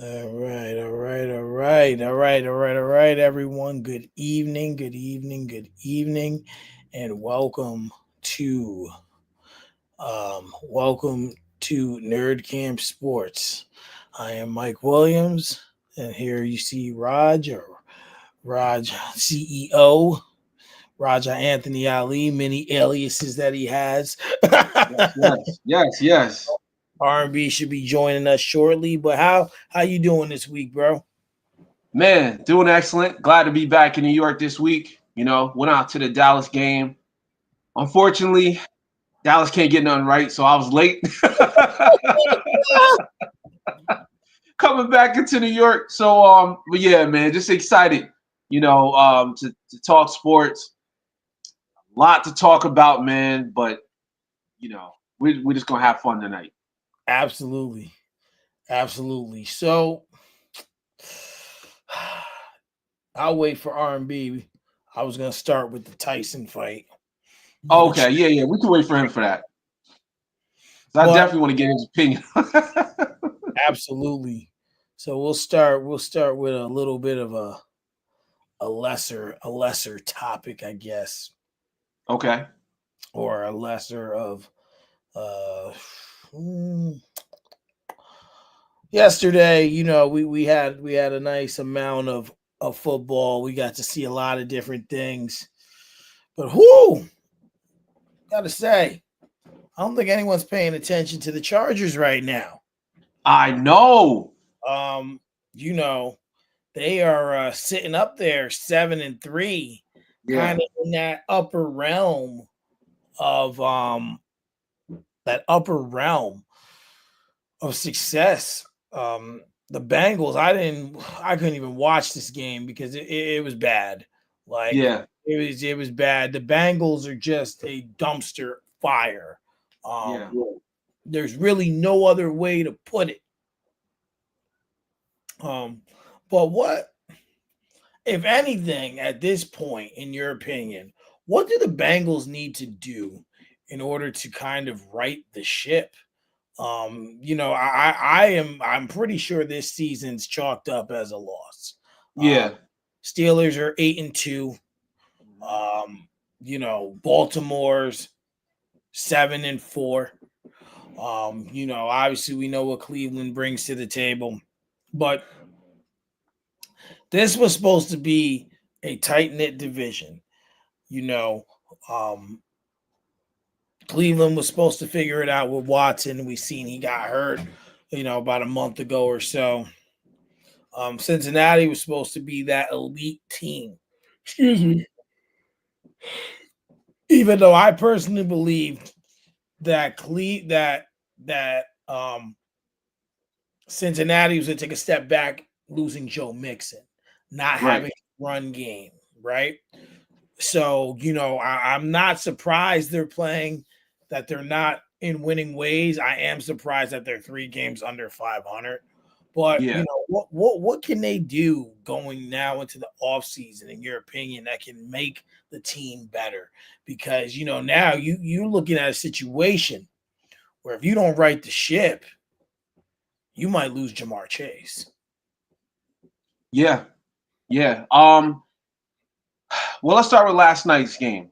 All right, everyone. Good evening, and welcome to Nerdcamp Sports. I am Mike Williams, and here you see Raj CEO, Raja Anthony Ali, many aliases that he has. Yes. R&B should be joining us shortly, but how you doing this week, bro? Man, doing excellent. Glad to be back in New York this week. Went out to the Dallas game. Unfortunately, Dallas can't get nothing right, so I was late coming back into New York. But yeah, man, just excited, to talk sports. A lot to talk about, man, but we're just gonna have fun tonight. Absolutely. Absolutely. So I'll wait for R&B. I was gonna start with the Tyson fight, but Okay, yeah, we can wait for him for that. I but definitely want to get his opinion. absolutely. So we'll start with a little bit of a lesser topic, I guess, Okay. or a lesser of uh mm, yesterday. We had a nice amount of football. We got to see a lot of different things, but whoo, gotta say, I don't think anyone's paying attention to the Chargers right now. I know. Um, you know, they are sitting up there 7-3, Yeah. kind of in of that upper realm of success. The Bengals, I couldn't even watch this game because it was bad. Like Yeah. it was bad. The Bengals are just a dumpster fire. Yeah. There's really no other way to put it. Um, but what, if anything, at this point, in your opinion, what do the Bengals need to do in order to kind of right the ship? I'm pretty sure this season's chalked up as a loss. Yeah. Steelers are 8-2. Baltimore's 7-4. Obviously we know what Cleveland brings to the table, but this was supposed to be a tight knit division. You know, um, Cleveland was supposed to figure it out with Watson. We seen he got hurt, about a month ago or so. Cincinnati was supposed to be that elite team. Excuse me. Even though I personally believe that Cincinnati was going to take a step back, losing Joe Mixon, not Right. having a run game, right? So, I'm not surprised that they're not in winning ways. I am surprised that they're 3 games under 500. But, Yeah. what can they do going now into the offseason, in your opinion, that can make the team better? Because, now you're looking at a situation where if you don't right the ship, you might lose Jamar Chase. Yeah. Yeah. Well, let's start with last night's game.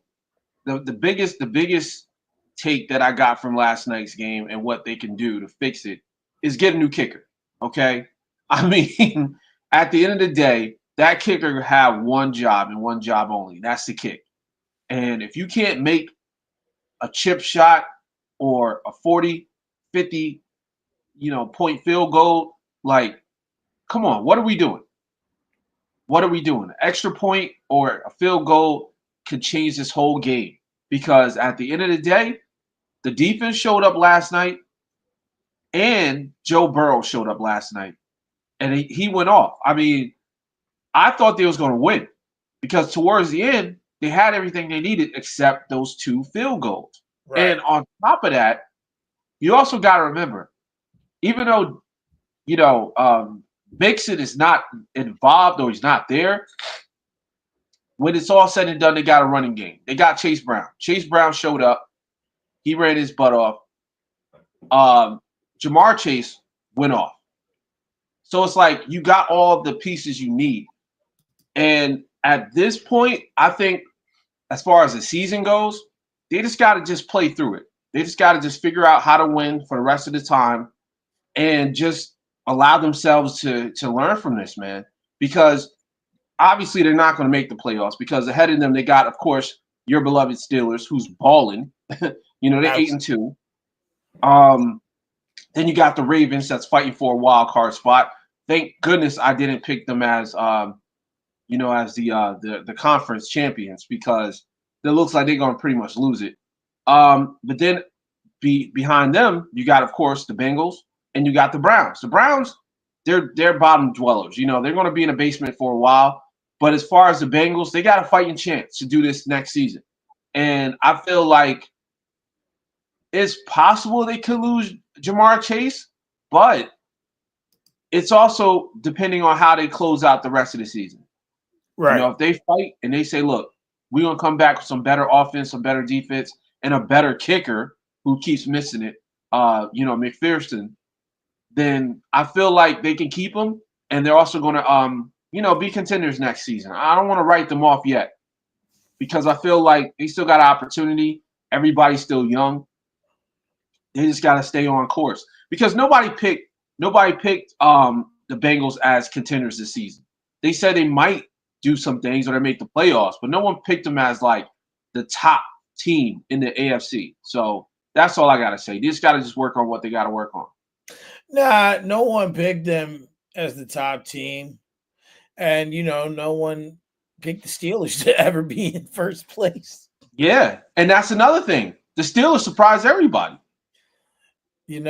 The biggest take that I got from last night's game and what they can do to fix it is get a new kicker. Okay. I mean, at the end of the day, that kicker have one job and one job only. That's the kick. And if you can't make a chip shot or a 40, 50, point field goal, like, come on, what are we doing? What are we doing? An extra point or a field goal could change this whole game. Because at the end of the day, the defense showed up last night and Joe Burrow showed up last night. And he went off. I mean, I thought they was going to win because towards the end, they had everything they needed except those 2 field goals. Right. And on top of that, you also got to remember, even though, you know, um, Mixon is not involved or he's not there, when it's all said and done, they got a running game. They got Chase Brown. Chase Brown showed up. He ran his butt off. Um, Jamar Chase went off. So it's like you got all the pieces you need. And at this point, I think as far as the season goes, they just got to just play through it. They just got to just figure out how to win for the rest of the time and just allow themselves to learn from this, man. Because obviously they're not going to make the playoffs because ahead of them they got, of course, your beloved Steelers, who's balling. They're 8-2. Um, then you got the Ravens that's fighting for a wild card spot. Thank goodness I didn't pick them as as the conference champions because it looks like they're going to pretty much lose it. But then behind them, you got, of course, the Bengals and you got the Browns. The Browns, they're bottom dwellers. They're going to be in the basement for a while. But as far as the Bengals, they got a fighting chance to do this next season. And I feel like it's possible they could lose Jamar Chase, but it's also depending on how they close out the rest of the season. Right. If they fight and they say, look, we're going to come back with some better offense, some better defense, and a better kicker who keeps missing it, McPherson, then I feel like they can keep him, and they're also going to, be contenders next season. I don't want to write them off yet because I feel like they still got an opportunity. Everybody's still young. They just got to stay on course because nobody picked the Bengals as contenders this season. They said they might do some things or they make the playoffs, but no one picked them as like the top team in the AFC. So that's all I got to say. They just got to just work on what they got to work on. Nah, no one picked them as the top team. And, no one picked the Steelers to ever be in first place. Yeah, and that's another thing. The Steelers surprised everybody. It's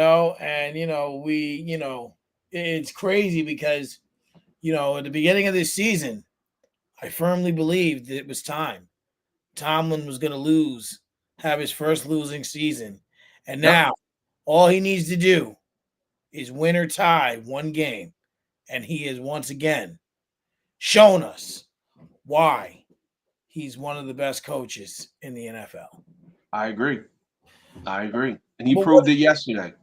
crazy because, at the beginning of this season, I firmly believed that it was time. Tomlin was going to have his first losing season. And now all he needs to do is win or tie one game. And he has once again shown us why he's one of the best coaches in the NFL. I agree. And he proved it yesterday.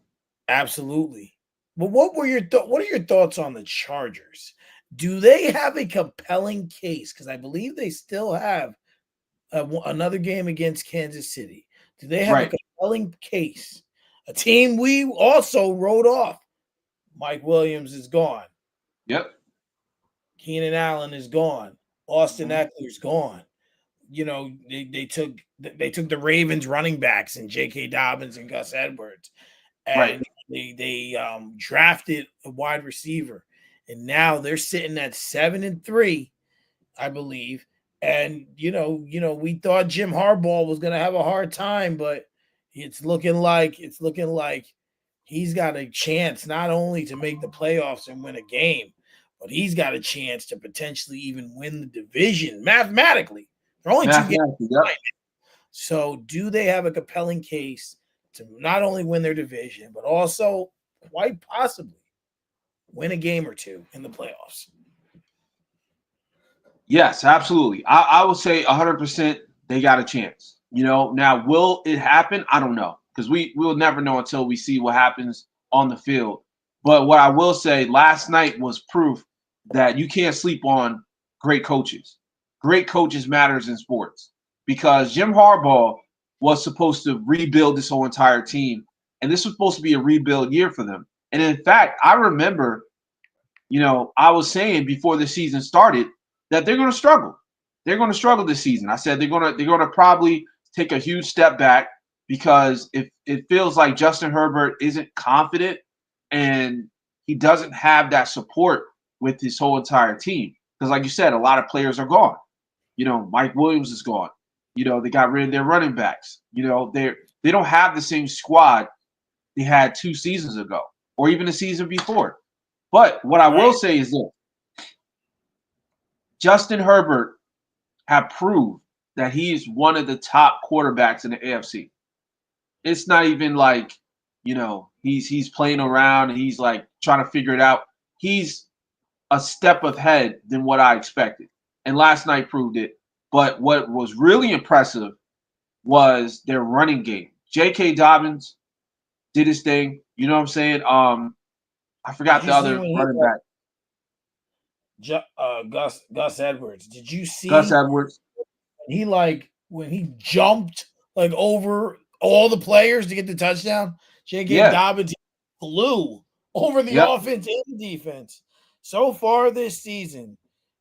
Absolutely. But what are your thoughts on the Chargers? Do they have a compelling case? Because I believe they still have another game against Kansas City. Do they have a compelling case? A team we also wrote off. Mike Williams is gone. Yep. Keenan Allen is gone. Austin Eckler's gone. They took the Ravens running backs and J.K. Dobbins and Gus Edwards, and they drafted a wide receiver, and now they're sitting at 7-3, I believe. And we thought Jim Harbaugh was going to have a hard time, but it's looking like he's got a chance not only to make the playoffs and win a game, but he's got a chance to potentially even win the division mathematically. They're only 2 games behind. So do they have a compelling case to not only win their division, but also quite possibly win a game or two in the playoffs? Yes, absolutely. I would say 100% they got a chance. Now will it happen? I don't know because we will never know until we see what happens on the field. But what I will say, last night was proof that you can't sleep on great coaches. Great coaches matters in sports because Jim Harbaugh was supposed to rebuild this whole entire team, and this was supposed to be a rebuild year for them. And in fact, I remember, I was saying before the season started that they're going to struggle. They're going to struggle this season. I said they're going to probably take a huge step back because if it feels like Justin Herbert isn't confident and he doesn't have that support with his whole entire team. Because like you said, a lot of players are gone. Mike Williams is gone. They got rid of their running backs. They don't have the same squad they had 2 seasons ago or even the season before. But what I will say is this. Justin Herbert have proved that he is one of the top quarterbacks in the AFC. It's not even like, he's playing around and he's like trying to figure it out. He's a step ahead than what I expected. And last night proved it. But what was really impressive was their running game. J.K. Dobbins did his thing. You know what I'm saying? I Did forgot you the see other when he running back. Gus Edwards? Did you Gus see Edwards. he like when he jumped like over all the players to get the touchdown? J.K. Yeah. Dobbins flew over the Yep. offense and the defense so far this season,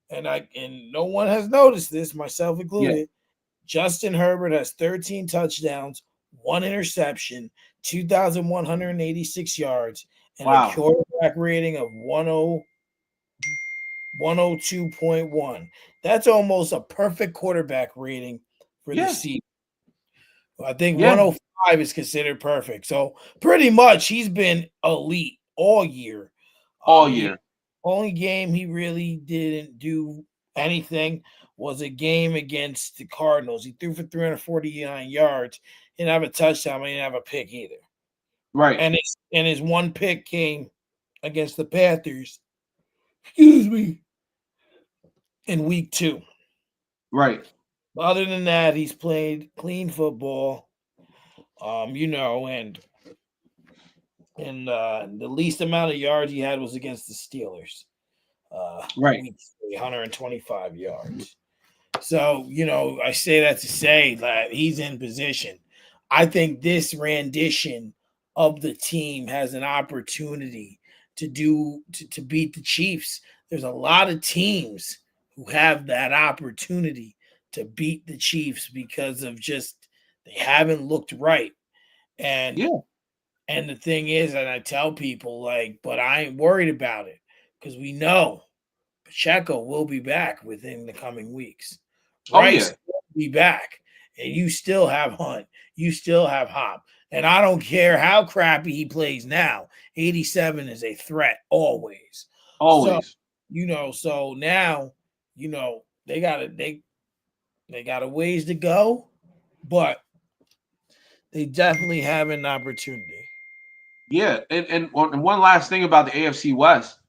and no one has noticed this, myself Yeah. included. Justin Herbert has 13 touchdowns, one interception, 2,186 yards, and a Wow. quarterback rating of 102.1. That's almost a perfect quarterback rating for the Yeah. season. I think Yeah. 105 is considered perfect. So pretty much he's been elite all year. All He year. only game he really didn't do anything was a game against the Cardinals. He threw for 349 yards. He didn't have a touchdown. He didn't have a pick either. Right. And his one pick came against the Panthers. Excuse me. In week 2. Right. Other than that, he's played clean football. And the least amount of yards he had was against the Steelers. Right. Week 3, 125 yards. So, I say that to say that he's in position. I think this rendition of the team has an opportunity to beat the Chiefs. There's a lot of teams who have that opportunity to beat the Chiefs because of just they haven't looked right. And Yeah. and the thing is, and I tell people like, but I ain't worried about it because we know Pacheco will be back within the coming weeks. Oh Rice yeah. will be back, and you still have Hunt. You still have Hop. And I don't care how crappy he plays now. 87 is a threat always. So, Always. so now, they got a ways to go, but they definitely have an opportunity. Yeah. And one last thing about the AFC West,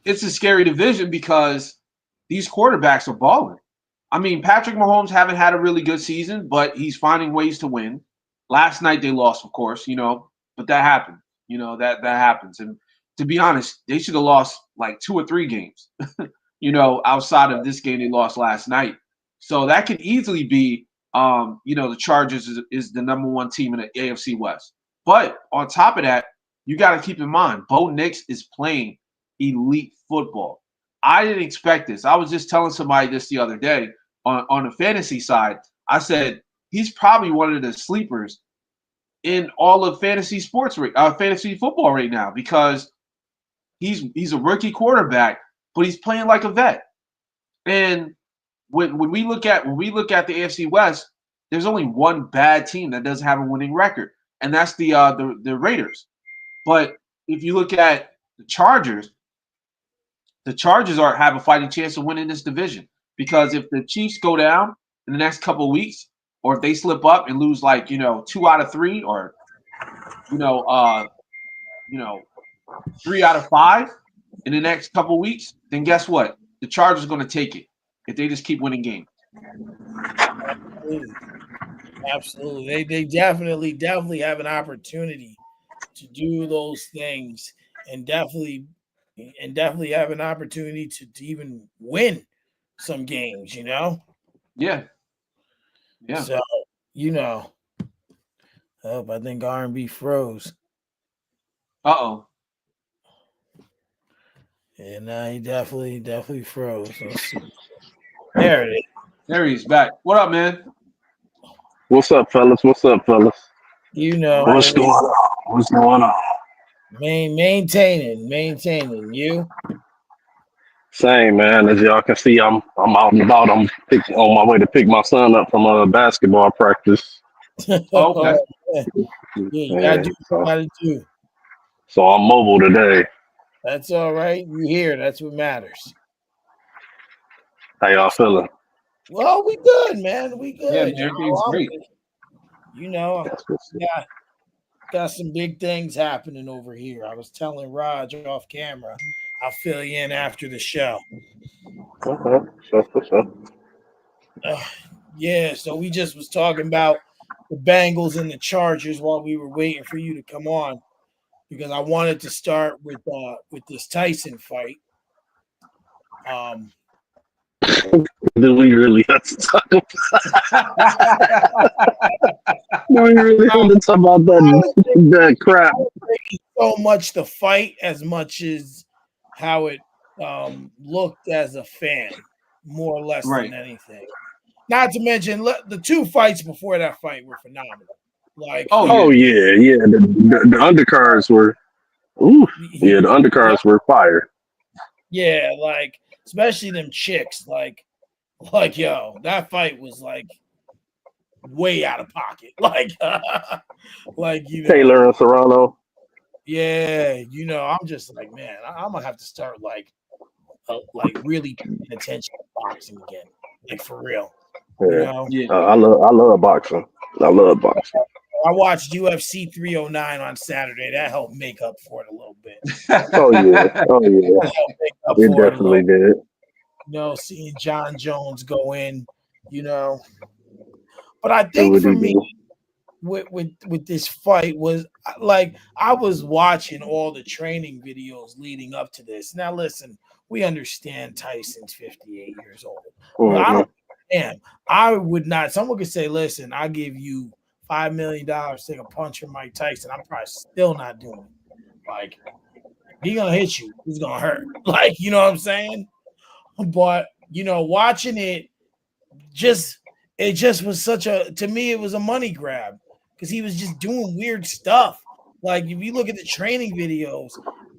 it's a scary division because these quarterbacks are balling. I mean, Patrick Mahomes haven't had a really good season, but he's finding ways to win. Last night they lost, of course, but that happened. That happens. And to be honest, they should have lost like 2 or 3 games. Outside of this game they lost last night. So that could easily be, the Chargers is the number one team in the AFC West. But on top of that, you got to keep in mind, Bo Nix is playing elite football. I didn't expect this. I was just telling somebody this the other day on the fantasy side. I said he's probably one of the sleepers in all of fantasy football right now because he's a rookie quarterback, but he's playing like a vet. And when we look at the AFC West, there's only one bad team that doesn't have a winning record, and that's the Raiders. But if you look at the Chargers have a fighting chance of winning this division because if the Chiefs go down in the next couple of weeks, or if they slip up and lose like 2 out of 3, or you know uh you know 3 out of 5 in the next couple of weeks, then guess what? The Chargers are going to take it if they just keep winning games. Absolutely. Absolutely. They definitely have an opportunity to do those things and definitely have an opportunity to even win some games. Yeah, yeah. So, you know, I think R&B froze. Uh-oh. And he definitely froze. Let's see. There it is. There he's back. What up, man? What's up, fellas? What's up, fellas? You All know, right. What's going on? What's going on? maintaining you. Same, man. As y'all can see, I'm out and about. On my way to pick my son up from basketball practice. Oh, okay. Yeah, you gotta Yeah, do what you so gotta do. so I'm mobile today. That's all right. You here. That's what matters. How y'all feeling? Well, we good, man. We Yeah, good. man. Everything's I'm great. good. I That's what's got some big things happening over here. I was telling Raj off camera. I'll fill you in after the show. okay. So. Uh, yeah, so we just was talking about the Bengals and the Chargers while we were waiting for you to come on. because I wanted to start with this Tyson fight. Do we really have to talk about? Do we really have to talk about that crap? So much the fight as much as how it looked as a fan, more or less Right. than anything. Not to mention the two fights before that fight were phenomenal. Like, Oh Oh yeah. yeah. The undercards were. Ooh, yeah, the undercards were fire. yeah, like especially them chicks. Like yo, that fight was like way out of pocket. Like Taylor and Serrano. yeah, I'm just like, man, I'm gonna have to start like really paying attention to boxing again, like for real. You Yeah, know, Yeah. I love boxing. I love boxing. I watched UFC 309 on Saturday. That helped make up for it a little bit. Oh yeah, oh yeah. That helped make up It for it a definitely little. did. Seeing John Jones go in. You know, but I It think for really me, did. with this fight was like I was watching all the training videos leading up to this. Now listen, we understand Tyson's 58 years old. But I Hmm. don't damn, I would not someone could say, listen, I'll give you $5 million to take a punch from Mike Tyson. I'm probably still not doing it. Like he gonna hit you, he's gonna hurt. Like, you know what I'm saying? But watching just it just was such a to me it was a money grab because he was just doing weird stuff. Like if you look at the training videos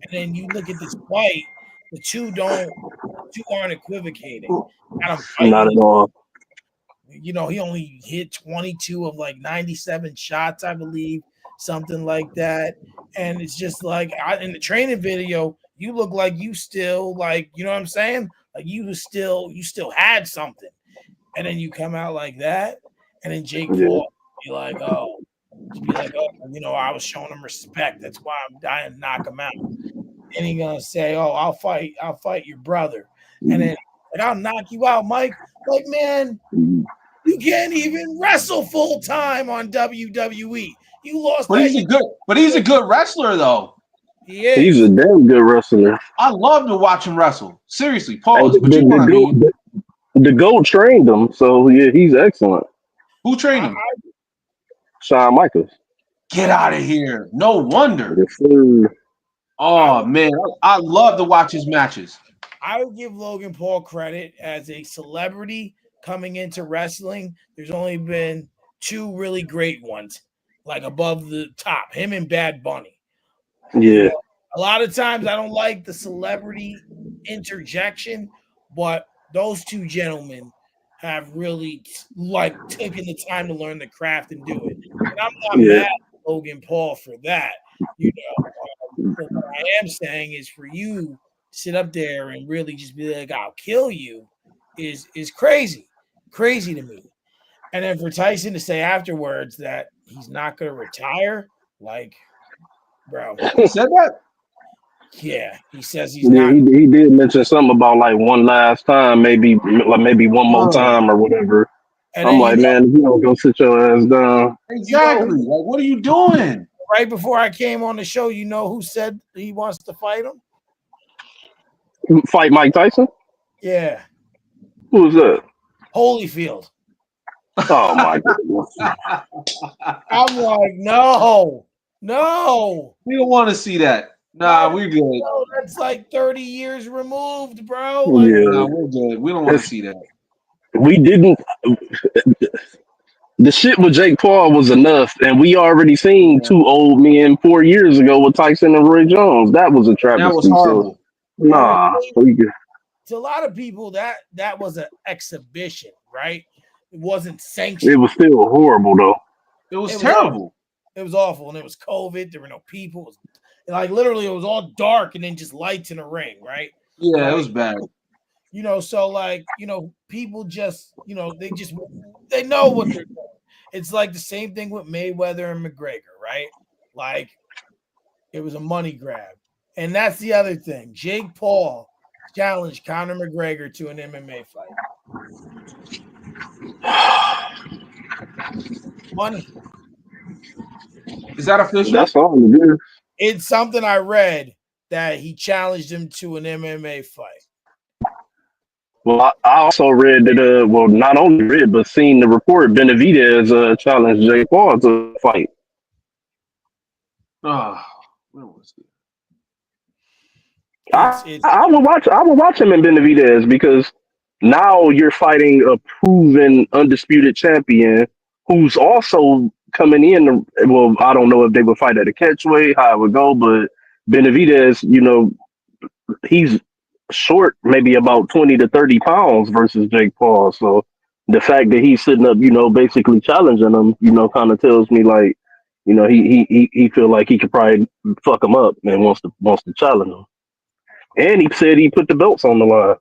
and then you look at this fight, the two aren't equivocating. Got him Not at fighting. all. He only hit 22 of like 97 shots, I believe, something like that. And it's just like in the training video, you look like you still like, you know what I'm saying? Like you still had something. And then you come out like that, and then Jake Yeah, Paul be like, oh, I was showing him respect. That's why I didn't knock him out. And he gonna say, oh, I'll fight your brother, and then like I'll knock you out, Mike. Like, man, you can't even wrestle full time on WWE. You lost But that. he's a good wrestler though. He he's a is. damn good wrestler. I love to watch him wrestle. Seriously, Hey, pause. But you know what I mean. the goat trained him, so yeah, he's excellent. Who trained I, him? Shawn Michaels. Get out of here. No wonder. Yes, sir. I Oh would man, I love to watch his matches. I would give Logan Paul credit as a celebrity coming into wrestling. There's only been two really great ones, like above the top, him and Bad Bunny. Yeah, A lot of times I don't like the celebrity interjection, but those two gentlemen have really like taken the time to learn the craft and do it. And I'm not yeah. mad at Logan Paul for that. But what I am saying is for you to sit up there and really just be like, I'll kill you is crazy. Crazy to me. And then for Tyson to say afterwards that he's not gonna retire, like, bro, He said that. yeah, he says he's Yeah, not. he did mention something about like one last time, maybe one more Bro, time or whatever. And I'm then like, man, if you don't go sit your ass down, you know, exactly. Like, what are you doing? right before I came on the show, you know who said he wants to fight him? fight Mike Tyson. Yeah, Who's that? Holyfield. Oh my goodness. I'm like, no, We don't want to see that. Nah, we're good. no, that's like 30 years removed, bro. Like, Yeah, Nah, we're good. We don't want to it's, see that. we didn't. The shit with Jake Paul was enough, and we already seen Yeah. two old men 4 years ago with Tyson and Roy Jones. That was a That was travesty. So horrible. nah, to a lot of people, that was an exhibition, right? It wasn't it sanctioned. was still horrible though. It was It was awful. terrible. It was awful, and it was COVID. There were no people. It was like literally, it was all dark, and then just lights in a ring, right? Yeah, it Like was bad. so like people just they know what they're doing. It's like the same thing with Mayweather and McGregor, right? Like it was a money grab, and that's the other thing. Jake Paul challenged Conor McGregor to an MMA fight. Money. Is that official? That's all it is. It's something I read that he challenged him to an MMA fight. Well, I also read that. Well, not only read but seen the report. Benavidez challenged Jake Paul to fight. Oh, where was it? It's I will watch. I will watch him in Benavidez because now you're fighting a proven undisputed champion who's also coming in. Well, I don't know if they would fight at a catchweight, how it would go, but Benavidez, he's short, maybe about 20 to 30 pounds versus Jake Paul. So the fact that he's sitting up, basically challenging him, kind of tells me like, he feel like he could probably fuck him up and wants to challenge him. And he said he put the belts on the line.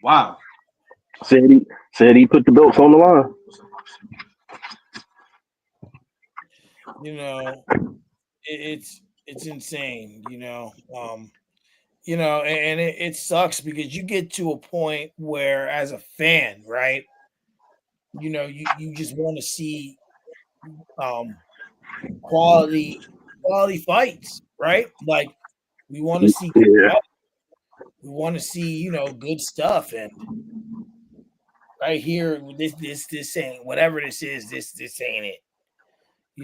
Wow. Said he put the belts on the line. you know, it's insane. And it sucks because you get to a point where, as a fan, right? You just want to see um quality fights, right? Like we want to see Yeah, we want to see good stuff, and right here this ain't whatever this is. This ain't it.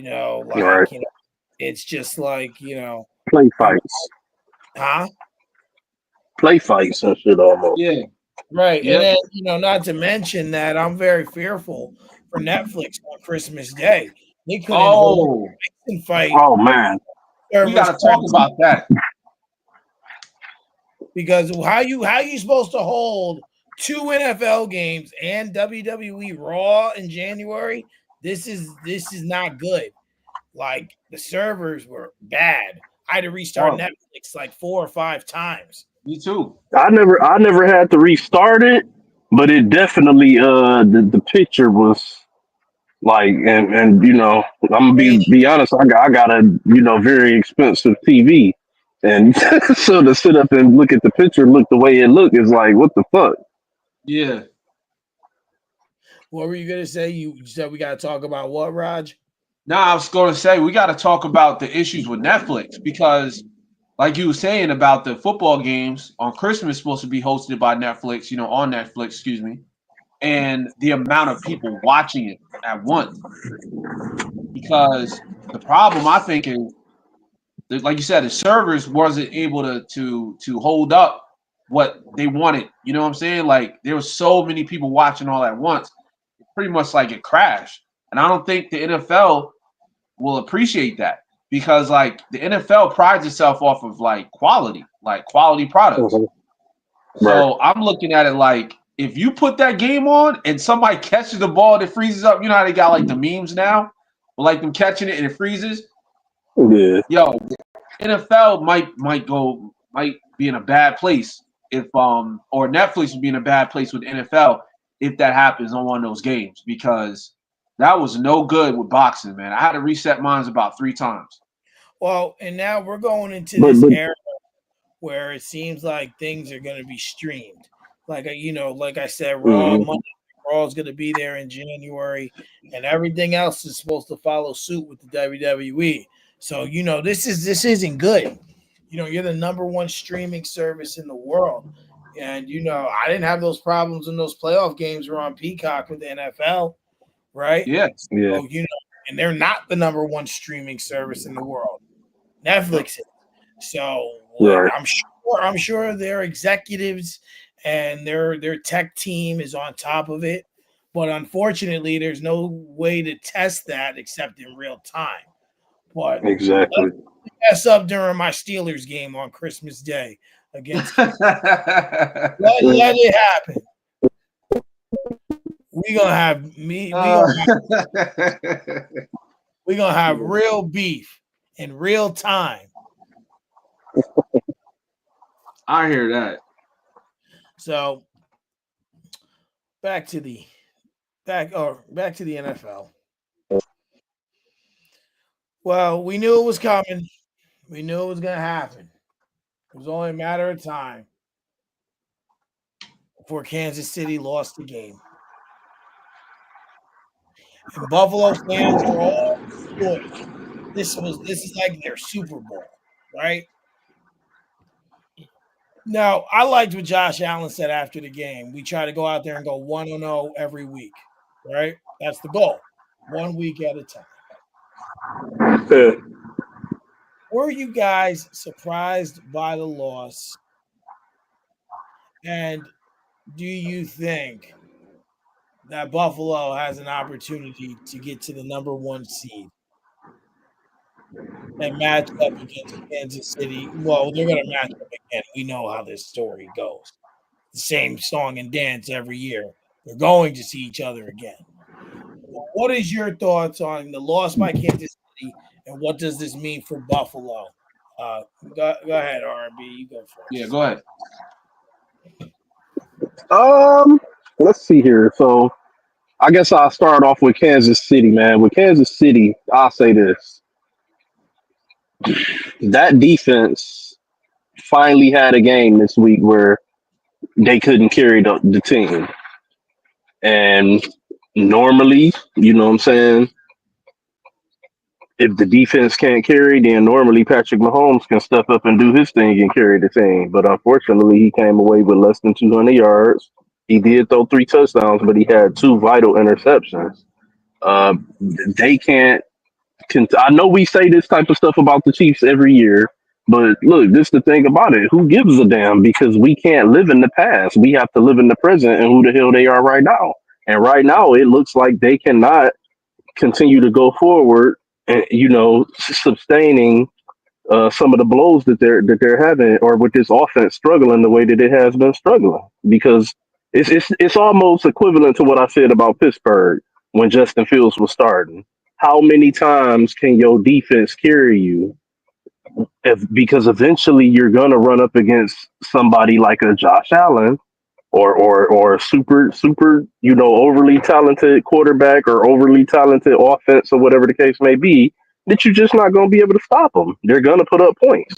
right. It's just like Play you fights, huh? play fights and shit almost. Yeah. Right. And Yep. then, not to mention that I'm very fearful for Netflix on Christmas Day. They couldn't hold Oh, and fight Oh man, we servers got to talk about that. because how you supposed to hold two NFL games and WWE Raw in January? This is not good. Like the servers were bad. I had to restart Oh, Netflix like 4 or 5 times. me too. I never had to restart it, but it definitely the picture was like and I'm gonna Grainy. be honest. I got a very expensive TV, and so to sit up and look at the picture, look the way it looked is like what the fuck. Yeah. What were you gonna say? You said we gotta talk about what, Raj? Now I was going to say we got to talk about the issues with Netflix because, like you were saying about the football games on Christmas supposed to be hosted by Netflix, on Netflix, excuse me, and the amount of people watching it at once. Because the problem I think is, that, like you said, the servers wasn't able to hold up what they wanted. You know what I'm saying? Like there was so many people watching all at once, pretty much like it crashed. And I don't think the NFL will appreciate that because like the NFL prides itself off of like quality products. Mhm. Right. So I'm looking at it like if you put that game on and somebody catches the ball that freezes up, you know how they got like the memes now, like them catching it and it freezes. Yeah. Yo, NFL might be in a bad place if or Netflix would be in a bad place with NFL if that happens on one of those games because that was no good with boxing, man. I had to reset mine about 3 times. Well, and now we're going into this But era where it seems like things are going to be streamed. Like like I said, mhm. Raw is going to be there in January, and everything else is supposed to follow suit with the WWE. So this isn't good. You're the number one streaming service in the world, and I didn't have those problems when those playoff games were on Peacock with the NFL, right? Yes. Yeah. So and they're not the number one streaming service in the world. Netflix is. So Right. I'm sure their executives and their tech team is on top of it. But unfortunately, there's no way to test that except in real time. But let Exactly. me mess up during my Steelers game on Christmas Day against Kansas. Let it happen. We gonna have me. We Uh, gonna have, we gonna have real beef in real time. I hear that. So back to the back to the NFL. Well, we knew it was coming. We knew it was going to happen. It was only a matter of time before Kansas City lost the game. And Buffalo fans are all rejoiced. This is like their Super Bowl, right? Now, I liked what Josh Allen said after the game. We try to go out there and go 1-0 every week, right? That's the goal. 1 week at a time. Yeah. Were you guys surprised by the loss? And do you think that Buffalo has an opportunity to get to the number one seed and match up against Kansas City? Well, they're going to match up again. We know how this story goes. The same song and dance every year. They're going to see each other again. What is your thoughts on the loss by Kansas City, and what does this mean for Buffalo? Go ahead, RB. You go Yeah, first. go ahead. Let's see here. So I guess I'll start off with Kansas City, man. With Kansas City, I'll say this: that defense finally had a game this week where they couldn't carry the team, and normally, you know what I'm saying, if the defense can't carry, then normally Patrick Mahomes can step up and do his thing and carry the team. But unfortunately, he came away with less than 200 yards. He did throw 3 touchdowns, but he had 2 vital interceptions. Uh, they can't. I know we say this type of stuff about the Chiefs every year, but look, this is the thing about it. Who gives a damn? Because we can't live in the past. We have to live in the present and who the hell they are right now. And right now, it looks like they cannot continue to go forward and sustaining some of the blows that they're having, or with this offense struggling the way that it has been struggling, because it's almost equivalent to what I said about Pittsburgh when Justin Fields was starting. How many times can your defense carry you? Because eventually you're gonna run up against somebody like a Josh Allen or a super overly talented quarterback or overly talented offense or whatever the case may be, that you're just not going to be able to stop them. They're going to put up points.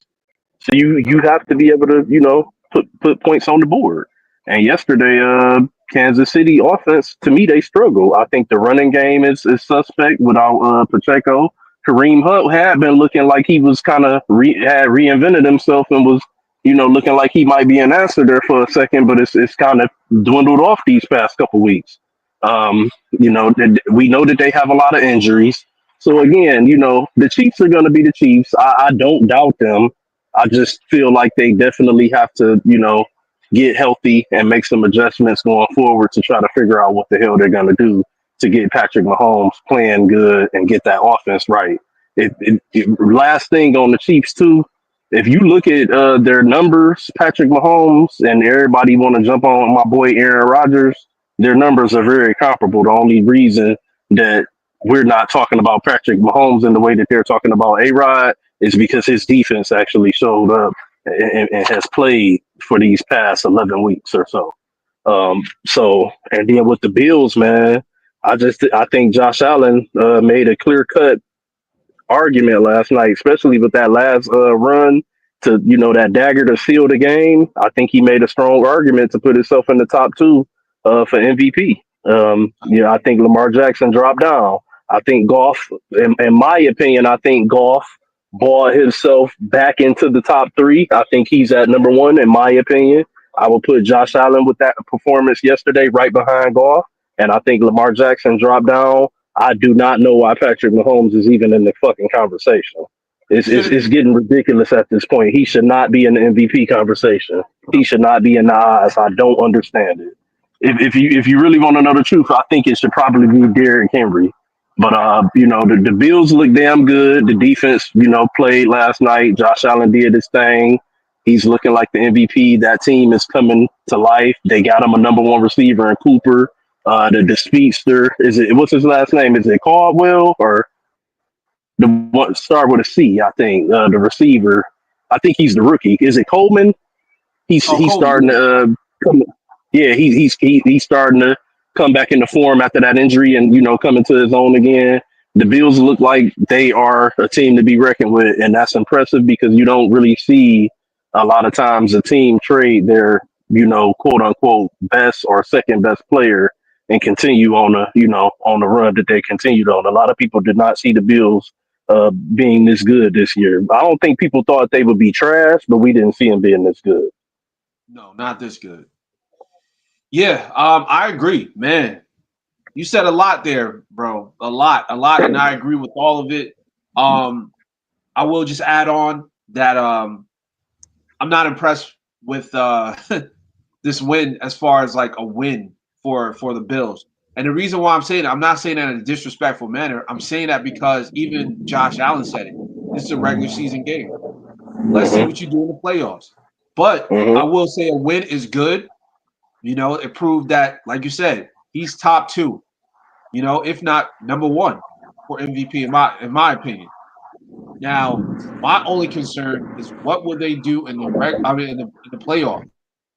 So you have to be able to put points on the board. And yesterday, Kansas City offense, to me, they struggle. I think the running game is suspect without Pacheco. Kareem Hunt had been looking like he was kind of had reinvented himself and was looking like he might be an answer there for a second, but it's kind of dwindled off these past couple weeks. We know that they have a lot of injuries. So again, the Chiefs are going to be the Chiefs. I don't doubt them. I just feel like they definitely have to, get healthy and make some adjustments going forward to try to figure out what the hell they're going to do to get Patrick Mahomes playing good and get that offense right. Last thing on the Chiefs too, if you look at their numbers, Patrick Mahomes and everybody want to jump on my boy Aaron Rodgers, their numbers are very comparable. The only reason that we're not talking about Patrick Mahomes in the way that they're talking about A-Rod is because his defense actually showed up and has played for these past 11 weeks or so. And then with the Bills, man, I think Josh Allen made a clear cut argument last night, especially with that last run to that dagger to seal the game. I think he made a strong argument to put himself in the top two for MVP. I think Lamar Jackson dropped down. I think Goff, in my opinion, I think Goff bought himself back into the top three. I think he's at number one, in my opinion. I will put Josh Allen with that performance yesterday right behind Goff. And I think Lamar Jackson dropped down. I do not know why Patrick Mahomes is even in the fucking conversation. It's getting ridiculous at this point. He should not be in the MVP conversation. He should not be in the eyes. I don't understand it. If you really want to know the truth, I think it should probably be Derrick Henry. But the Bills look damn good. The defense, played last night. Josh Allen did his thing. He's looking like the MVP. That team is coming to life. They got him a number one receiver in Cooper. The speedster, what's his last name? Is it Caldwell or the one start with a C? I think the receiver. I think he's the rookie. Is it Coleman? He's starting Coleman. to come. Yeah, he's starting to come back into form after that injury and coming to his own again. The Bills look like they are a team to be reckoned with, and that's impressive because you don't really see a lot of times a team trade their quote unquote best or second best player and continue on a on the run that they continued on. A lot of people did not see the Bills being this good this year. I don't think people thought they would be trash, but we didn't see them being this good. No, not this good. Yeah, I agree, man. You said a lot there, bro. A lot, and I agree with all of it. Um, I will just add on that I'm not impressed with this win as far as like a win for the Bills. And the reason why I'm saying it, I'm not saying that in a disrespectful manner. I'm saying that because even Josh Allen said it. This is a regular season game. Let's see what Hmm. you do in the playoffs. But I Hmm. will say a win is good. You know, it proved that, like you said, he's top two. You know, if not number one for MVP in my opinion. Now, my only concern is what would they do in the in the playoff.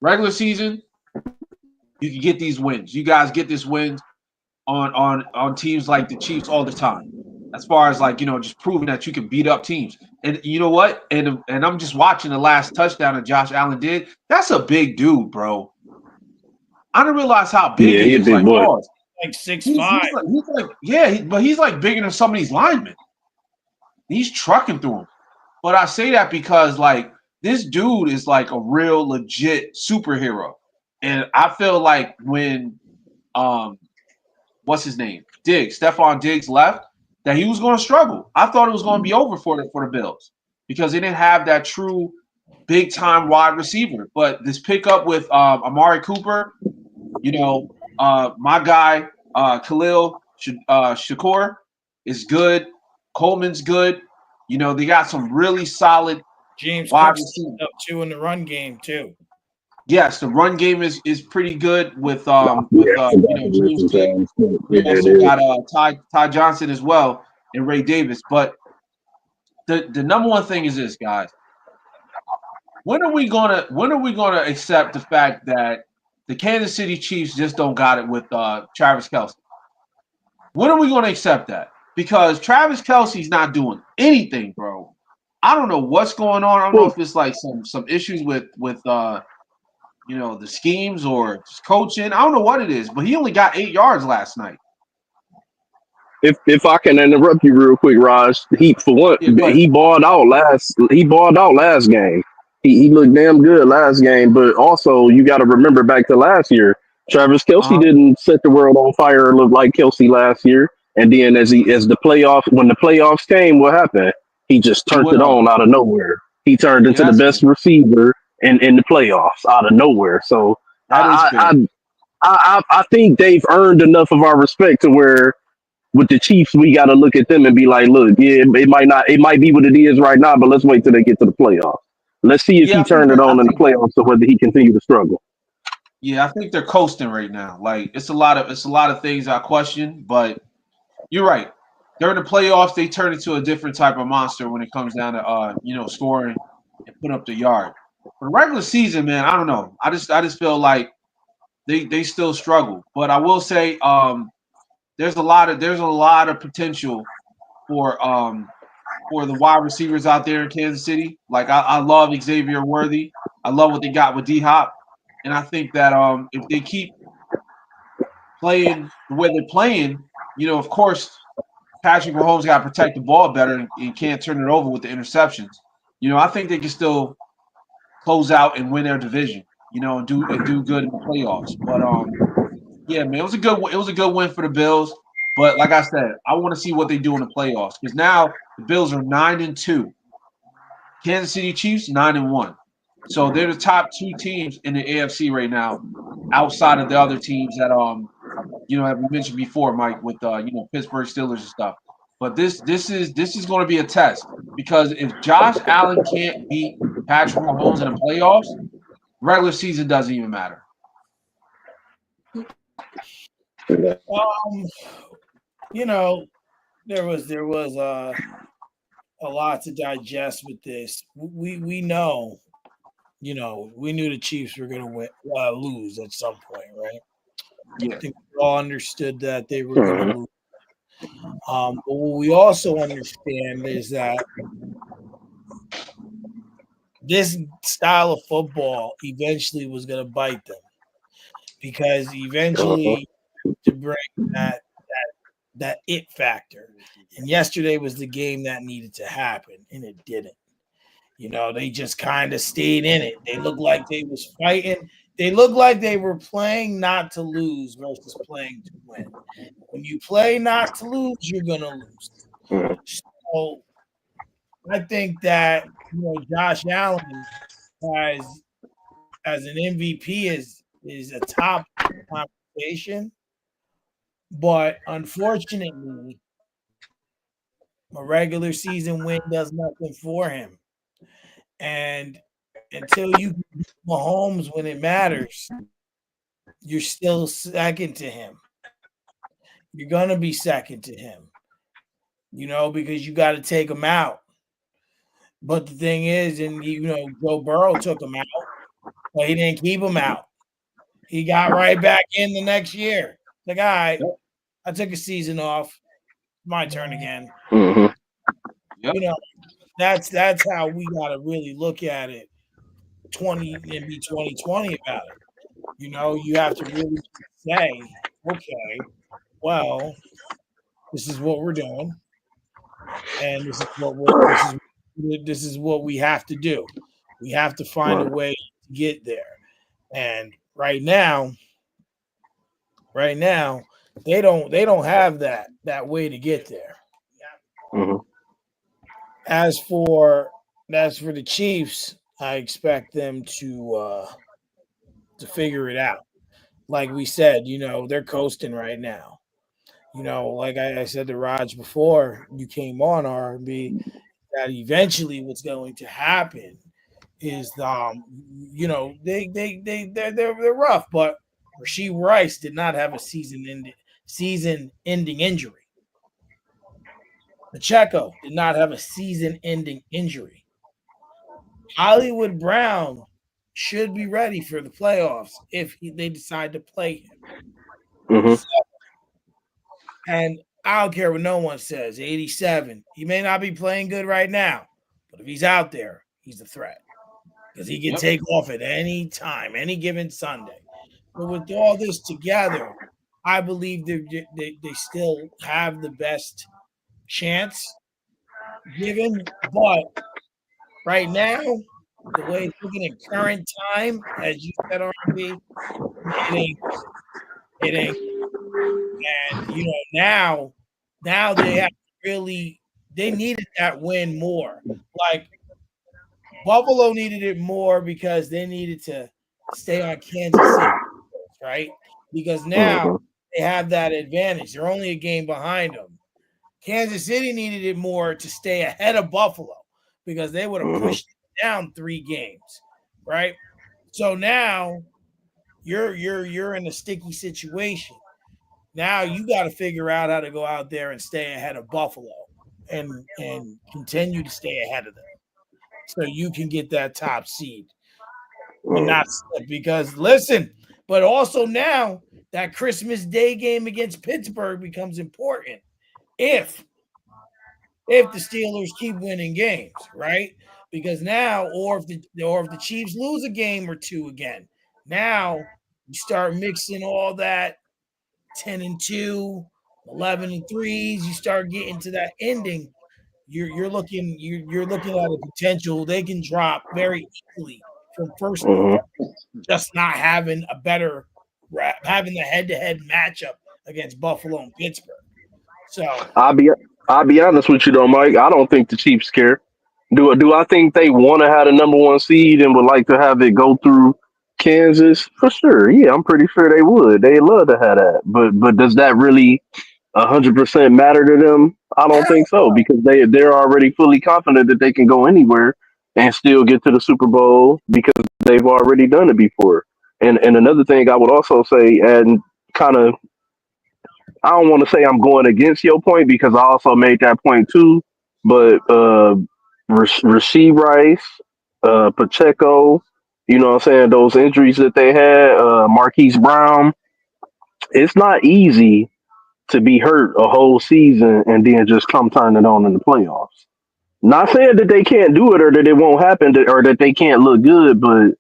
Regular season, you can get these wins. You guys get this wins on teams like the Chiefs all the time. As far as like, just proving that you can beat up teams. And you know what? And I'm just watching the last touchdown that Josh Allen did. That's a big dude, bro. I didn't realize how big Yeah, he he a is. big Like, boy. pause. Like six He's five. he's like he's like yeah, but he's like bigger than some of these linemen. He's trucking through them. But I say that because like this dude is like a real legit superhero. And I feel like when um what's his name? Stephon Diggs left, that he was going to struggle. I thought it was going to be over for the Bills because they didn't have that true big time wide receiver. But this pickup with Amari Cooper, my guy Khalil Shakur is good. Coleman's good. They got some really solid James wide Cook's receivers. up too in the run game too. Yes, the run game is pretty good with Yeah, I forgot to James listen to Cook. him. You Yeah, it also is. got Ty Johnson as well and Ray Davis. But the number one thing is this, guys. When are we gonna accept the fact that the Kansas City Chiefs just don't got it with Travis Kelce? When are we gonna accept that? Because Travis Kelsey's not doing anything, bro. I don't know what's going on. I don't know Well, if it's like some issues with the schemes or just coaching. I don't know what it is, but he only got 8 yards last night. if I can interrupt you real quick, Raj, he for one Yeah, go ahead. he balled out last game. He looked damn good last game, but also you got to remember back to last year. Travis Kelsey Uh-huh. didn't set the world on fire or look like Kelsey last year. And then as the playoffs when the playoffs came, what happened? He just He turned went it off. on out of nowhere. He turned Yeah, into the that's best big. receiver in the playoffs out of nowhere. So That is big. I think they've earned enough of our respect to where with the Chiefs, we got to look at them and be like, look, yeah, it might be what it is right now, but let's wait till they get to the playoffs. Let's see if Yeah, he I think turned it I on in the think playoffs or whether he continue to struggle. yeah, I think they're coasting right now. Like it's a lot of things I question, but you're right. During the playoffs, they turn into a different type of monster when it comes down to scoring and put up the yard. For the regular season, man, I don't know. I just feel like they still struggle. But I will say, there's a lot of potential for the wide receivers out there in Kansas City. Like I love Xavier Worthy. I love what they got with D Hop, and I think that if they keep playing the way they're playing, of course Patrick Mahomes got to protect the ball better and can't turn it over with the interceptions. I think they can still close out and win their division. And do good in the playoffs. But yeah, man, it was a good win for the Bills. But like I said, I want to see what they do in the playoffs because now the Bills are 9-2. Kansas City Chiefs 9-1. So they're the top two teams in the AFC right now, outside of the other teams that have we mentioned before, Mike, with Pittsburgh Steelers and stuff. But this is going to be a test because if Josh Allen can't beat Patrick Mahomes in the playoffs, regular season doesn't even matter. Um, you know, there was a lot to digest with this. We know, we knew the Chiefs were going to lose at some point, right? I Yeah, think we all understood that they were going to Mhm. lose. But what we also understand is that this style of football eventually was going to bite them because Uh-huh. eventually to bring that that it factor. And yesterday was the game that needed to happen, and it didn't. They just kind of stayed in it. They looked like they was fighting. They looked like they were playing not to lose versus playing to win. When you play not to lose, you're gonna lose. Mhm. So I think that Josh Allen has as an MVP is a top conversation, but unfortunately, a regular season win does nothing for him. And until you beat Mahomes when it matters, you're still second to him. You're gonna be second to him, because you got to take him out. But the thing is, and Joe Burrow took him out, but he didn't keep him out. He got right back in the next year. Like, all right, Yep. I took a season off. My turn again. Mhm. Yep. That's how we got to really look at it. 2020 about it. You have to really say, okay, well, this is what we're doing, and this is what we have to do. We have to find a Right. way to get there. And right now, they don't have that way to get there. Mhm. As for the Chiefs, I expect them to figure it out. Like we said, they're coasting right now. Like I said to Raj before you came on R&B, that eventually what's going to happen is they're rough, but Rasheed Rice did not have a season ending injury. Pacheco did not have a season ending injury. Hollywood Brown should be ready for the playoffs if they decide to play him. Mhm. And I don't care what no one says. 87. He may not be playing good right now, but if he's out there, he's a threat because he can Yep. take off at any time, any given Sunday. But with all this together, I believe they still have the best chance given. But right now, the way it's looking in current time, as you said, R&B, it ain't. It ain't. And now they have to really. They needed that win more. Like Buffalo needed it more because they needed to stay on Kansas City, right? Because now Mhm. they have that advantage. They're only a game behind them. Kansas City needed it more to stay ahead of Buffalo because they would have Mhm. pushed down 3 games, right? So now you're in a sticky situation. Now you got to figure out how to go out there and stay ahead of Buffalo and continue to stay ahead of them so you can get that top seed and Mhm. not slip. Because listen, but also now that Christmas Day game against Pittsburgh becomes important if the Steelers keep winning games, right? Because now, or if the Chiefs lose a game or two again, now you start mixing all that 10-2, 11-3s. You start getting to that ending. You're looking at a potential they can drop very easily from first to Mhm. third, just not having having the head to head matchup against Buffalo and Pittsburgh. So I'll be I'll be honest with you though, Mike. I don't think the Chiefs care. Do I think they want to have the number one seed and would like to have it go through Kansas? For sure. Yeah, I'm pretty sure they would. They love to have that. But does that really 100% matter to them? I don't hell think so because they're already fully confident that they can go anywhere and still get to the Super Bowl because they've already done it before. And another thing I would also say, and kind of I don't want to say I'm going against your point because I also made that point too. But Rasheed Rice, Pacheco, you know what I'm saying, those injuries that they had, Marquise Brown, it's not easy to be hurt a whole season and then just come turn it on in the playoffs. Not saying that they can't do it or that it won't happen or that they can't look good, but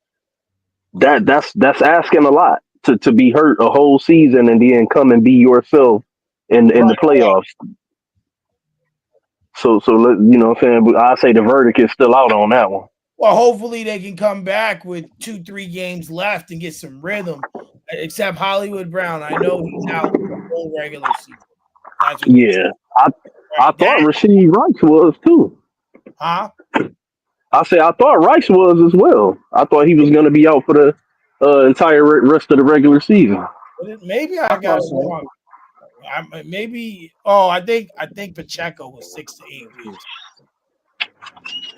that's asking a lot to be hurt a whole season and then come and be yourself in the Right. playoffs. So you know what I'm saying. But I say the verdict is still out on that one. Well, hopefully they can come back with 2, 3 games left and get some rhythm. Except Hollywood Brown, I know he's out the whole regular season. That's what they said. Yeah, I Right? thought That, Rasheed Rice was too. huh? I say I thought Rice was as well. I thought he was going to be out for the entire rest of the regular season. Maybe I I got thought it so. wrong. Maybe. Oh, I think Pacheco was 6 to 8 weeks.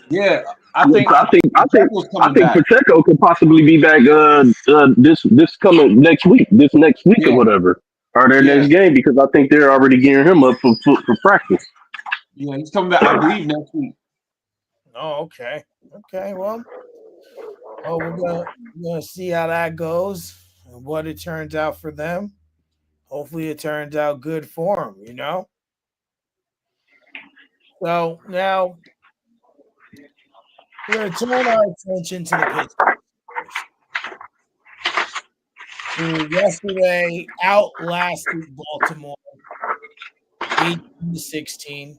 Yeah, I Yes, think Pacheco's I coming think back. Pacheco could possibly be back this coming next week or Yeah, whatever, or their yeah, next game because I think they're already gearing him up for practice. yeah. He's coming back. I believe next week. Oh, okay. Okay. Well, we're gonna see how that goes and what it turns out for them. Hopefully, it turns out good for them. So now we're going to turn our attention to the Pittsburgh Steelers, who yesterday outlasted Baltimore 18-16,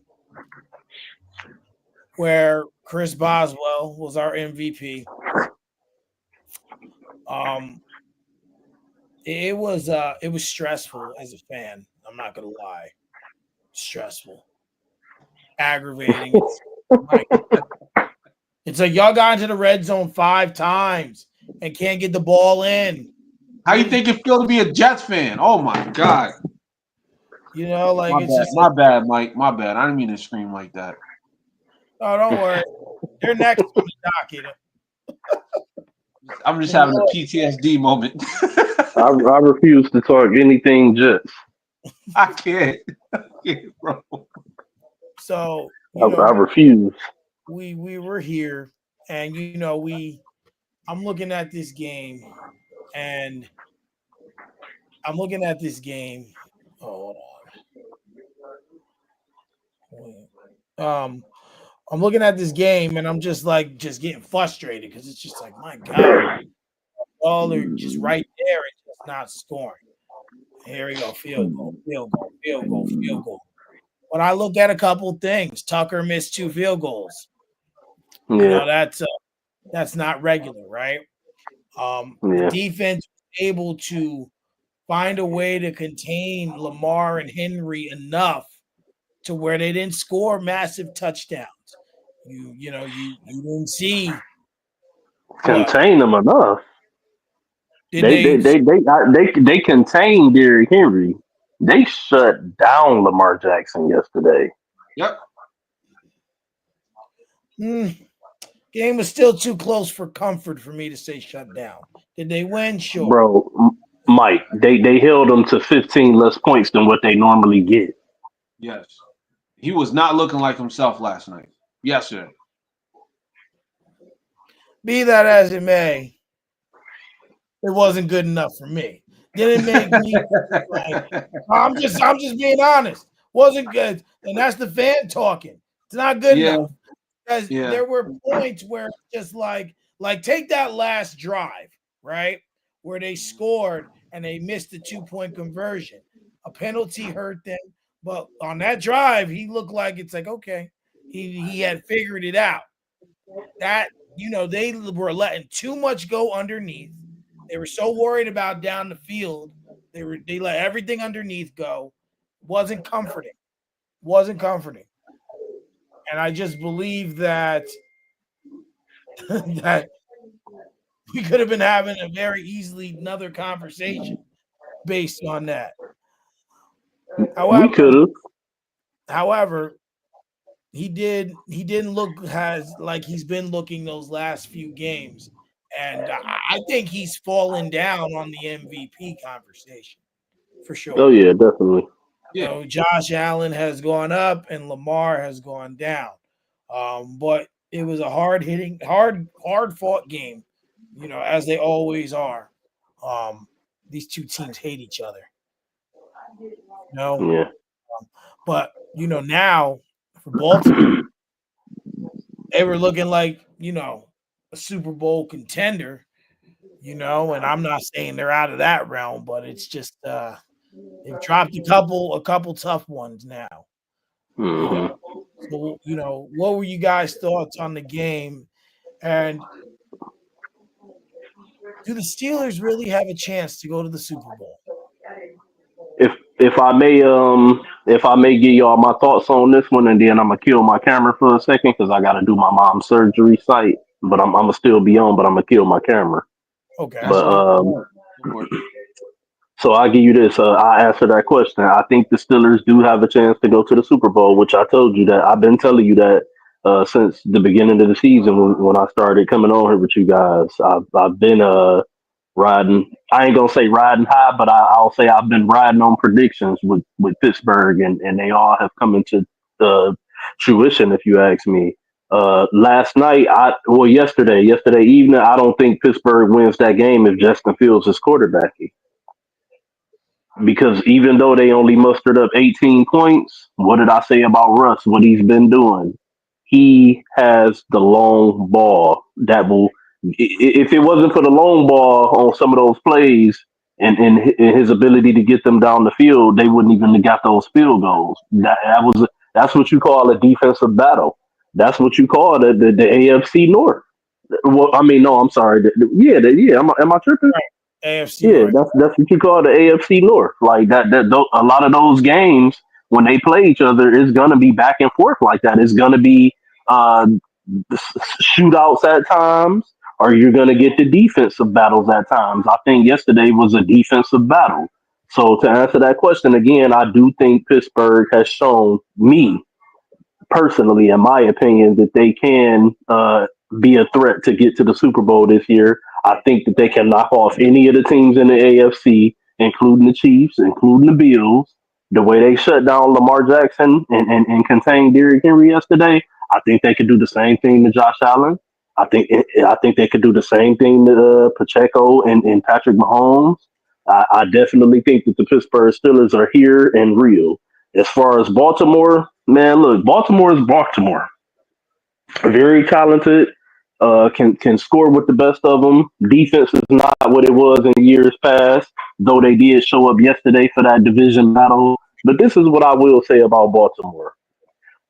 where Chris Boswell was our MVP. Um, it was stressful as a fan. I'm not gonna lie, stressful, aggravating. It's like y'all got into the red zone 5 times and can't get the ball in. How you You, think it feel to be a Jets fan? Oh my God. like My it's bad. just like, My bad, Mike. My bad. I didn't mean to scream like that. oh, don't worry, they're next on the docket. I'm just And having a PTSD moment. I refuse to talk anything Jets. I can't. I can't, bro. so I refuse. we were here, and I'm looking at this game, and I'm looking at this game. Oh, hold on. Um, I'm looking at this game, and I'm just getting frustrated because it's just like, my God, all are just right there and just not scoring. Here we go, field goal, field goal, field goal, field goal. When I look at a couple things, Tucker missed 2 field goals. Yeah, That's not regular, right? The yeah. defense was able to find a way to contain Lamar and Henry enough to where they didn't score massive touchdowns. You didn't see what Contain them enough. did they? They contained Derrick Henry. They shut down Lamar Jackson yesterday, Yep. Hmm, game was still too close for comfort for me to say shut down. Did they win? Sure. bro. Mike, they held them to 15 less points than what they normally get. Yes. He was not looking like himself last night. Yes, sir. Be that as it may, it wasn't good enough for me. Didn't make me like I'm just being honest. Wasn't good, and that's the fan talking. It's not good Yeah. enough because Yeah. there were points where it's just like take that last drive, right, where they scored and they missed the 2 point conversion. A penalty hurt them, but on that drive, he looked like it's like, okay, he had figured it out. That they were letting too much go underneath. They were so worried about down the field. They let everything underneath go. Wasn't comforting. Wasn't comforting. And I just believe that that we could have been having a very easily another conversation based on that. We However, could have. however, he didn't look as like he's been looking those last few games. And I think he's fallen down on the MVP conversation for Oh sure. yeah, definitely. Yeah. Josh Allen has gone up and Lamar has gone down. But it was a hard hitting, hard fought game, as they always are. Um, these two teams hate each other, you know. Yeah. But now for Baltimore, they were looking like a Super Bowl contender, and I'm not saying they're out of that realm, but it's just They've dropped a couple tough ones now. You know, Hmm. so what were you guys' thoughts on the game? And do the Steelers really have a chance to go to the Super Bowl? If if I may give y'all my thoughts on this one, and then I'm gonna kill my camera for a second because I gotta do my mom's surgery site. But I'm gonna still be on, but I'm gonna kill my camera. Okay. That's But fine. Go ahead. Go for it. so I'll give you this. I answer that question. I think the Steelers do have a chance to go to the Super Bowl, which I told you that I've been telling you that since the beginning of the season when I started coming on here with you guys. I've been riding. I ain't gonna say riding high, but I'll say I've been riding on predictions with Pittsburgh, and they all have come into fruition. If you ask me, last night, yesterday evening, I don't think Pittsburgh wins that game if Justin Fields is quarterbacking because even though they only mustered up 18 points, what did I say about Russ? What he's been doing? He has the long ball that will, if it wasn't for the long ball on some of those plays and his ability to get them down the field, they wouldn't even have got those field goals. That's what you call a defensive battle. That's what you call the AFC North. Well, I mean, no, I'm sorry. Yeah. Am I tripping? Right. AFC Yeah, North. that's what you call the AFC North. Like a lot of those games when they play each other is gonna be back and forth like that. It's gonna be uh, shootouts at times, or you're gonna get the defensive battles at times. I think yesterday was a defensive battle. So to answer that question again, I do think Pittsburgh has shown me personally, in my opinion, that they can be a threat to get to the Super Bowl this year. I think that they can knock off any of the teams in the AFC, including the Chiefs, including the Bills. The way they shut down Lamar Jackson and contained Derrick Henry yesterday, I think they could do the same thing to Josh Allen. I think they could do the same thing to Pacheco and Patrick Mahomes. I definitely think that the Pittsburgh Steelers are here and real. As far as Baltimore, man, look, Baltimore is Baltimore. Very talented. Can score with the best of them. Defense is not what it was in years past, though they did show up yesterday for that division battle. But this is what I will say about Baltimore.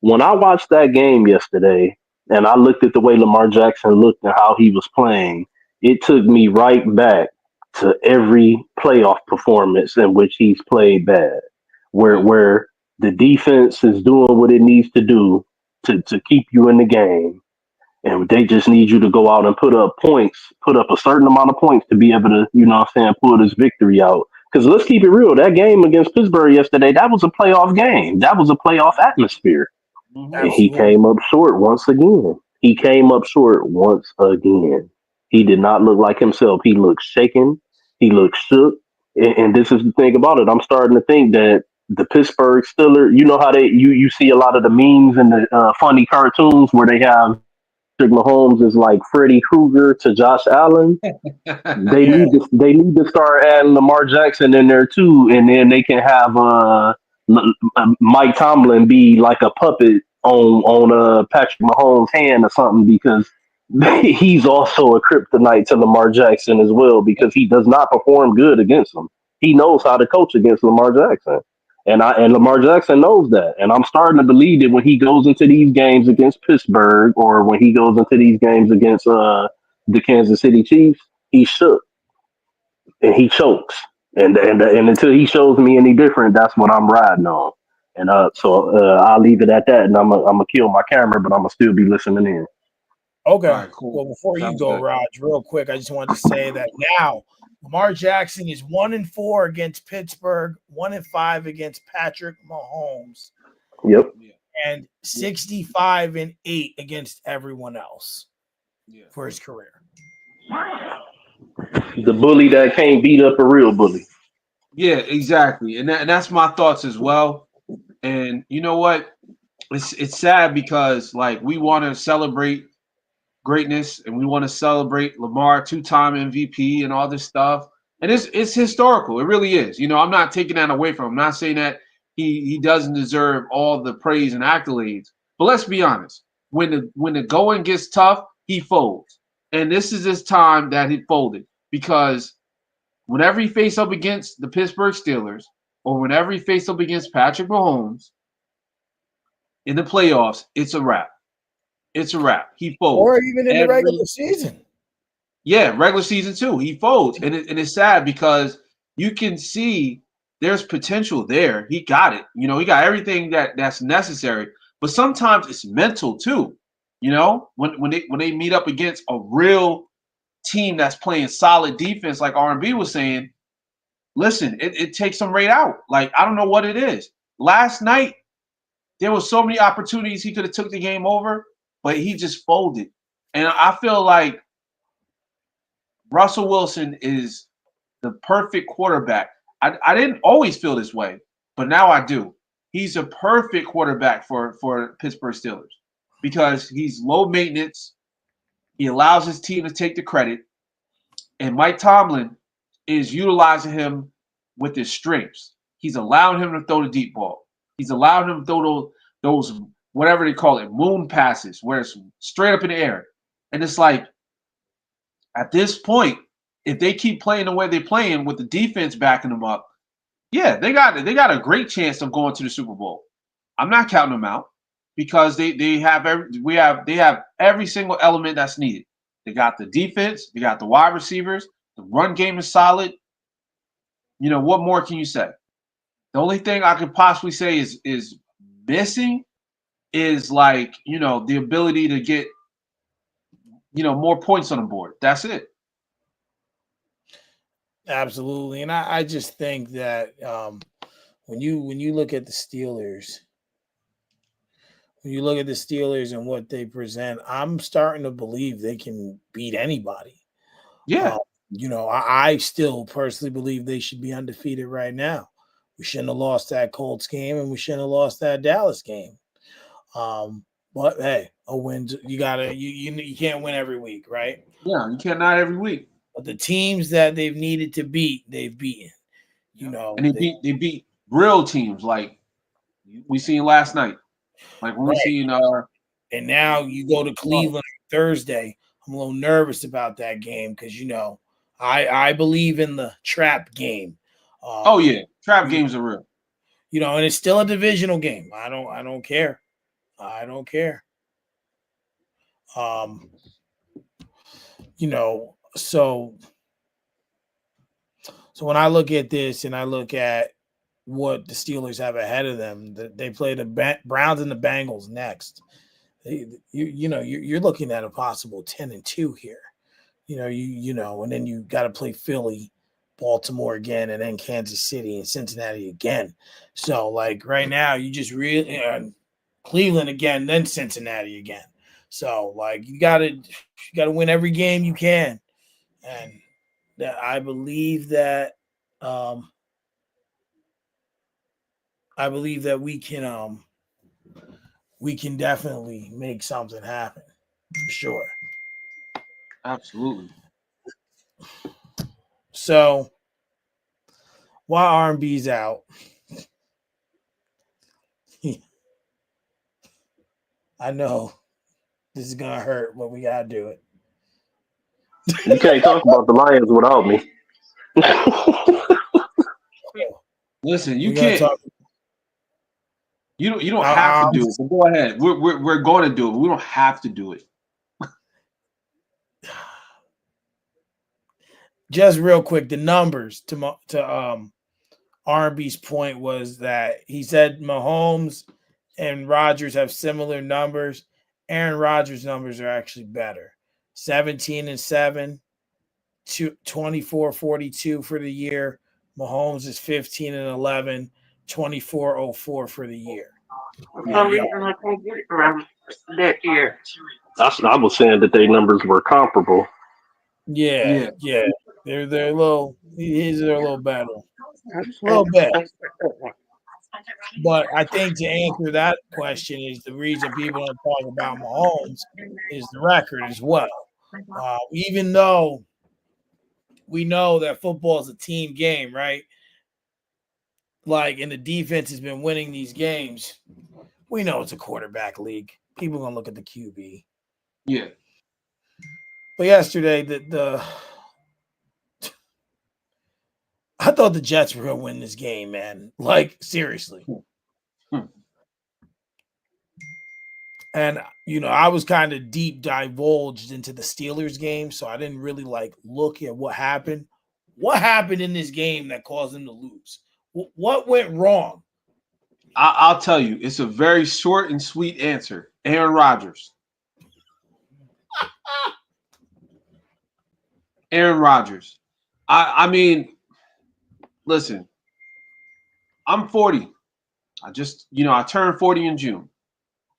When I watched that game yesterday, and I looked at the way Lamar Jackson looked and how he was playing, it took me right back to every playoff performance in which he's played bad, where Yeah. where the defense is doing what it needs to do to keep you in the game, and they just need you to go out and put up points, put up a certain amount of points to be able to, what I'm saying, pull this victory out. Because let's keep it real, that game against Pittsburgh yesterday, that was a playoff game. That was a playoff atmosphere. Hmm. And he Absolutely. came up short once again. He came up short once again. He did not look like himself. He looked shaken. He looked shook. And this is the thing about it. I'm starting to think that the Pittsburgh Steelers, you know how you see a lot of the memes and the funny cartoons where they have Patrick Mahomes is like Freddy Krueger to Josh Allen. They Yeah. need to start adding Lamar Jackson in there too, and then they can have Mike Tomlin be like a puppet on Patrick Mahomes' hand or something because he's also a kryptonite to Lamar Jackson as well because he does not perform good against him. He knows how to coach against Lamar Jackson. And Lamar Jackson knows that. And I'm starting to believe that when he goes into these games against Pittsburgh or when he goes into these games against the Kansas City Chiefs, he shook and he chokes. And until he shows me any different, that's what I'm riding on. And I'll leave it at that. And I'm gonna kill my camera, but I'm gonna still be listening in. All Okay. right, cool. Well, before you Sounds go, good. Raj, real quick, I just wanted to say that now Lamar Jackson is 1-4 against Pittsburgh, 1-5 against Patrick Mahomes, Yep, Yeah. and 65-8 against everyone else Yeah. for his career. the bully that can't beat up a real bully. Yeah, exactly. And that's my thoughts as well. And you know what? It's sad because like we want to celebrate greatness and we want to celebrate Lamar two-time MVP and all this stuff. And it's historical. It really is. You know, I'm not taking that away from him. I'm not saying that he doesn't deserve all the praise and accolades. But let's be honest. When the going gets tough, he folds. And this is his time that he folded because whenever he faced up against the Pittsburgh Steelers, or whenever he faced up against Patrick Mahomes in the playoffs, it's a wrap. It's a wrap. He Or folds even in the regular every season. regular season too. He folds, and it's sad because you can see there's potential there. He got it. He got everything that's necessary. But sometimes it's mental too. When they meet up against a real team that's playing solid defense, like R&B was saying, listen, it takes them right out. Like, I don't know what it is. Last night, there was so many opportunities he could have took the game over, but he just folded. And I feel like Russell Wilson is the perfect quarterback. I didn't always feel this way, but now I do. He's a perfect quarterback for Pittsburgh Steelers because he's low maintenance. He allows his team to take the credit. And Mike Tomlin is utilizing him with his strengths. He's allowing him to throw the deep ball. He's allowing him to throw those whatever they call it, moon passes, where it's straight up in the air. And it's like, at this point, if they keep playing the way they're playing with the defense backing them up, yeah, they got a great chance of going to the Super Bowl. I'm not counting them out because they have every single element that's needed. They got the defense, they got the wide receivers, the run game is solid. What more can you say? The only thing I could possibly say is missing is like, the ability to get, more points on the board. That's it. Absolutely. And I just think that when you look at the Steelers, and what they present, I'm starting to believe they can beat anybody. Yeah. I still personally believe they should be undefeated right now. We shouldn't have lost that Colts game, and we shouldn't have lost that Dallas game. But hey, a win. You gotta you can't win every week, right? Yeah, you cannot every week. But the teams that they've needed to beat, they've beaten. And they beat real teams like we seen last night. Like when we right. seen And now you go to Cleveland Thursday. I'm a little nervous about that game because I believe in the trap game. oh yeah, trap games are real. And it's still a divisional game. I don't care. I don't care. So when I look at this and I look at what the Steelers have ahead of them, they play the Browns and the Bengals next. You're looking at a possible 10-2 here. And then you got to play Philly, Baltimore again, and then Kansas City and Cincinnati again. So like right now, you just really Cleveland again, then Cincinnati again. So like you gotta win every game you can, and that I believe that we can definitely make something happen for sure. Absolutely. So while R&B's out, I know this is gonna hurt, but we gotta do it. You can't talk about the Lions without me. Listen, you We gotta can't. talk. You don't have to do it. But go ahead. We're going to do it. But we don't have to do it. Just real quick, the numbers to R&B's point was that he said Mahomes and Rodgers have similar numbers. Aaron Rodgers' numbers are actually better. 17-7, 24-42 for the year. Mahomes is 15-11, 24-04 for the year. For some reason, I can't get it around that year. I was saying that their numbers were comparable. Yeah. They're a little. His are a little better, a little bit. But I think to answer that question is the reason people don't talk about Mahomes is the record as well. Even though we know that football is a team game, right? Like, and the defense has been winning these games. We know it's a quarterback league. People are gonna look at the QB. Yeah. But yesterday, I thought the Jets were gonna win this game, man. Like seriously. Hmm. And I was kind of deep divulged into the Steelers game, so I didn't really like look at what happened. What happened in this game that caused them to lose? What went wrong? I'll tell you, it's a very short and sweet answer. Aaron Rodgers. Aaron Rodgers. I mean, listen, I'm 40. I turned 40 in June.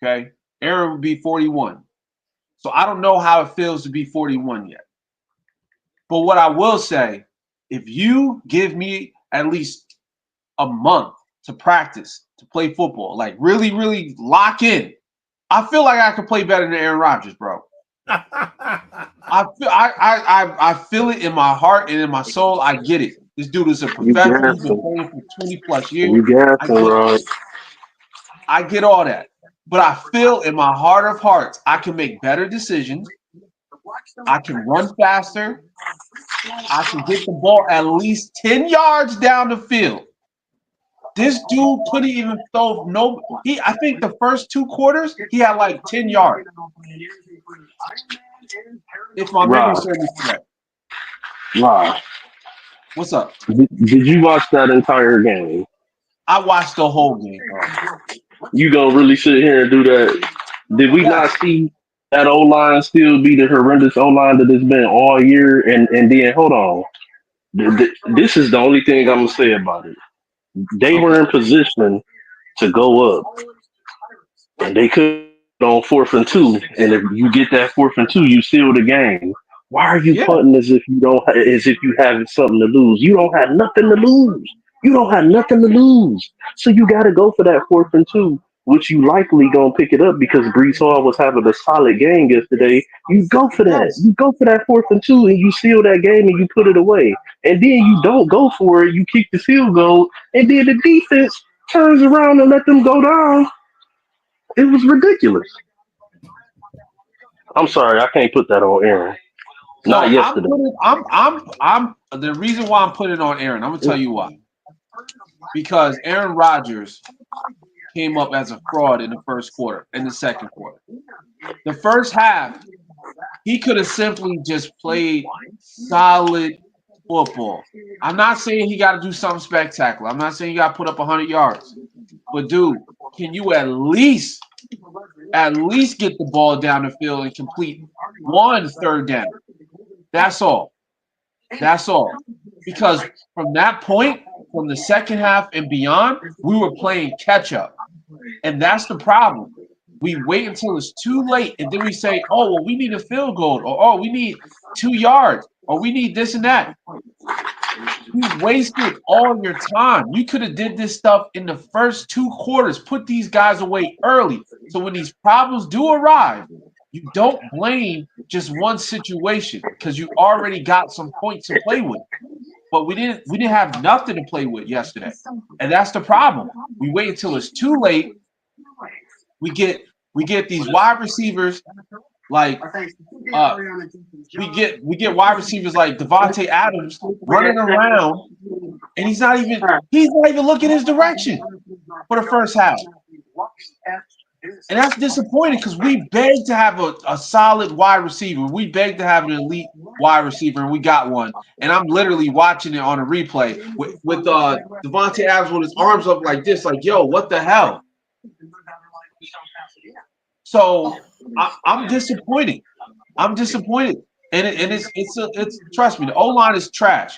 Okay. Aaron would be 41. So I don't know how it feels to be 41 yet. But what I will say, if you give me at least a month to practice, to play football, like really, really lock in, I feel like I could play better than Aaron Rodgers, bro. I feel it in my heart and in my soul. I get it. This dude is a You professional. He's been gassing. playing for 20 plus years. You I gassing, get Rod. I get all that. But I feel in my heart of hearts, I can make better decisions. I can run faster. I can get the ball at least 10 yards down the field. This dude couldn't even throw no. I think the first 2 quarters he had like 10 yards. If my memory Rod, serves me correct. Rod. What's up? Did you watch that entire game? I watched the whole game, bro. You gonna really sit here and do that? Did we not Yes. see that O line still be the horrendous O line that it's been all year? And then hold on, this is the only thing I'm gonna say about it. They Okay. were in position to go up, and they could have punted on 4th and 2. And if you get that 4th and 2, you seal the game. Why are you Yeah. punting as if you don't, as if you have something to lose? You don't have nothing to lose. You don't have nothing to lose. So you got to go for that 4th and 2, which you likely gonna pick it up because Brees Hall was having a solid game yesterday. You go for that. Yes. You go for that 4th and 2, and you seal that game and you put it away. And then you don't go for it. You kick the field goal, and then the defense turns around and let them go down. It was ridiculous. I'm sorry, I can't put that on Aaron. Not So I'm yesterday. putting. I'm. The reason why I'm putting it on Aaron. I'm gonna tell you why. Because Aaron Rodgers came up as a fraud in the first quarter, in the second quarter. The first half, he could have simply just played solid football. I'm not saying he got to do something spectacular. I'm not saying you got to put up 100 yards. But dude, can you at least get the ball down the field and complete one third down? That's all. That's all. Because from that point, from the second half and beyond, we were playing catch up. And that's the problem. We wait until it's too late, and then we say, "Oh, well, we need a field goal," or "Oh, we need 2 yards," or "We need this and that." You wasted all your time. You could have did this stuff in the first 2 quarters. Put these guys away early, so when these problems do arrive, you don't blame just one situation because you already got some points to play with. But we didn't have nothing to play with yesterday, and that's the problem. We wait until it's too late. We get these wide receivers like uh we get wide receivers like Devontae Adams running around, and he's not even looking his direction for the first half. And that's disappointing because we begged to have a solid wide receiver. We begged to have an elite wide receiver, and we got one. And I'm literally watching it on a replay with Devontae Adams with his arms up like this, like, yo, what the hell? So I'm disappointed. I'm disappointed. And it's trust me, the O line is trash.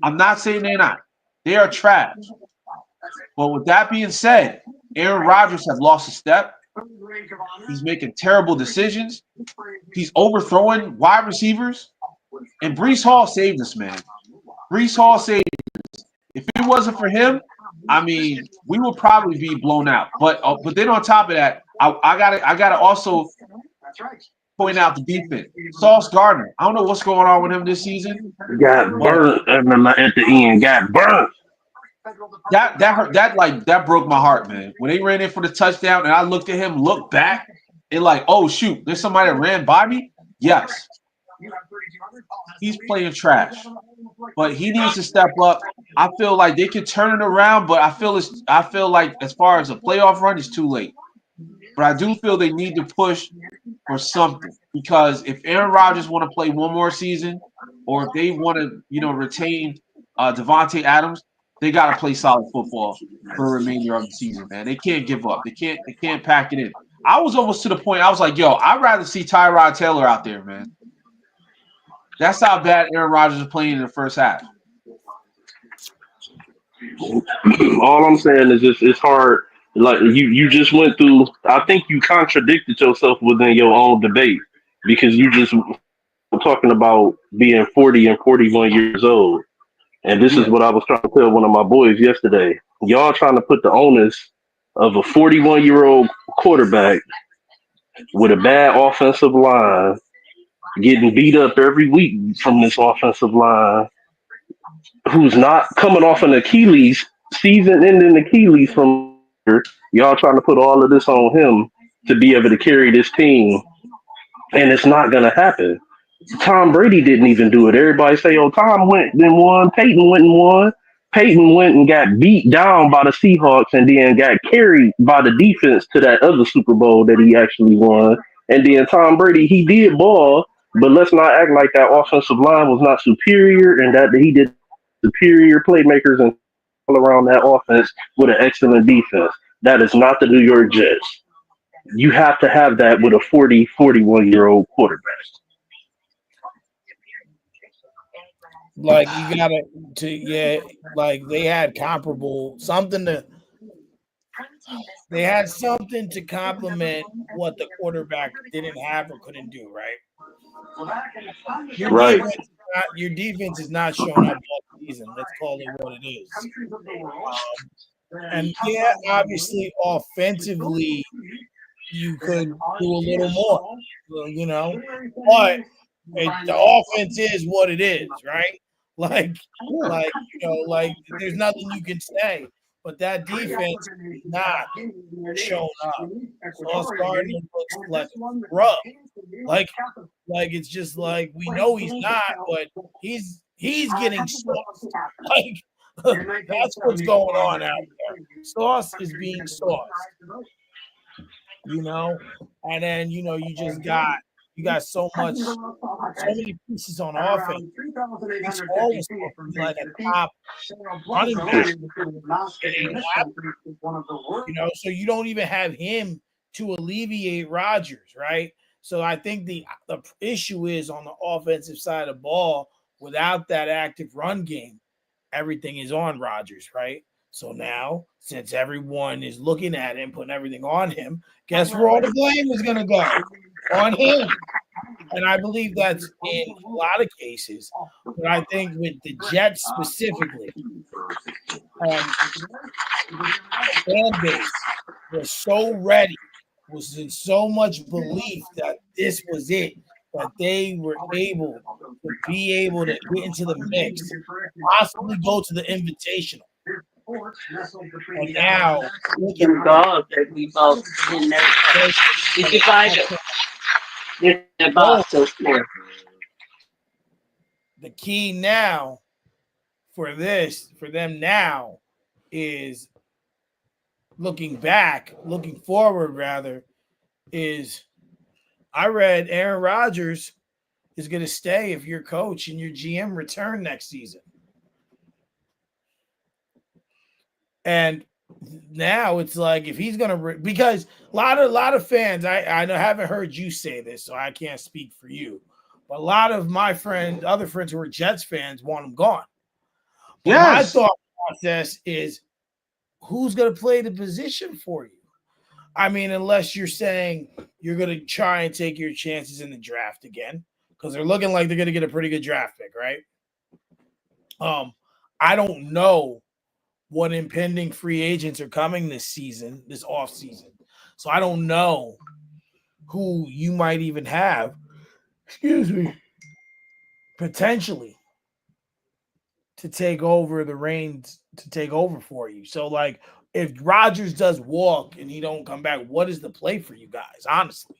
I'm not saying they're not. They are trash. But with that being said, Aaron Rodgers has lost a step. He's making terrible decisions. He's overthrowing wide receivers. And Brees Hall saved us, man. Brees Hall saved. If it wasn't for him, I mean, we would probably be blown out. But then on top of that, I gotta also point out the defense. Sauce Gardner. I don't know what's going on with him this season, Got but burnt at the end. Got burnt. that hurt. That broke my heart, man. When they ran in for the touchdown, and I looked at him, looked back, and like, oh shoot, there's somebody that ran by me. Yes, he's playing trash, but he needs to step up. I feel like they could turn it around, but I feel like as far as a playoff run, it's too late. But I do feel they need to push for something because if Aaron Rodgers want to play one more season, or if they want to, retain Devontae Adams, they got to play solid football for the remainder of the season, man. They can't give up. They can't pack it in. I was almost to the point. I was like, yo, I'd rather see Tyrod Taylor out there, man. That's how bad Aaron Rodgers is playing in the first half. All I'm saying is just it's hard. Like you just went through. I think you contradicted yourself within your own debate because you just were talking about being 40 and 41 years old, and this is Yeah. what I was trying to tell one of my boys yesterday. Y'all trying to put the onus of a 41-year-old quarterback with a bad offensive line getting beat up every week from this offensive line who's not coming off an Achilles season-ending Achilles from last year. Y'all trying to put all of this on him to be able to carry this team, and it's not going to happen. Tom Brady didn't even do it. Everybody say, "Oh, Tom went and won. Peyton went and won." Peyton went and got beat down by the Seahawks, and then got carried by the defense to that other Super Bowl that he actually won. And then Tom Brady, he did ball, but let's not act like that offensive line was not superior, and that he did superior playmakers and all around that offense with an excellent defense. That is not the New York Jets. You have to have that with a 40, 41-year-old quarterback. Like you gotta to yeah, like they had comparable something to they had something to complement what the quarterback didn't have or couldn't do, right? Your Right. defense your defense is not showing up all season. Let's call it what it is. And yeah, obviously offensively you could do a little more, but the offense is what it is, right? Like, like there's nothing you can say. But that defense is not showing up. Sauce Gardner looks like a scrub. Like, it's just like we know he's not, but he's getting sauced. Like that's what's going on out there. Sauce is being sauced, you know, and then you got so many pieces on offense. Brees Hall was supposed to be like a top running back. It ain't happening. So you don't even have him to alleviate Rodgers, right? So I think the issue is on the offensive side of the ball, without that active run game, everything is on Rodgers, right? So now, since everyone is looking at him, putting everything on him, guess where all the blame is going to go? On him. And I believe that's in a lot of cases. But I think with the Jets specifically, the fan base was so ready, was in so much belief that this was it, that they were able to get into the mix, possibly go to the invitational. And now look at Dog that we both in there. Did you find it? It's in the no, box up there. the key now for them now is looking forward rather, is I read Aaron Rodgers is going to stay if your coach and your GM return next season. And now it's like if he's going to because a lot of fans I haven't heard you say this, so I can't speak for you. But a lot of my other friends who are Jets fans want him gone. But my Yes. thought process is who's going to play the position for you? I mean, unless you're saying you're going to try and take your chances in the draft again, because they're looking like they're going to get a pretty good draft pick, right? I don't know what impending free agents are coming this off season. So I don't know who you might even have, excuse me, potentially to take over the reins, to take over for you. So like if Rodgers does walk and he don't come back, what is the play for you guys, honestly?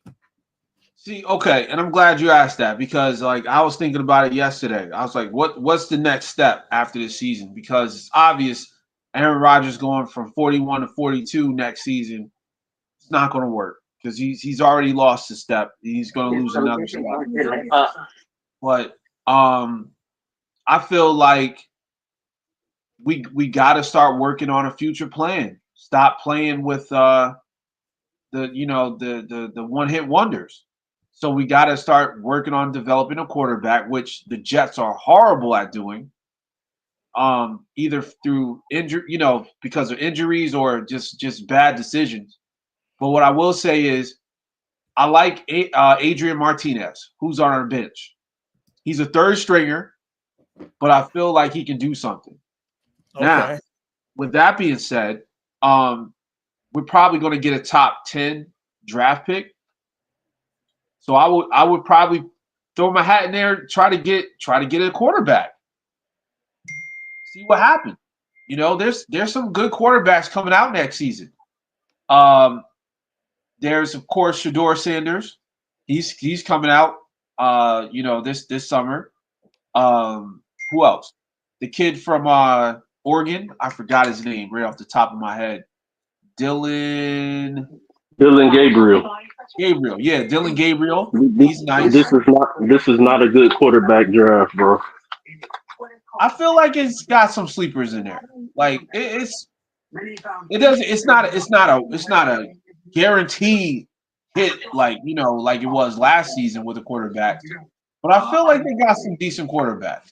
See, okay, and I'm glad you asked that because like I was thinking about it yesterday. I was like, what's the next step after this season? Because it's obvious Aaron Rodgers going from 41 to 42 next season, it's not going to work because he's already lost a step. He's going to lose another step. But I feel like we got to start working on a future plan. Stop playing with the one hit wonders. So we got to start working on developing a quarterback, which the Jets are horrible at doing. Either through injury, because of injuries or just bad decisions. But what I will say is, I like Adrian Martinez, who's on our bench. He's a third stringer, but I feel like he can do something. Now, Okay. with that being said, we're probably going to get a top 10 draft pick. So I would probably throw my hat in there, try to get a quarterback. See what happens. There's some good quarterbacks coming out next season. Um, there's of course Shador Sanders. He's coming out. This summer. Who else? The kid from Oregon. I forgot his name right off the top of my head. Dylan Dylan Gabriel. Gabriel. Yeah, Dylan Gabriel. He's nice. This is not a good quarterback draft, bro. I feel like it's got some sleepers in there. Like it doesn't. It's not a guaranteed hit like it was last season with the quarterbacks. But I feel like they got some decent quarterbacks.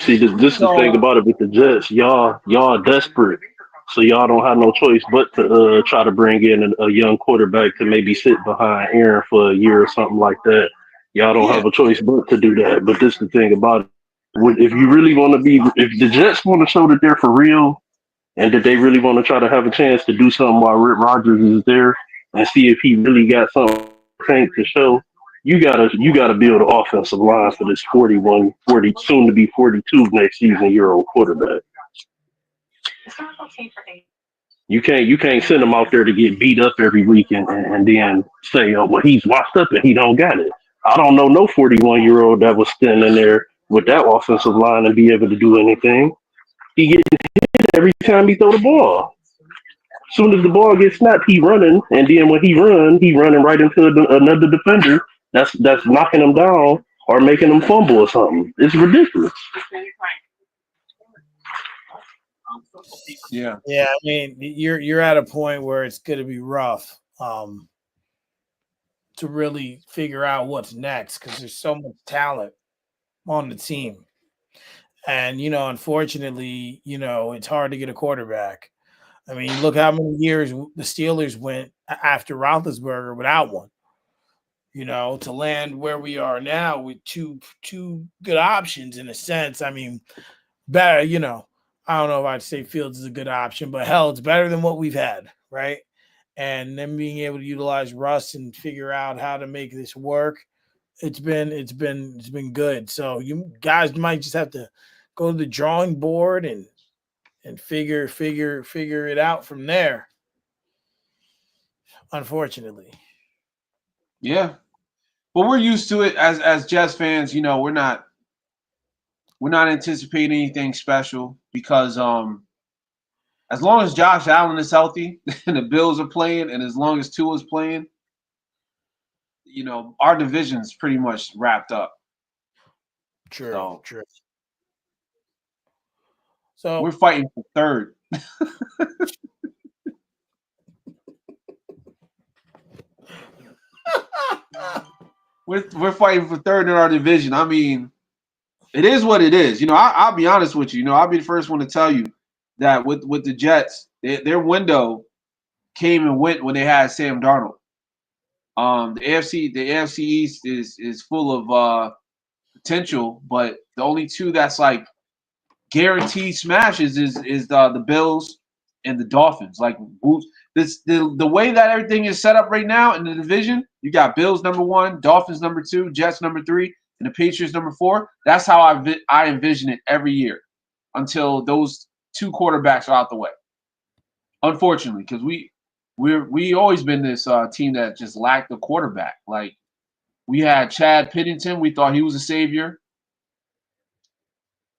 See, this is the thing So about it with the Jets. Y'all are desperate, so y'all don't have no choice but to try to bring in a young quarterback to maybe sit behind Aaron for a year or something like that. Y'all don't yeah, have a choice but to do that. But this is the thing about it. If you really want to be, if the Jets want to show that they're for real and that they really want to try to have a chance to do something while Rick Rodgers is there and see if he really got something tank to show, you gotta build an offensive line for this 41, 40, soon to be 42 next season year old quarterback. You can't send him out there to get beat up every week and then say, oh well, he's washed up and he don't got it. I don't know no 41-year-old that was standing there with that offensive line and be able to do anything. He get hit every time he throw the ball. As soon as the ball gets snapped, he running, and then when he running right into another defender. That's knocking him down or making him fumble or something. It's ridiculous. yeah, Yeah, I mean, you're at a point where it's going to be rough to really figure out what's next because there's so much talent on the team, and unfortunately, it's hard to get a quarterback. I mean, look how many years the Steelers went after Roethlisberger without one. To land where we are now with two good options in a sense. I mean, better. I don't know if I'd say Fields is a good option, but hell, it's better than what we've had, right? And then being able to utilize Russ and figure out how to make this work, it's been good. So you guys might just have to go to the drawing board and figure it out from there. Unfortunately, yeah. But we're used to it as Jets fans. We're not anticipating anything special because as long as Josh Allen is healthy and the Bills are playing, and as long as Tua's playing, our division's pretty much wrapped up. true, So true. we're So fighting for third. We're fighting for third in our division. I mean, it is what it is. I'll be honest with you. I'll be the first one to tell you that with the Jets, their window came and went when they had Sam Darnold. The AFC East is full of potential, but the only two that's like guaranteed smashes is the Bills and the Dolphins. Like the way that everything is set up right now in the division, you got Bills number 1, Dolphins number 2, Jets number 3, and the Patriots number 4. That's how I envision it every year until those two quarterbacks are out the way. Unfortunately, because we always been this team that just lacked a quarterback. Like we had Chad Pennington, we thought he was a savior.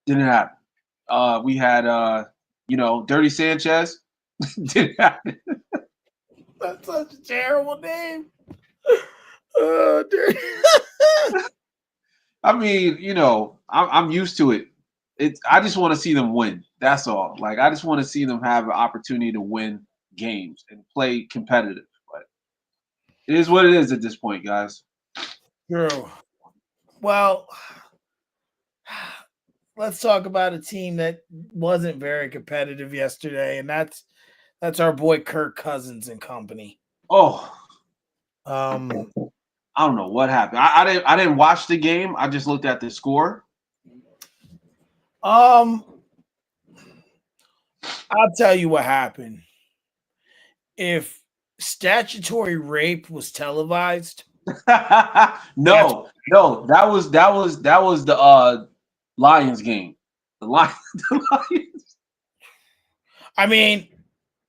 Didn't happen. We had Dirty Sanchez. Didn't happen. That's such a terrible name. Dirty. I mean, I'm used to it. I just want to see them win. That's all. Like I just want to see them have an opportunity to win games and play competitive. But it is what it is at this point, guys. True. Well, let's talk about a team that wasn't very competitive yesterday, and that's our boy Kirk Cousins and company. Oh, Um, I don't know what happened. I didn't watch the game. I just looked at the score. um, I'll tell you what happened. If statutory rape was televised, that's No, that was the Lions game. The Lions, the Lions. I mean,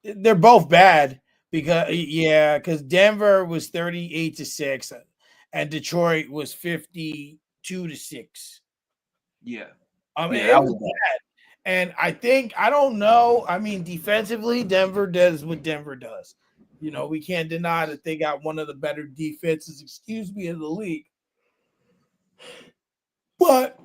they're both bad because Denver was 38-6 and Detroit was 52-6. Yeah, yeah, It that was was bad. bad. And I don't know. I mean, defensively, Denver does what Denver does. We can't deny that they got one of the better defenses, excuse me, in the league. But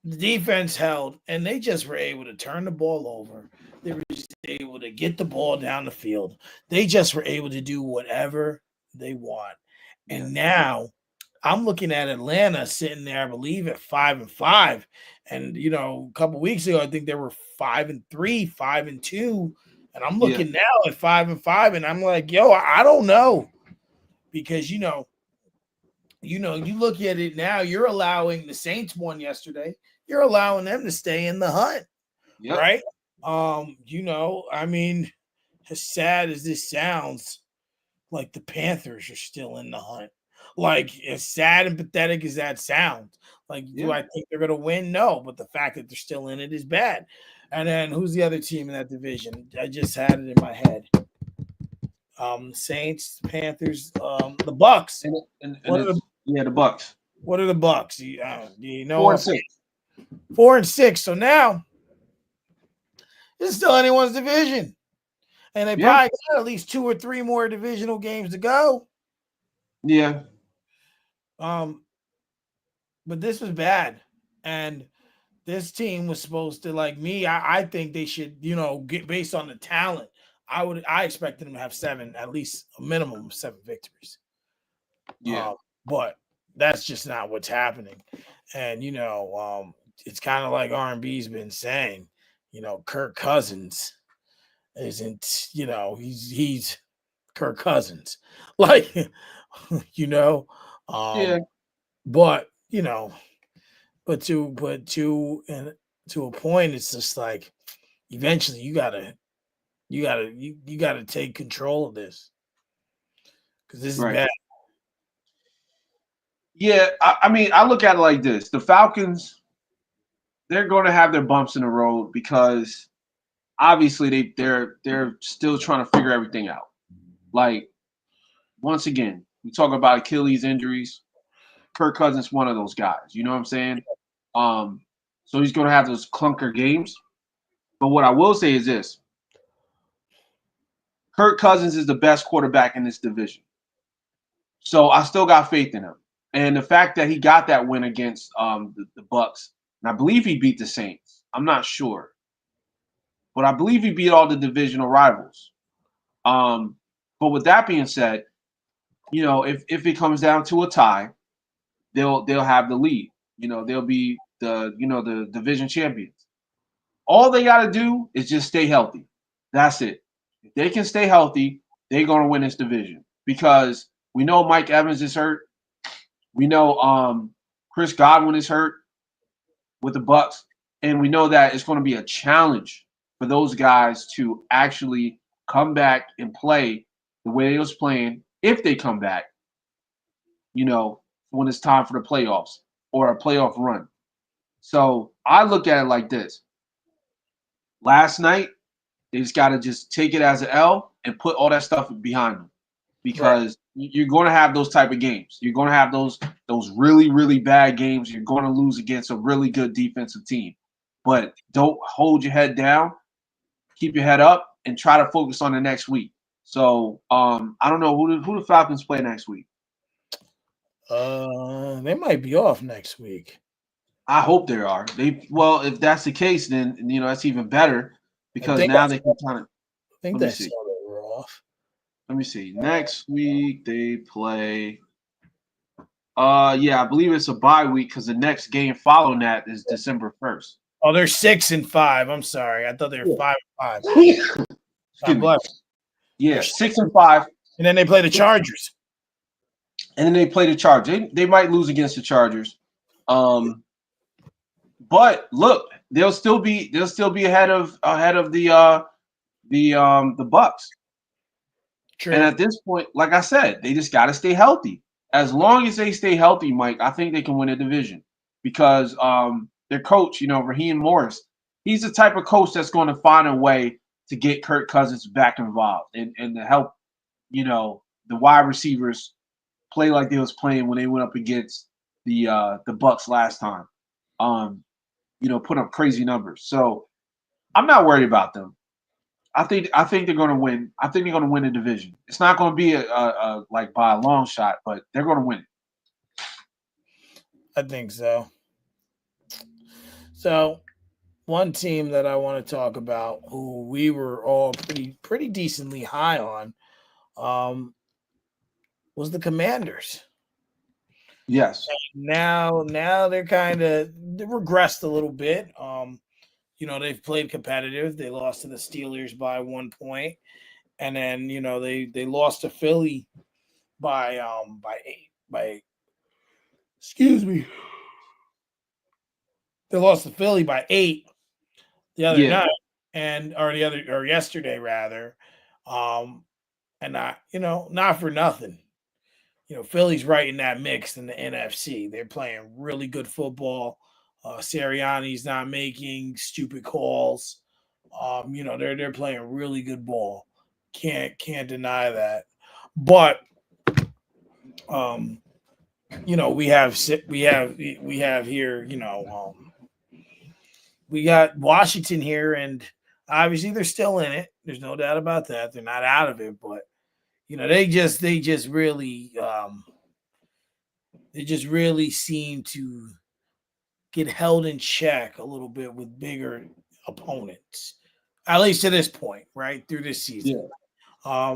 the defense held, and they just were able to turn the ball over. They were just able to get the ball down the field. They just were able to do whatever they want. And now I'm looking at Atlanta sitting there, I believe, at 5-5. And a couple weeks ago, I think they were 5-3, 5-2. And I'm Yeah, looking now at 5-5, and I'm like, yo, I don't know. Because you look at it now, you're allowing the Saints won yesterday. You're allowing them to stay in the hunt, yep, right? I mean, as sad as this sounds, like the Panthers are still in the hunt. Like as sad and pathetic as that sounds, like do yeah. I think they're gonna win? No, but the fact that they're still in it is bad. And then who's the other team in that division? I just had it in my head. Saints, Panthers, the Bucks. And What are the it's the Bucks what are the Bucks? Do you know four and off six. 4-6? So now it's still anyone's division, and they Yeah, probably got at least 2 or 3 more divisional games to go. yeah, Um, but this was bad, and this team was supposed to like me. I think they should, get based on the talent. I expected them to have 7, at least a minimum of 7 victories. yeah, But that's just not what's happening. And it's kind of like R&B's been saying. Kirk Cousins isn't. He's Kirk Cousins, like you know. yeah, Um, but but to a point, it's just like eventually you gotta take control of this because this is right. bad. Yeah, I mean, I look at it like this: the Falcons, they're going to have their bumps in the road because obviously they're still trying to figure everything out. Like once again, we talk about Achilles injuries. Kirk Cousins, one of those guys. You know what I'm saying? Um, so he's going to have those clunker games. But what I will say is this: Kirk Cousins is the best quarterback in this division. So I still got faith in him. And the fact that he got that win against the Bucks, and I believe he beat the Saints. I'm not sure, but I believe he beat all the divisional rivals. Um, but with that being said, if it comes down to a tie, they'll have the lead. They'll be the division champions. All they got to do is just stay healthy. That's it. If they can stay healthy, they're going to win this division because we know Mike Evans is hurt. We know Chris Godwin is hurt with the Bucks, and we know that it's going to be a challenge for those guys to actually come back and play the way they was playing if they come back. When it's time for the playoffs or a playoff run. So I look at it like this: last night They just got to just take it as an L and put all that stuff behind them, Right. because you're going to have those type of games. You're going to have those really really bad games. You're going to lose against a really good defensive team, but don't hold your head down. Keep your head up and try to focus on the next week. So I don't know who the Falcons play next week. They might be off next week. I hope there are. Well, if that's the case, then that's even better, I because think now they can kind of. I think Let me they see. saw they were off. Let me see. Next week they play. Yeah, I believe it's a bye week because the next game following that is December 1st. Oh, they're 6-5. I'm sorry. I thought they were 5-5. Excuse God me. bless. Yeah, They're 6-5, and then they play the Chargers. and then they play the Chargers. They might lose against the Chargers. But look, they'll still be ahead of the Bucks. And True. at this point, like I said, they just got to stay healthy. As long as they stay healthy, Mike, I think they can win a division, because their coach, Raheem Morris, he's the type of coach that's going to find a way to get Kirk Cousins back involved, and to help, the wide receivers play like they was playing when they went up against the Bucks last time. Put up crazy numbers. So I'm not worried about them. I think they're going to win. I think they're going to win the division. It's not going to be a like by a long shot, but they're going to win it. I think so. So one team that I want to talk about, who we were all pretty decently high on, um, was the Commanders. Yes. Now they're kind of they regressed a little bit. They've played competitive. They lost to the Steelers by 1 point, and then they lost to Philly by 8 by excuse me. They lost to Philly by 8 the other Yeah. night, or yesterday rather. And not for nothing. Philly's right in that mix in the NFC. They're playing really good football. Sirianni's not making stupid calls. They're playing really good ball. Can't deny that. But um, we have here. We got Washington here, and obviously they're still in it. There's no doubt about that. They're not out of it, but they just really seem to get held in check a little bit with bigger opponents, at least to this point, right through this season. Yeah.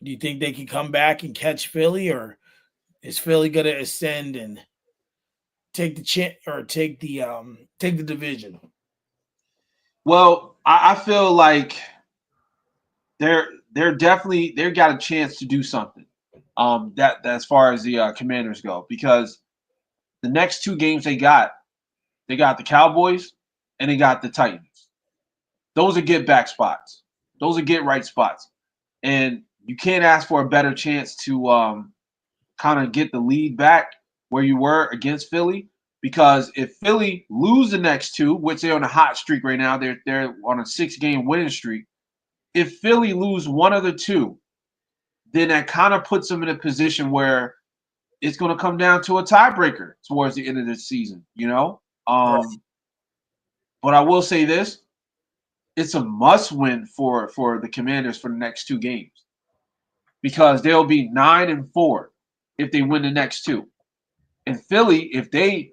Do you think they can come back and catch Philly, or is Philly going to ascend and take the division? Well, I feel like they're definitely they've got a chance to do something. That as far as the Commanders go, because the next two games they got the Cowboys and they got the Titans. Those are get back spots. Those are get right spots, and you can't ask for a better chance to kind of get the lead back where you were against Philly. Because if Philly lose the next two, which they're on a hot streak right now, they're on a 6-game winning streak. If Philly lose one of the two, then that kind of puts them in a position where it's going to come down to a tiebreaker towards the end of the season. Right. But I will say this: it's a must-win for the Commanders for the next two games, because they'll be 9-4 if they win the next two. And Philly, if they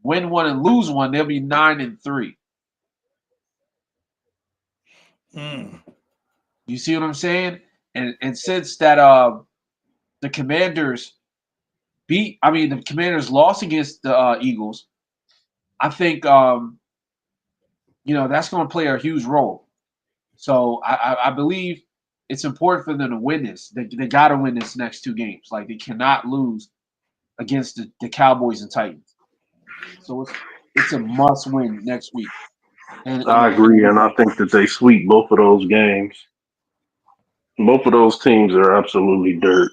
win one and lose one, they'll be 9-3. Mm. You see what I'm saying? And since that the Commanders the Commanders lost against the Eagles, I think that's going to play a huge role. So I believe it's important for them to win this. They got to win this next two games. Like, they cannot lose against the Cowboys and Titans. So it's a must win next week. I agree, and I think that they sweep both of those games. Both of those teams are absolutely dirt.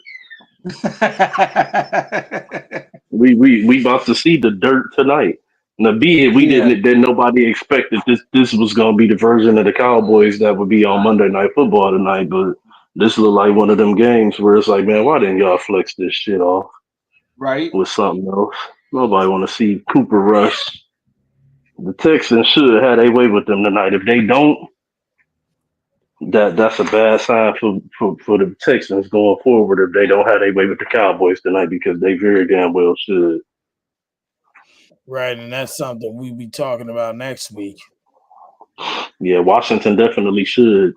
We about to see the dirt tonight. Now, be it we Yeah, didn't that nobody expected this was gonna be the version of the Cowboys that would be on Monday Night Football tonight, but this looked like one of them games where it's like, man, why didn't y'all flex this shit off right. with something else? Nobody want to see Cooper Rush. The Texans should have their way with them tonight. If they don't, that's a bad sign for the Texans going forward if they don't have their way with the Cowboys tonight because they very damn well should. Right, and that's something we be talking about next week. Yeah, Washington definitely should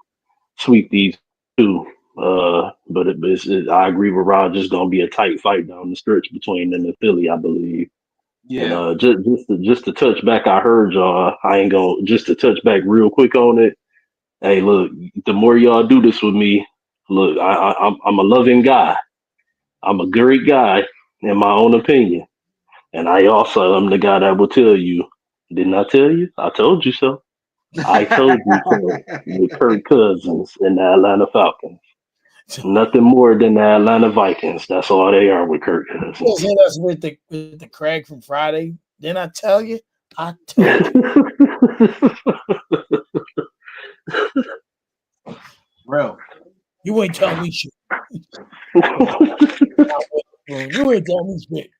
sweep these two. But I agree with Rod. It's gonna be a tight fight down the stretch between them and Philly, I believe. And Yeah. just to touch back, I heard y'all. I ain't gonna just to touch back real quick on it. Hey, look, the more y'all do this with me, look, I'm a loving guy. I'm a great guy in my own opinion, and I also am the guy that will tell you. Didn't I tell you? I told you so. I told you so. With Kirk Cousins and the Atlanta Falcons. Nothing more than the Atlanta Vikings. That's all they are with Kirk Just Cousins. hit us with the Craig from Friday. Didn't I tell you? I told you. Real. You ain't tell me shit. You ain't tell me shit.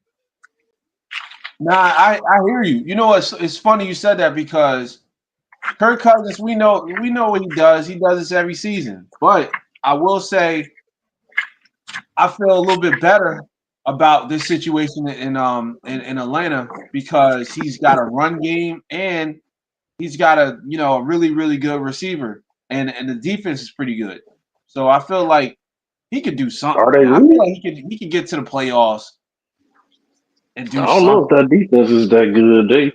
Nah, I hear you. You know, it's funny you said that because Kirk Cousins, we know what he does. He does this every season. But I will say, I feel a little bit better about this situation in Atlanta because he's got a run game and he's got a really really good receiver and the defense is pretty good. So I feel like he could do something, Are they man. I feel really? like he could get to the playoffs and I do don't know if something. that defense is that good.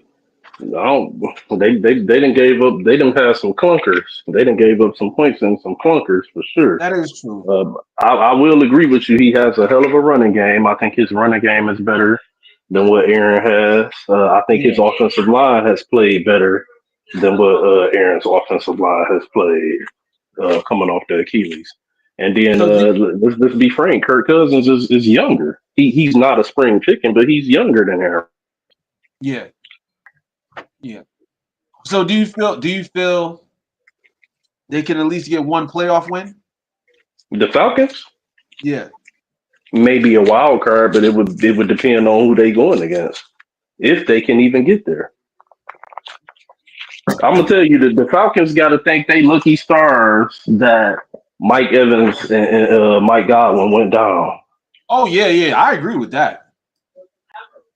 I don't. They didn't gave up. They didn't have some clunkers. They didn't gave up some points and some clunkers for sure. That is true. I will agree with you. He has a hell of a running game. I think his running game is better than what Aaron has. I think his Yeah. offensive line has played better than what Aaron's offensive line has played coming off the Achilles. And then So do let's be frank, Kirk Cousins is younger. He's not a spring chicken, but he's younger than Aaron. yeah, yeah. So do you feel they can at least get one playoff win? The Falcons Yeah. may be a wild card, but it would depend on who they going against if they can even get there. I'm gonna tell you that the Falcons got to thank they lucky stars that Mike Evans and Mike Godwin went down. Oh yeah, yeah. I agree with that.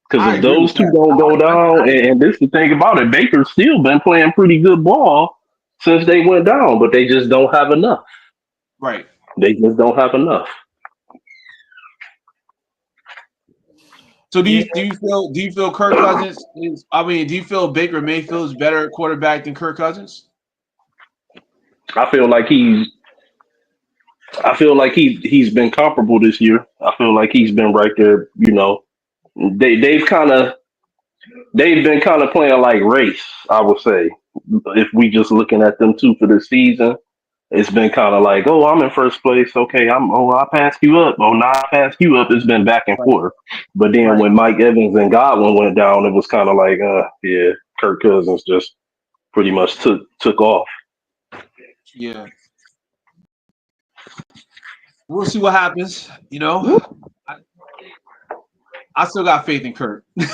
Because I if agree with those two that. don't go down, and this is the thing about it, Baker's still been playing pretty good ball since they went down, but they just don't have enough. Right. They just don't have enough. So do Yeah, you feel Kirk Cousins is? I mean, do you feel Baker Mayfield is better quarterback than Kirk Cousins? I feel like he's been comparable this year. I feel like he's been right there. They've been kind of playing like race. I would say if we just looking at them two for the season, it's been kind of like, oh, I'm in first place. Okay, I passed you up. Oh, now I passed you up. It's been back and Right. forth. But then Right. when Mike Evans and Godwin went down, it was kind of like, yeah, Kirk Cousins just pretty much took off. Yeah. We'll see what happens. I, I still got faith in Kirk. I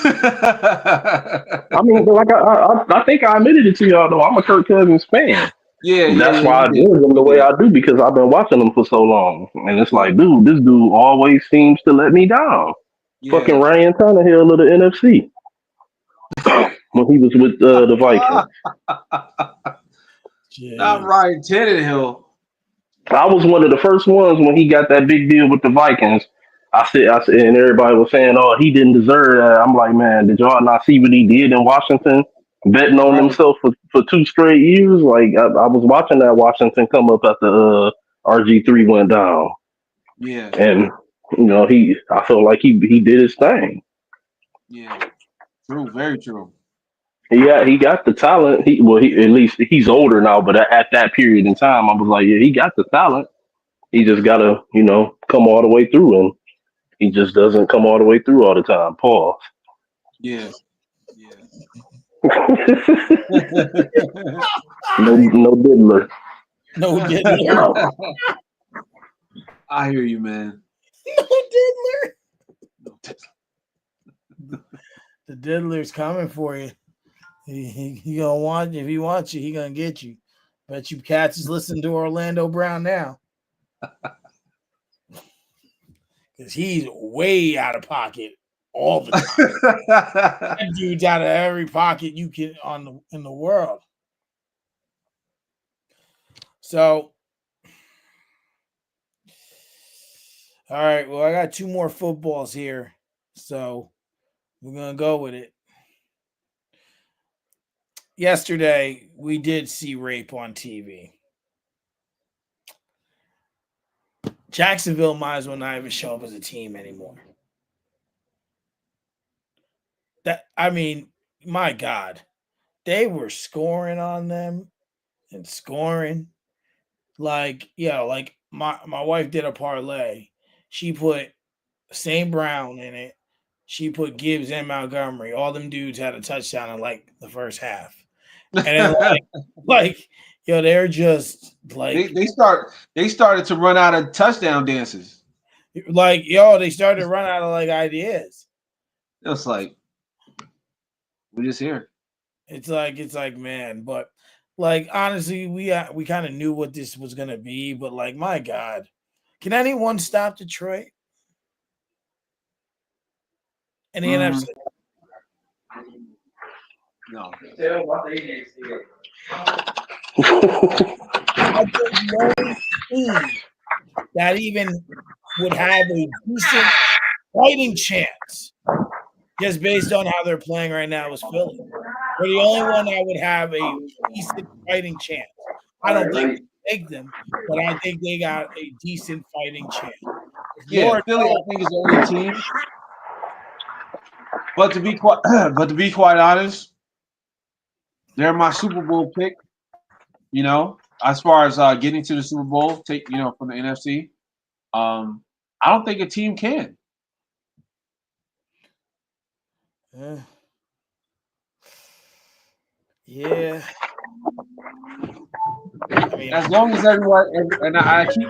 mean, but like I think I admitted it to y'all though. I'm a Kirk Cousins fan. Yeah, yeah, That's yeah. why You I did. judge him the You way did. I do because I've been watching him for so long, and it's Yeah. like, dude, this dude always seems to let me down. Fucking Yeah. Ryan Tannehill of the NFC when he was with the Vikings. Not jeez. Ryan Tannehill. I was one of the first ones when he got that big deal with the Vikings. I said, and everybody was saying, "Oh, he didn't deserve that." I'm like, man, did y'all not see what he did in Washington, betting on Right. himself for 2 straight years? Like, I was watching that Washington come up after RG3 went down, Yeah. and I felt like he did his thing. Yeah. True. Very true. He got the talent. He at least he's older now, but at that period in time, I was like, yeah, he got the talent. He just gotta, come all the way through, and he just doesn't come all the way through all the time. Pause. Yeah. Yeah. No diddler. No diddler. Oh, I hear you, man. No diddler. No The diddler's coming for you. He gonna want you. If he wants you, he gonna get you. Bet you cats is listening to Orlando Brown now. Because he's way out of pocket all the time. That dude's out of every pocket you can in the world. So, all right. Well, I got two more footballs here, so we're gonna go with it. Yesterday, we did see rape on TV. Jacksonville might as well not even show up as a team anymore. My God, they were scoring on them and scoring. Like my wife did a parlay. She put St. Brown in it. She put Gibbs and Montgomery. All them dudes had a touchdown in like the first half. And then they're just like they started to run out of touchdown dances. they started to run out of like ideas. It was like we're just here. It's like man, but like honestly, we kind of knew what this was gonna be, but like my God, can anyone stop Detroit in the NFC? No. I think no team that even would have a decent fighting chance just based on how they're playing right now is Philly. They're the only one that would have a decent fighting chance. I don't think they take them, but I think they got a decent fighting chance. Yeah, Philly, I think is the only team. But to be quite honest, they're my Super Bowl pick. You know, as far as getting to the Super Bowl, from the NFC. I don't think a team can. Yeah. I mean, as long as everyone, and I keep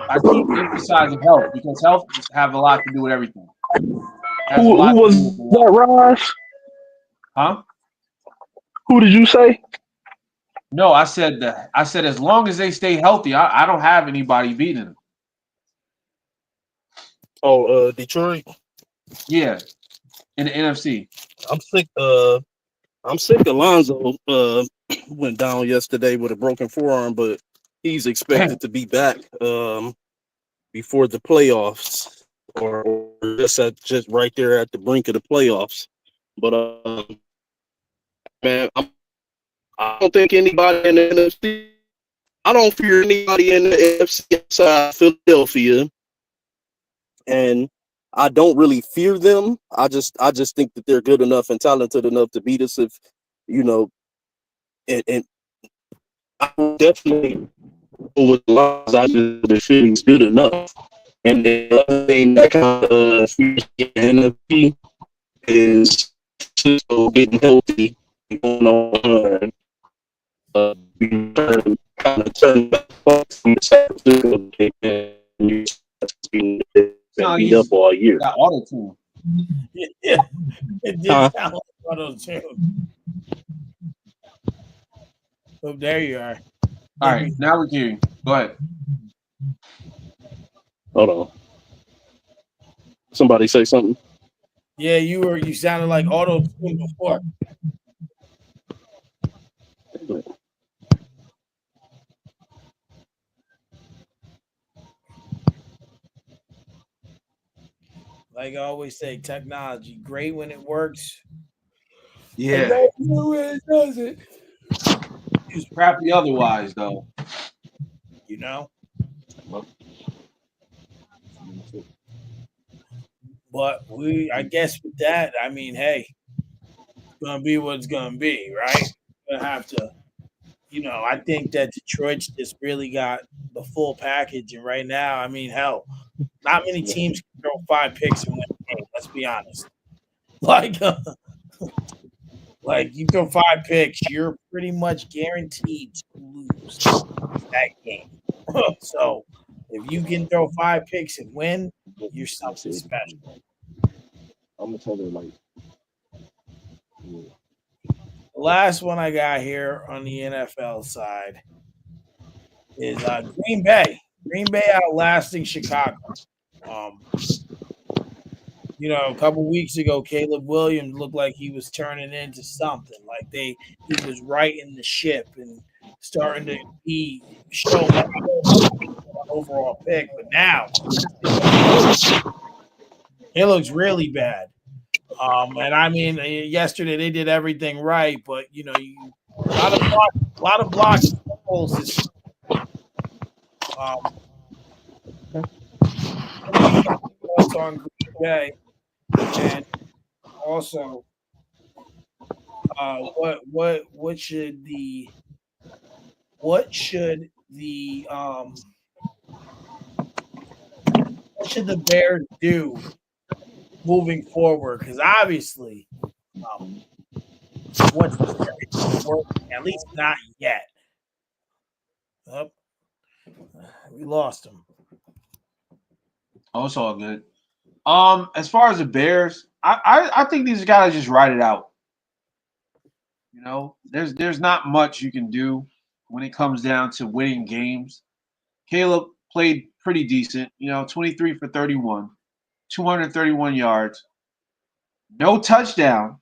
emphasizing health because health have a lot to do with everything. Who was that, Raj? Huh? Who did you say? No, I said as long as they stay healthy, I don't have anybody beating them. Oh, Detroit. Yeah, in the NFC. I'm sick. Alonzo went down yesterday with a broken forearm, but he's expected to be back before the playoffs, or just right there at the brink of the playoffs. But man, I don't think anybody in the NFC. I don't fear anybody in the NFC outside Philadelphia, and I don't really fear them. I just think that they're good enough and talented enough to beat us if, and I will definitely go with the lines. I just the feeling's good enough. And the other thing that kind of fears the NFC is Cisco getting healthy and going on kind of turn back from the San Francisco game and you being beat up all year. Got auto tune. Yeah, it did sound like auto tune. Oh, there you are. All right, now we hear you. Go ahead. Hold on. Somebody say something. Yeah, you sounded like auto tune before. Like I always say, technology great when it works. Yeah. When it doesn't. It's crappy otherwise, though. You know. But I guess with that, I mean, hey, it's gonna be what it's gonna be, right? We're gonna have to, I think that Detroit's just really got the full package, and right now, I mean, hell, not many teams can throw 5 picks and win a game. Let's be honest. Like, Like you throw 5 picks, you're pretty much guaranteed to lose that game. So if you can throw 5 picks and win, you're something special. The last one I got here on the NFL side is Green Bay. Green Bay outlasting Chicago. Um, a couple weeks ago, Caleb Williams looked like he was turning into something. Like he was righting the ship and starting to be show more overall pick. But now it looks really bad. And I mean, yesterday they did everything right, but a lot of blocks and fumbles. Um, thoughts on Green Bay, and also what should the what should the Bears do moving forward? Because obviously, um, what's working, at least not yet. Oh, we lost him. Oh, it's all good. As far as the Bears, I think these guys just ride it out. There's not much you can do when it comes down to winning games. Caleb played pretty decent, 23 for 31, 231 yards, no touchdown,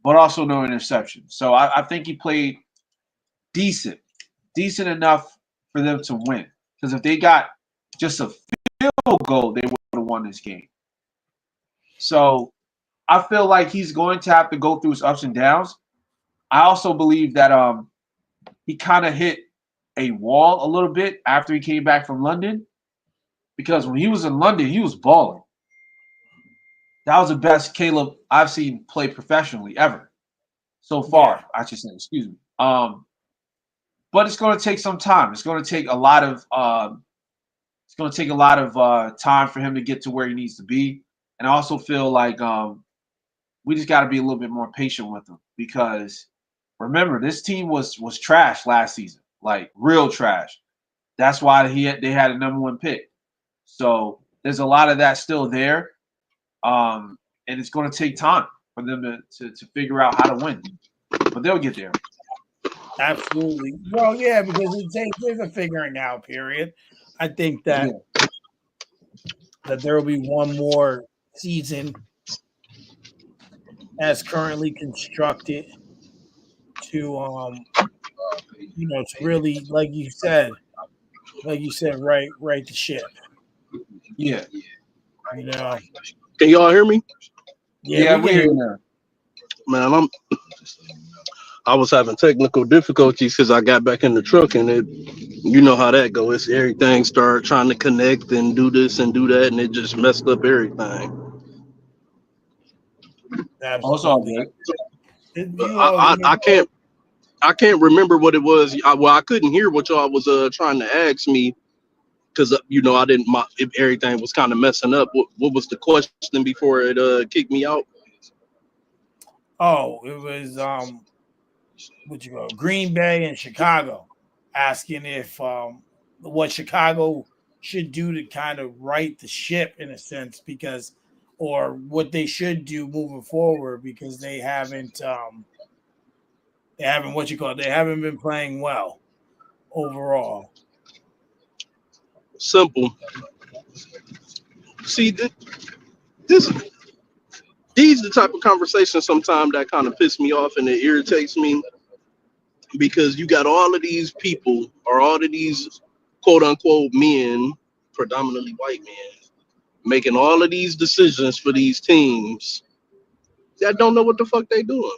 but also no interception. So I think he played decent, decent enough for them to win. Because if they got just a field goal, they would have won this game. So I feel like he's going to have to go through his ups and downs. I also believe that he kind of hit a wall a little bit after he came back from London, because when he was in London, he was balling. That was the best Caleb I've seen play professionally ever so Yeah, far. I should say, excuse me. But it's going to take some time. It's going to take a lot of time for him to get to where he needs to be. And I also feel like we just got to be a little bit more patient with him, because remember, this team was trash last season, like real trash. That's why they had a number 1 pick. So there's a lot of that still there, and it's going to take time for them to figure out how to win, but they'll get there. absolutely. Well, yeah, because there's a figuring out period. I think Yeah, that there will be one more season as currently constructed to to really, like you said, right the ship. yeah, You know, Can y'all hear me? yeah, yeah. we can We're hear. in there. Man, I was having technical difficulties because I got back in the truck and you know how that goes. It's everything start trying to connect and do this and do that, and it just messed up everything. Oh, it's all Absolutely. good. You all, I, I, I can't I can't remember what it was. I couldn't hear what y'all was trying to ask me because I didn't. If everything was kind of messing up. What was the question before it kicked me out? oh, it was what you call Green Bay and Chicago, asking if what Chicago should do to kind of right the ship in a sense, because or what they should do moving forward, because they haven't they haven't been playing well overall. Simple. See, this these the type of conversations sometimes that kind of piss me off and it irritates me because you got all of these people or all of these quote unquote men, predominantly white men, making all of these decisions for these teams that don't know what the fuck they doing.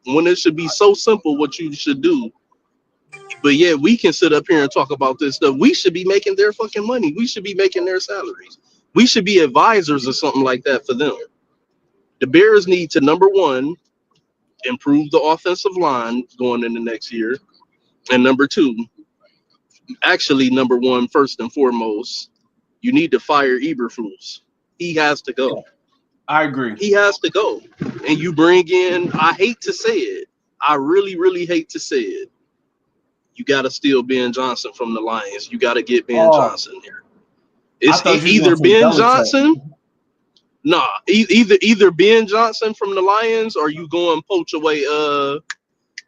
When it should be so simple what you should do. But yeah, we can sit up here and talk about this stuff. We should be making their fucking money. We should be making their salaries. We should be advisors or something like that for them. The Bears need to, number one, improve the offensive line going into next year. And number two, actually, number one, first and foremost, you need to fire Eberflus. He has to go. I agree. He has to go. And you bring in, I hate to say it, I really, really hate to say it. You got to steal Ben Johnson from the Lions. You got to get Ben Oh, Johnson here. I It's thought you was either gonna say Ben Belichick. Johnson. Nah, either Ben Johnson from the Lions, or you go and poach away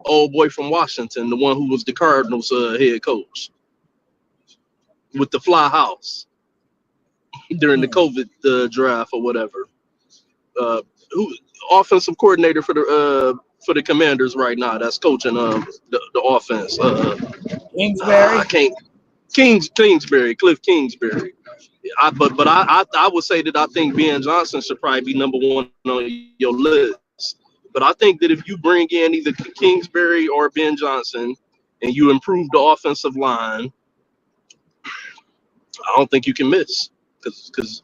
old boy from Washington, the one who was the Cardinals head coach with the fly house during the Hmm. COVID draft or whatever. Who offensive coordinator for the Commanders right now? That's coaching the offense. I Kingsbury. can't Kingsbury, Cliff Kingsbury. I would say that I think Ben Johnson should probably be number one on your list. But I think that if you bring in either Kingsbury or Ben Johnson and you improve the offensive line, I don't think you can miss. Because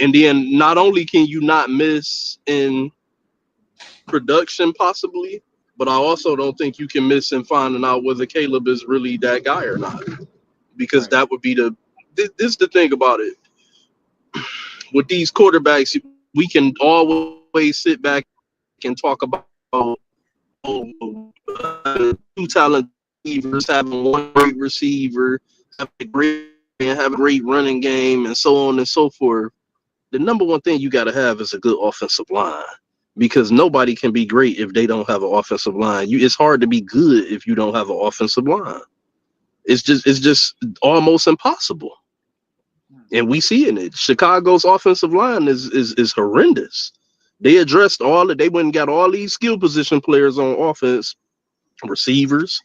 and then not only can you not miss in production possibly, but I also don't think you can miss in finding out whether Caleb is really that guy or not. Because Right. that would be this is the thing about it. With these quarterbacks, we can always sit back and talk about two talented receivers, having one great receiver, having a great running game, and so on and so forth. The number one thing you got to have is a good offensive line, because nobody can be great if they don't have an offensive line. It's hard to be good if you don't have an offensive line. It's just almost impossible. And we see in it. Chicago's offensive line is horrendous. They addressed they went and got all these skill position players on offense, receivers.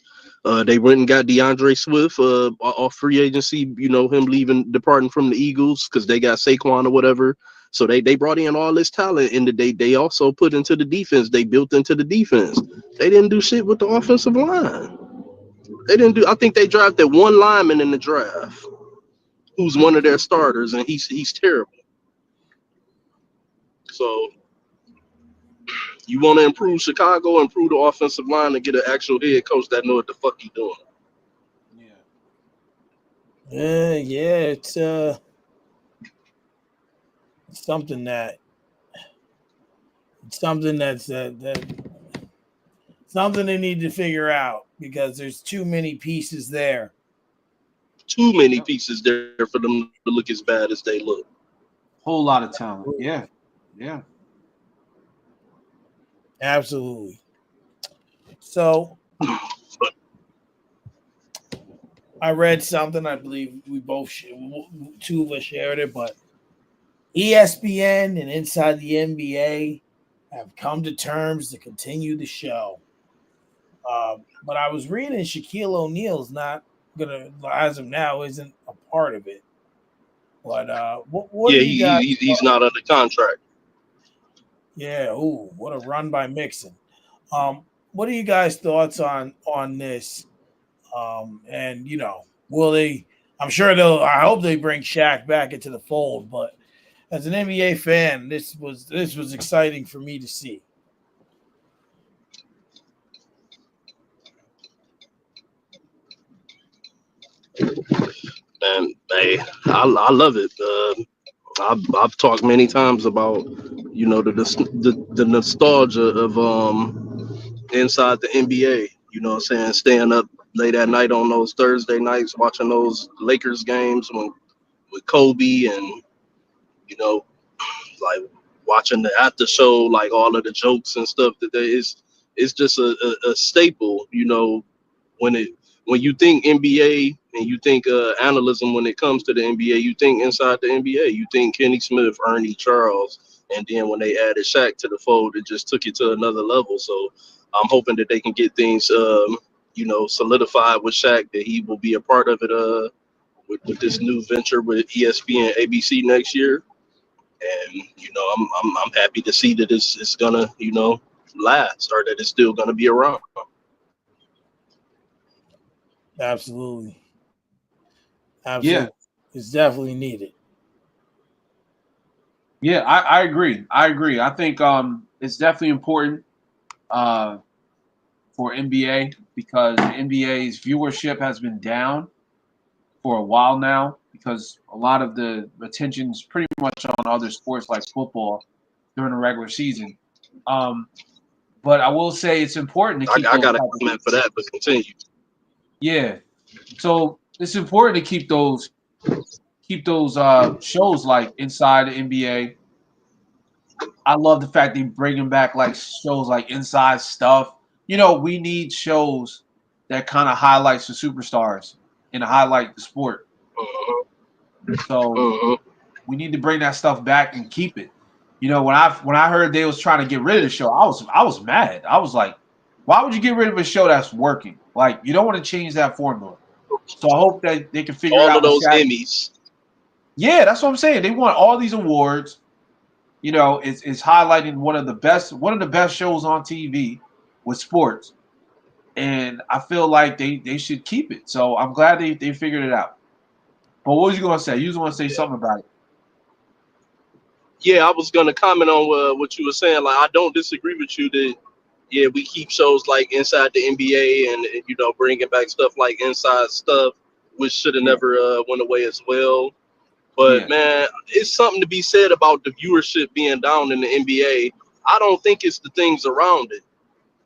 They went and got DeAndre Swift off free agency, him departing from the Eagles because they got Saquon or whatever. So they brought in all this talent, and they also put into the defense. They built into the defense. They didn't do shit with the offensive line. They didn't do. I think they drafted one lineman in the draft who's one of their starters, and he's terrible. So you want to improve Chicago, improve the offensive line, and get an actual head coach that know what the fuck he doing. Yeah. Yeah, it's something that something that something they need to figure out because there's too many pieces there. Too many Yep. pieces there for them to look as bad as they look. Whole lot of talent. Yeah. Yeah. Absolutely. So But I read something. I believe we both, two of us shared it, but ESPN and Inside the NBA have come to terms to continue the show. But I was reading Shaquille O'Neal's not gonna, as of now, isn't a part of it. But what yeah, do you guys? he's not under contract. Yeah, ooh, what a run by Mixon. What are you guys' thoughts on this? And will they? I'm sure they'll. I hope they bring Shaq back into the fold. But as an NBA fan, this was exciting for me to see. And hey, I love it. I've talked many times about the nostalgia of inside the NBA. You know what I'm saying? Staying up late at night on those Thursday nights, watching those Lakers games with Kobe, and you know, like watching the after show, like all of the jokes and stuff that there is. It's just a staple, when it when you think NBA and you think analyzm when it comes to the NBA, you think inside the NBA, you think Kenny Smith, Ernie Charles, and then when they added Shaq to the fold, it just took it to another level. So I'm hoping that they can get things, solidified with Shaq, that he will be a part of it with this new venture with ESPN and ABC next year. And I'm happy to see that it's gonna last, or that it's still gonna be around. Absolutely, Yeah. absolutely, it's definitely needed. Yeah. I agree. I agree. I think it's definitely important uh for NBA because the NBA's viewership has been down for a while now because a lot of the attention's pretty much on other sports like football. during the regular season. But I will say it's important to keep I those got a type of, comment for that, but continue. yeah. So it's important to keep those shows like inside the NBA. I love the fact they bringing back like shows like Inside Stuff. You know, we need shows that kind of highlights the superstars and highlight the sport. Uh-huh. So Uh-huh. we need to bring that stuff back and keep it. You know, when I heard they was trying to get rid of the show, I was mad. I was like, why would you get rid of a show that's working? Like, you don't want to change that formula. So I hope that they can figure it All of out with those Shaq. Emmys. Yeah, that's what I'm saying. They want all these awards. You know, it's highlighting one of the best shows on TV with sports. And I feel like they should keep it. So I'm glad they figured it out. But what was you gonna say? You was gonna say something about it. Yeah, I was gonna comment on what you were saying. Like, I don't disagree with you that yeah, we keep shows like Inside the NBA and bringing back stuff like Inside Stuff, which should have Yeah, never went away as well. But yeah, man, it's something to be said about the viewership being down in the NBA. I don't think it's the things around it.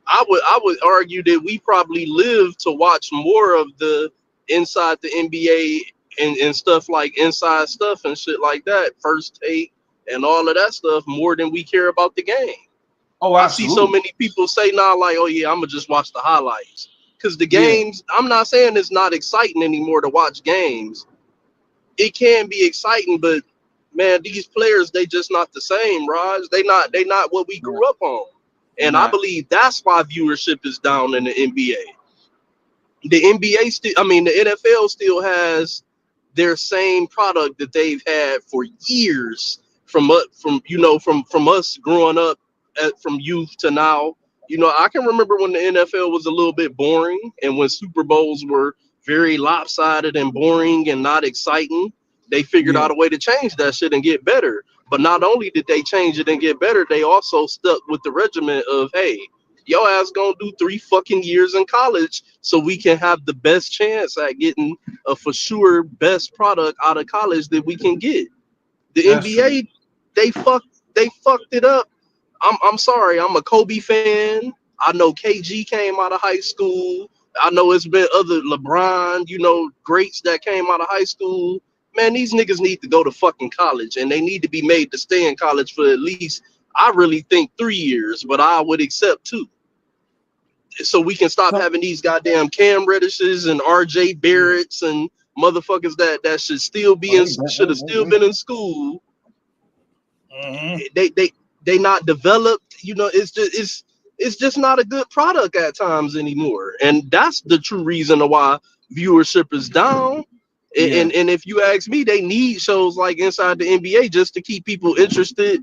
I would argue that we probably live to watch more of the inside the NBA and stuff like inside stuff and shit like that, first take and all of that stuff more than we care about the game. oh, I see so absolutely. many people say now, like, oh yeah, I'm gonna just watch the highlights. Cause the Yeah, games, I'm not saying it's not exciting anymore to watch games. It can be exciting, but man, these players they just not the same, Raj. They not what we yeah, grew up on. they're And I not. believe that's why viewership is down in the NBA. The NBA still, I mean, the NFL still has their same product that they've had for years from us growing up from youth to now. I can remember when the NFL was a little bit boring and when Super Bowls were very lopsided and boring and not exciting. They figured Yeah, out a way to change that shit and get better. But not only did they change it and get better, they also stuck with the regiment of, hey, your ass gonna do 3 fucking years in college so we can have the best chance at getting a for sure best product out of college that we can get. The that's true. NBA, they fucked it up. I'm sorry, I'm a Kobe fan. I know KG came out of high school. I know it's been other LeBron, greats that came out of high school. Man, these niggas need to go to fucking college and they need to be made to stay in college for at least, I really think 3 years, but I would accept 2 so we can stop So, having these goddamn Cam Reddishes and RJ yeah. Barretts and motherfuckers that should still be Oh, in should have still been in school. Hmm. They not developed. It's just not a good product at times anymore, and that's the true reason why viewership is down. And, Yeah, and if you ask me, they need shows like Inside the NBA just to keep people interested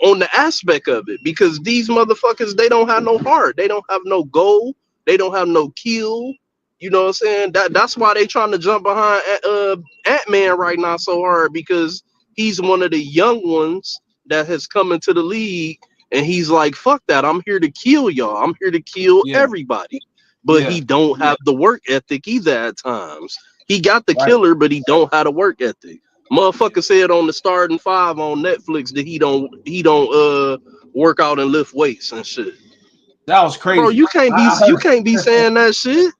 on the aspect of it because these motherfuckers they don't have no heart, they don't have no goal, they don't have no kill. You know what I'm saying? That's why they trying to jump behind Ant-Man right now so hard because he's one of the young ones that has come into the league and he's like, fuck that, I'm here to kill y'all, I'm here to kill yeah, everybody. But yeah. he don't have the work ethic either at times. He got the Right. killer, but he don't have the work ethic. Yeah. Motherfucker said on the starting five on Netflix that he don't work out and lift weights and shit. That was Bro, crazy. I you heard. can't be saying that shit.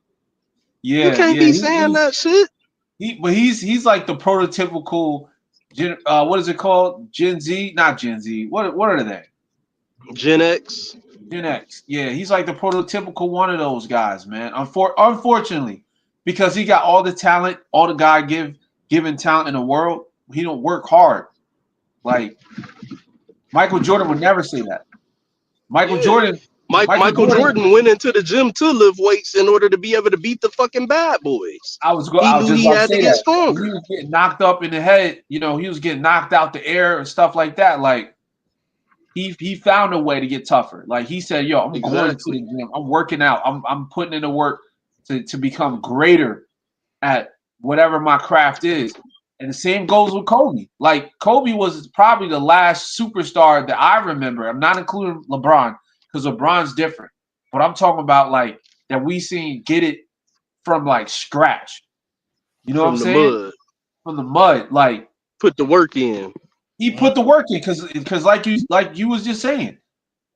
You Yeah, can't yeah. be He, saying he's that shit. but he's like the prototypical what is it called? Gen Z? Not Gen Z. What are they? Gen X. Gen X. Yeah, he's like the prototypical one of those guys, man. Unfortunately, because he got all the talent, all the guy given talent in the world, he don't work hard. Like Michael Jordan would never say that. Michael Yeah. Jordan, Michael Michael Jordan. Jordan went into the gym to lift weights in order to be able to beat the fucking bad boys. He I was knew just he about to had to say get that. When he stronger. was getting knocked up in the head, he was getting knocked out the air and stuff like that. Like he found a way to get tougher. Like he said, "Yo, I'm going to the Exactly. gym. I'm working out. I'm putting in the work to become greater at whatever my craft is." And the same goes with Kobe. Like Kobe was probably the last superstar that I remember. I'm not including LeBron because LeBron's different. But I'm talking about like that we seen get it from like scratch. You know what I'm From the saying? mud. From the mud. Like Put the work in. He put the work in because like you was just saying,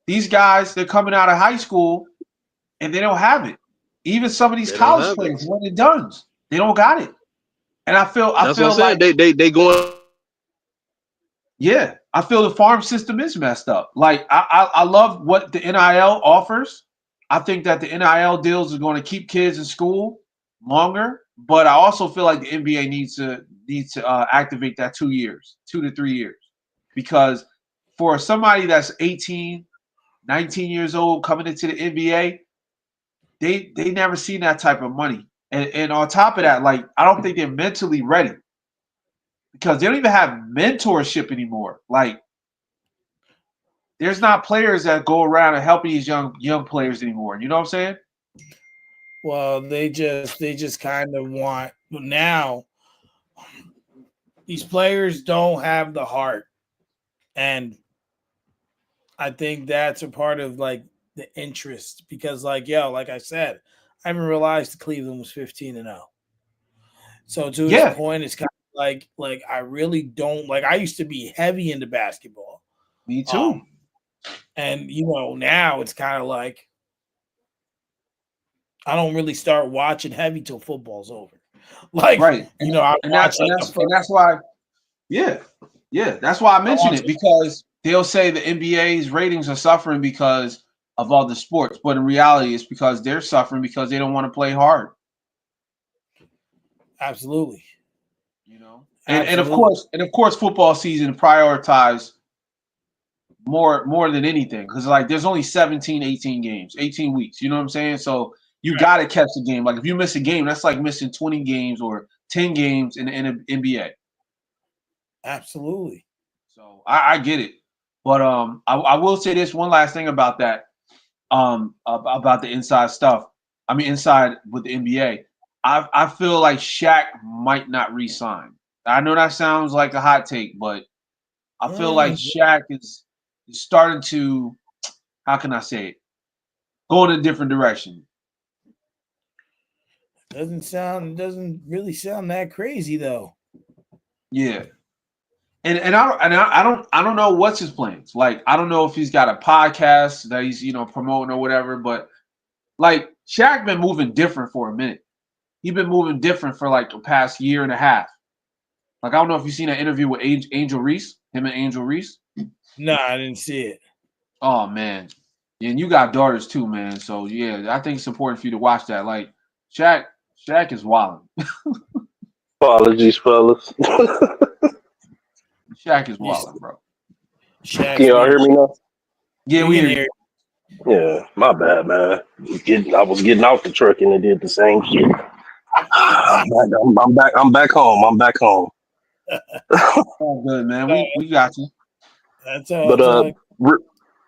these guys they're coming out of high school and they don't have it. Even some of these They don't college have it. players, when it done, they don't got it. And I That's what I'm feel saying. like They going. yeah, I feel the farm system is messed up. Like I love what the NIL offers. I think that the NIL deals are going to keep kids in school longer, but I also feel like the NBA needs to activate that 2 years, 2 to 3 years, because for somebody that's 18, 19 years old coming into the NBA, they never seen that type of money. And on top of that, like I don't think they're mentally ready because they don't even have mentorship anymore. Like there's not players that go around and helping these young players anymore. You know what I'm saying? Well, they just kind of want now. These players don't have the heart, and I think that's a part of like the interest because, like, yo, like I said, I haven't realized Cleveland was 15-0. So to his Yeah, point, it's kind of like I really don't like. I used to be heavy into basketball, me um, too. and now it's kind of like I don't really start watching heavy till football's over. Like Right, I and that watch and like the that's and first. that's why. Yeah, yeah, that's why I I mention watch. it because they'll say the NBA's ratings are suffering because of all the sports, but in reality, it's because they're suffering because they don't want to play hard. Absolutely, You know, and of absolutely. course, football season prioritize more than anything because like there's only 17, 18 games, 18 weeks. You know what I'm saying? So you got to catch the game. Like if you miss a game, that's like missing 20 games or 10 games in the NBA. Absolutely. So I get it, but I will say this one last thing about that about the inside stuff. I mean inside with the NBA. I feel like Shaq might not re-sign. I know that sounds like a hot take, but I feel like Mm, Shaq is starting to how can I say it go in a different direction. doesn't really sound that crazy though. Yeah. And I don't know what's his plans. Like I don't know if he's got a podcast that he's promoting or whatever. But like Shaq been moving different for a minute. He's been moving different for like the past year and a half. Like I don't know if you've seen that interview with Angel Reese, him and Angel Reese. No, I didn't see it. Oh man, yeah, and you got daughters too, man. So yeah, I think it's important for you to watch that. Like Shaq, Shaq is wilding. Apologies, fellas. Shaq is You wilding, bro. Can Shaq's y'all being hear me now? Yeah, we we can hear you. hear. Yeah, my bad, man. I was getting out the truck and it did the same shit. I'm back. I'm back home. I'm back home. Oh, good man. We got you. That's all. But That's all. re-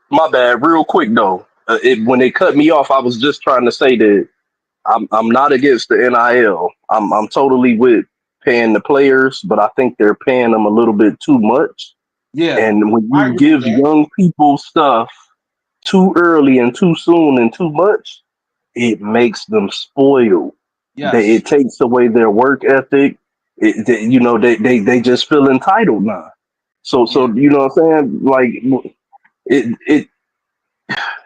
my bad. Real quick though, when they cut me off, I was just trying to say that I'm not against the NIL. I'm totally with paying the players, but I think they're paying them a little bit too much. Yeah, And when I you agree with give that. young people stuff too early and too soon and too much, it makes them spoiled. Yes. It takes away their work ethic. They just feel entitled now. So Yeah. you know what I'm saying? Like it it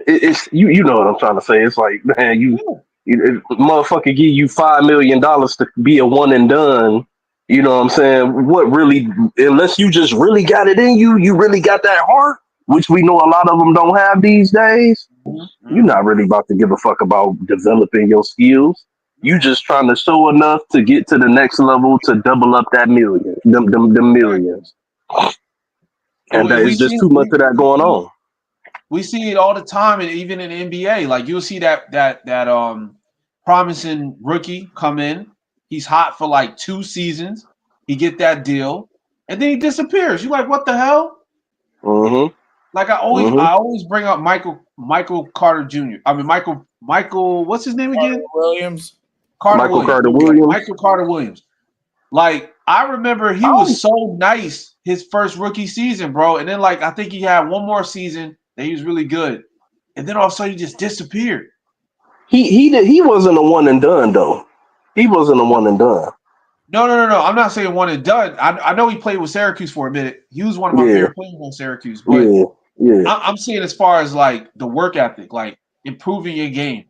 it's you know what I'm trying to say. It's like, man, Yeah. motherfucker give you $5 million to be a one and done. You know what I'm saying? What really, unless you just really got it in you, you really got that heart, which we know a lot of them don't have these days. Mhm, You're mhm. not really about to give a fuck about developing your skills. You No. just trying to show enough to get to the next level to double up that million, them Exactly. millions. And And we, that we is just see too much of that going on. we see it all the time, and even in the NBA. Like you'll see that promising rookie come in. He's hot for like 2 seasons. He get that deal, and then he disappears. You're like, what the hell? Mm-hmm. Like I always Mm-hmm. I always bring up Michael Carter Jr. I mean Michael. What's his name Carter again? Williams. Carter Michael Williams. Carter There we go. Williams. Michael Carter Williams. Like I remember he Oh, was so nice his first rookie season, bro. And then like I think he had one more season that he was really good. And then all of a sudden he just disappeared. he wasn't a one and done though. He wasn't a one and done. No. I'm not saying one and done. I know he played with Syracuse for a minute. He was one of my Yeah, favorite players on Syracuse. But yeah, yeah. I'm saying as far as like the work ethic, like improving your game.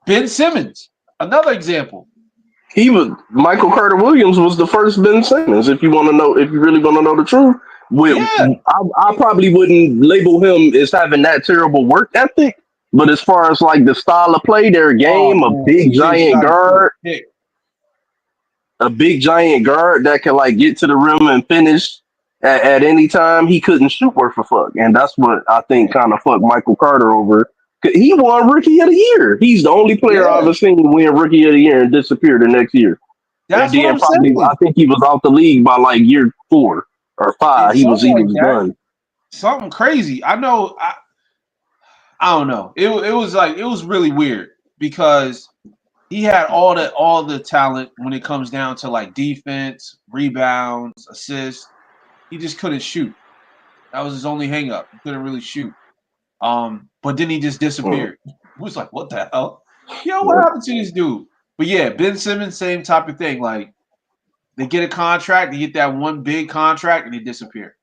Ben Simmons, another example. He was Michael Carter Williams was the first Ben Simmons. If you want to know, if you really want to know the truth, Yeah. I probably wouldn't label him as having that terrible work ethic. But as far as like the style of play, their Oh game, man, CJ Scott is still a pick. a big giant guard that can like get to the rim and finish at any time. He couldn't shoot worth a fuck, and that's what I think kind of fucked Michael Carter over. 'Cause he won Rookie of the Year. He's the only player I've Yeah, ever seen win Rookie of the Year and disappear the next year. And that's what then I'm probably I saying. think he was out the league by like year 4 or 5. It's something He like was that. done. Something crazy. I know. I don't know. It was like it was really weird because he had all the talent when it comes down to like defense, rebounds, assists. He just couldn't shoot. That was his only hang up. He couldn't really shoot. But then he just Mm. disappeared. It was like, what the hell? Yo, what happened to this dude? But yeah, Ben Simmons, same type of thing. Like they get a contract, they get that one big contract, and they disappear.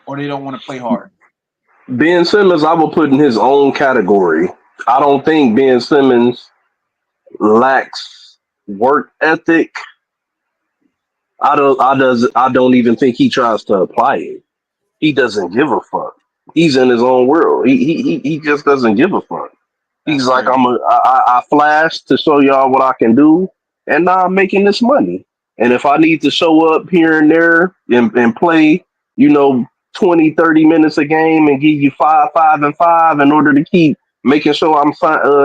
Or they don't want to play hard. Ben Simmons, I will put in his own category. I don't think Ben Simmons lacks work ethic. I don't even think he tries to apply it. He doesn't give a fuck. He's in his own world. He just doesn't give a fuck. That's He's like, crazy. I flash to show y'all what I can do, and now I'm making this money. And if I need to show up here and there and play, you know, 20, 30 minutes a game and give you 5, 5, and 5 in order to keep making sure I'm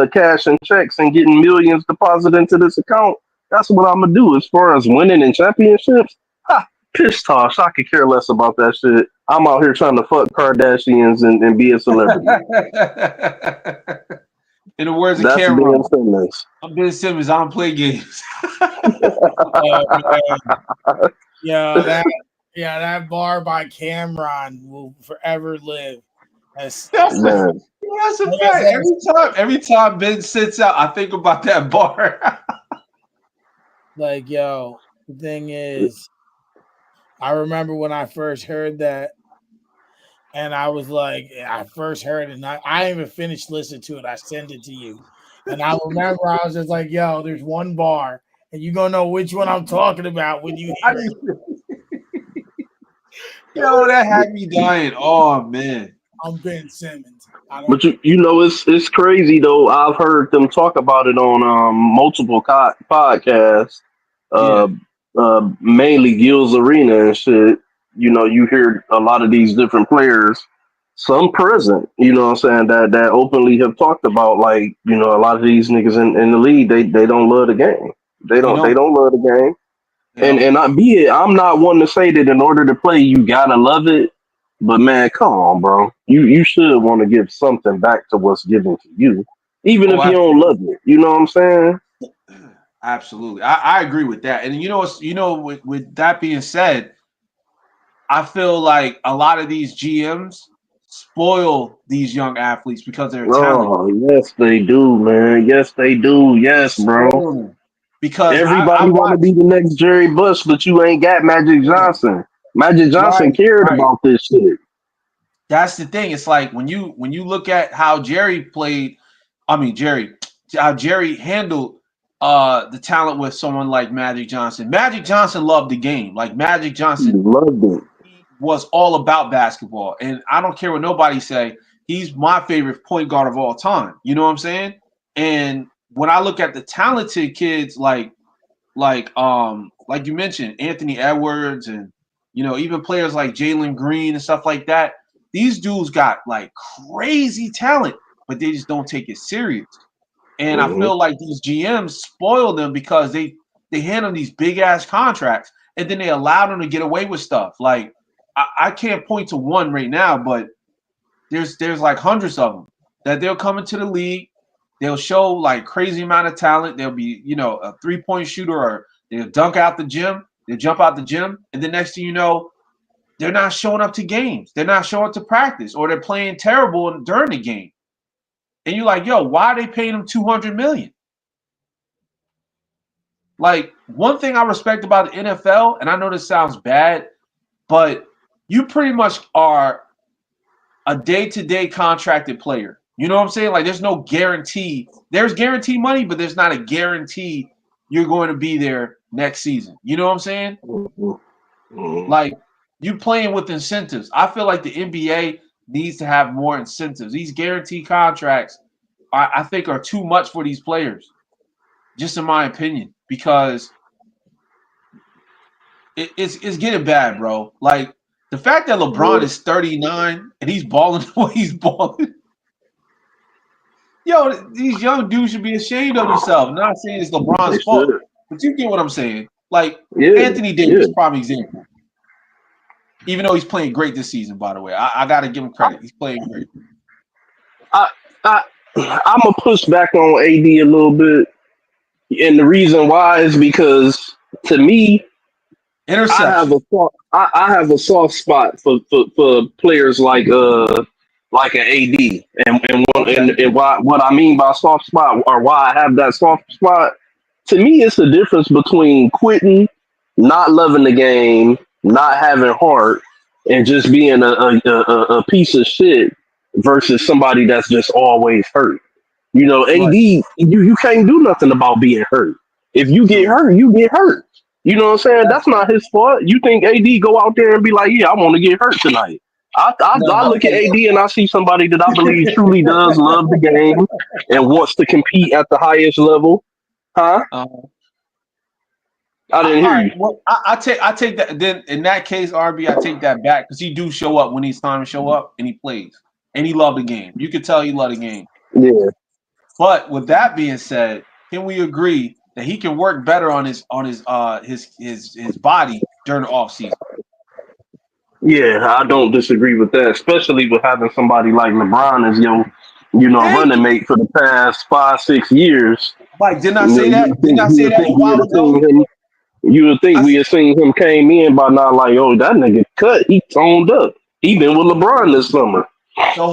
cashing checks and getting millions deposited into this account, that's what I'm gonna do. As far as winning in championships, ha, piss toss. I could care less about that shit. I'm out here trying to fuck Kardashians and be a celebrity. In the words of That's Ben Cameron, Simmons. I'm Ben Simmons. I don't play games. Oh man, yeah, that bar by Cameron will forever live. That's That's a Man, that's a like I fact. said, Every time Ben sits out, I think about that bar. like yo, the thing is, I remember when I first heard that, and I was like, I first heard it, and I didn't even finished listening to it. I sent it to you, and I remember I was just like, yo, there's one bar, and you gonna know which one I'm talking about when you I hear it. didn't- Yo, that had me dying. Oh man. I'm Ben Simmons. I don't. but you know it's crazy though. I've heard them talk about it on multiple podcasts, Yeah. uh, mainly Gil's Arena and shit. You know, you hear a lot of these different players, some present. You know what I'm saying, that openly have talked about like a lot of these niggas in the league. They don't love the game. They They don't don't. love the game. They And don't. and I'm not one to say that in order to play you gotta love it, but man, come on, bro. You should want to give something back to what's given to you, even Oh, if you don't absolutely. love it. You know what I'm saying? Absolutely. I agree with that. And with that being said, I feel like a lot of these GMs spoil these young athletes because of their talent. Oh yes, they do, man. Yes, they do. They Yes, bro. spoil them. Because I Everybody want to watch. be the next Jerry Bush, but you ain't got Magic Yeah, Johnson. Magic Johnson right, cared right. about this shit. That's the thing. It's like when you look at how Jerry played, I mean Jerry, how Jerry handled the talent with someone like Magic Johnson. Magic Johnson loved the game. Like Magic He Johnson, loved it. he was all about basketball. And I don't care what nobody say, he's my favorite point guard of all time. You know what I'm saying? And when I look at the talented kids like you mentioned, Anthony Edwards and even players like Jalen Green and stuff like that. These dudes got like crazy talent, but they just don't take it serious. And I Hmm. feel like these GMs spoil them because they hand them these big ass contracts and then they allow them to get away with stuff. Like I can't point to one right now, but there's like hundreds of them that they'll come into the league. They'll show like crazy amount of talent. They'll be, a 3-point shooter or they'll dunk out the gym. They'll jump out the gym. And the next thing you know, they're not showing up to games. They're not showing up to practice or they're playing terrible during the game. And you're like, yo, why are they paying them $200 million? Like, one thing I respect about the NFL, and I know this sounds bad, but you pretty much are a day-to-day contracted player. You know what I'm saying? Like, there's no guarantee. There's guaranteed money, but there's not a guarantee you're going to be there next season. You know what I'm saying? Like, you playing with incentives. I feel like the NBA needs to have more incentives. These guaranteed contracts, I think, are too much for these players, just in my opinion, because it's getting bad, bro. Like, the fact that LeBron is 39 and he's balling the way he's balling. Yo, these young dudes should be ashamed of themselves. I'm not saying it's They LeBron's fault, should. but you get what I'm saying. Like, Yeah, Anthony yeah. Davis, prime example. Even though he's playing great this season, by the way, I got to give him credit. He's playing great. I, I, I'm gonna push back on AD a little bit, and the reason why is because to me, Interception. I have a soft spot for players like an AD, Okay. and why what I mean by soft spot or why I have that soft spot. To me, it's the difference between quitting, not loving the game, not having heart, and just being a piece of shit versus somebody that's just always hurt. You know, Right. AD, you can't do nothing about being hurt. If you get True. hurt, you get hurt. You know what I'm saying? That's That's not his fault. You think AD go out there and be like, yeah, I want to get hurt tonight. I no. look at AD and I see somebody that I believe truly does love the game and wants to compete at the highest level. Huh? Uh, I didn't all hear right. you. Well, I take that. Then in that case, RB, I take that back because he do show up when it's time to show up, and he plays, and he loved the game. You could tell he loved the game. Yeah. But with that being said, can we agree that he can work better on his body during the off season? Yeah, I don't disagree with that, especially with having somebody like LeBron as Thank running you, mate for the past 5, 6 years. Mike. Didn't I You know, say that? Didn't I say that a while ago? you would think I we had seen him came in by now like, oh, that nigga cut. He toned up. He been with LeBron this summer. the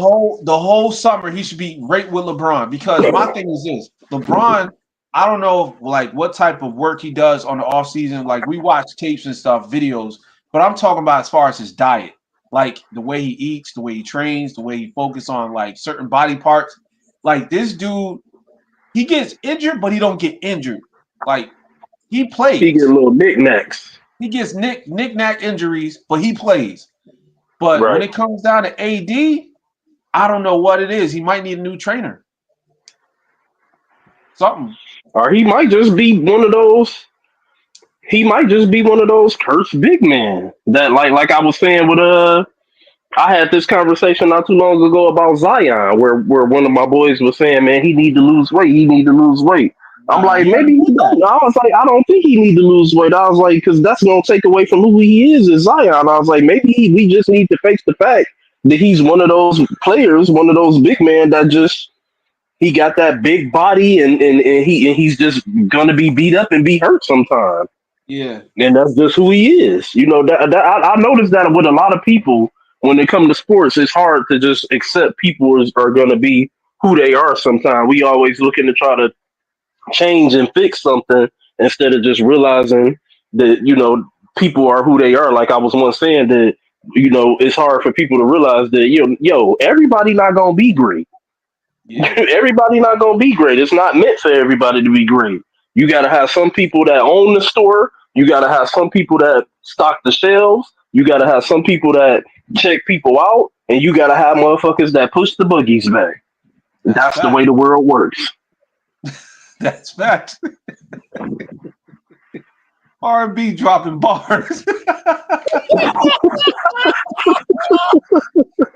whole summer he should be right with LeBron because my thing is this: LeBron. I don't know like what type of work he does on the off season. Like we watch tapes and stuff, videos, but I'm talking about as far as his diet, like the way he eats, the way he trains, the way he focuses on like certain body parts. Like this dude, he gets injured, but he don't get injured. Like he He get a plays. little knickknacks. He gets knick-knack injuries, but he plays. But when Right. it comes down to AD, I don't know what it is. He might need a new trainer. Something. Or he might just be one of those. He might just be one of those cursed big men that, like I was saying with I had this conversation not too long ago about Zion, where one of my boys was saying, man, he need to lose weight. He need to lose weight. I'm Nah, like, he maybe understood he that. don't. I was like, I don't think he need to lose weight. I was like, because that's gonna take away from who he is as Zion. I was like, maybe we just need to face the fact that he's one of those players, one of those big men that just he got that big body and he's just gonna be beat up and be hurt sometime. Yeah. And that's just who he is. You know, I noticed that with a lot of people when they come to sports, it's hard to just accept people are going to be who they are sometimes. We always looking to try to change and fix something instead of just realizing that, people are who they are. Like I was once saying that, it's hard for people to realize that, everybody not going to be great. Yeah. Everybody not gonna be great. It's not meant for everybody to be great. You gotta have some people that own the store. You gotta have some people that stock the shelves. You gotta have some people that check people out, and you gotta have motherfuckers that push the boogies back. That's That's the fact. way the world works. That's fact. R&B dropping bars.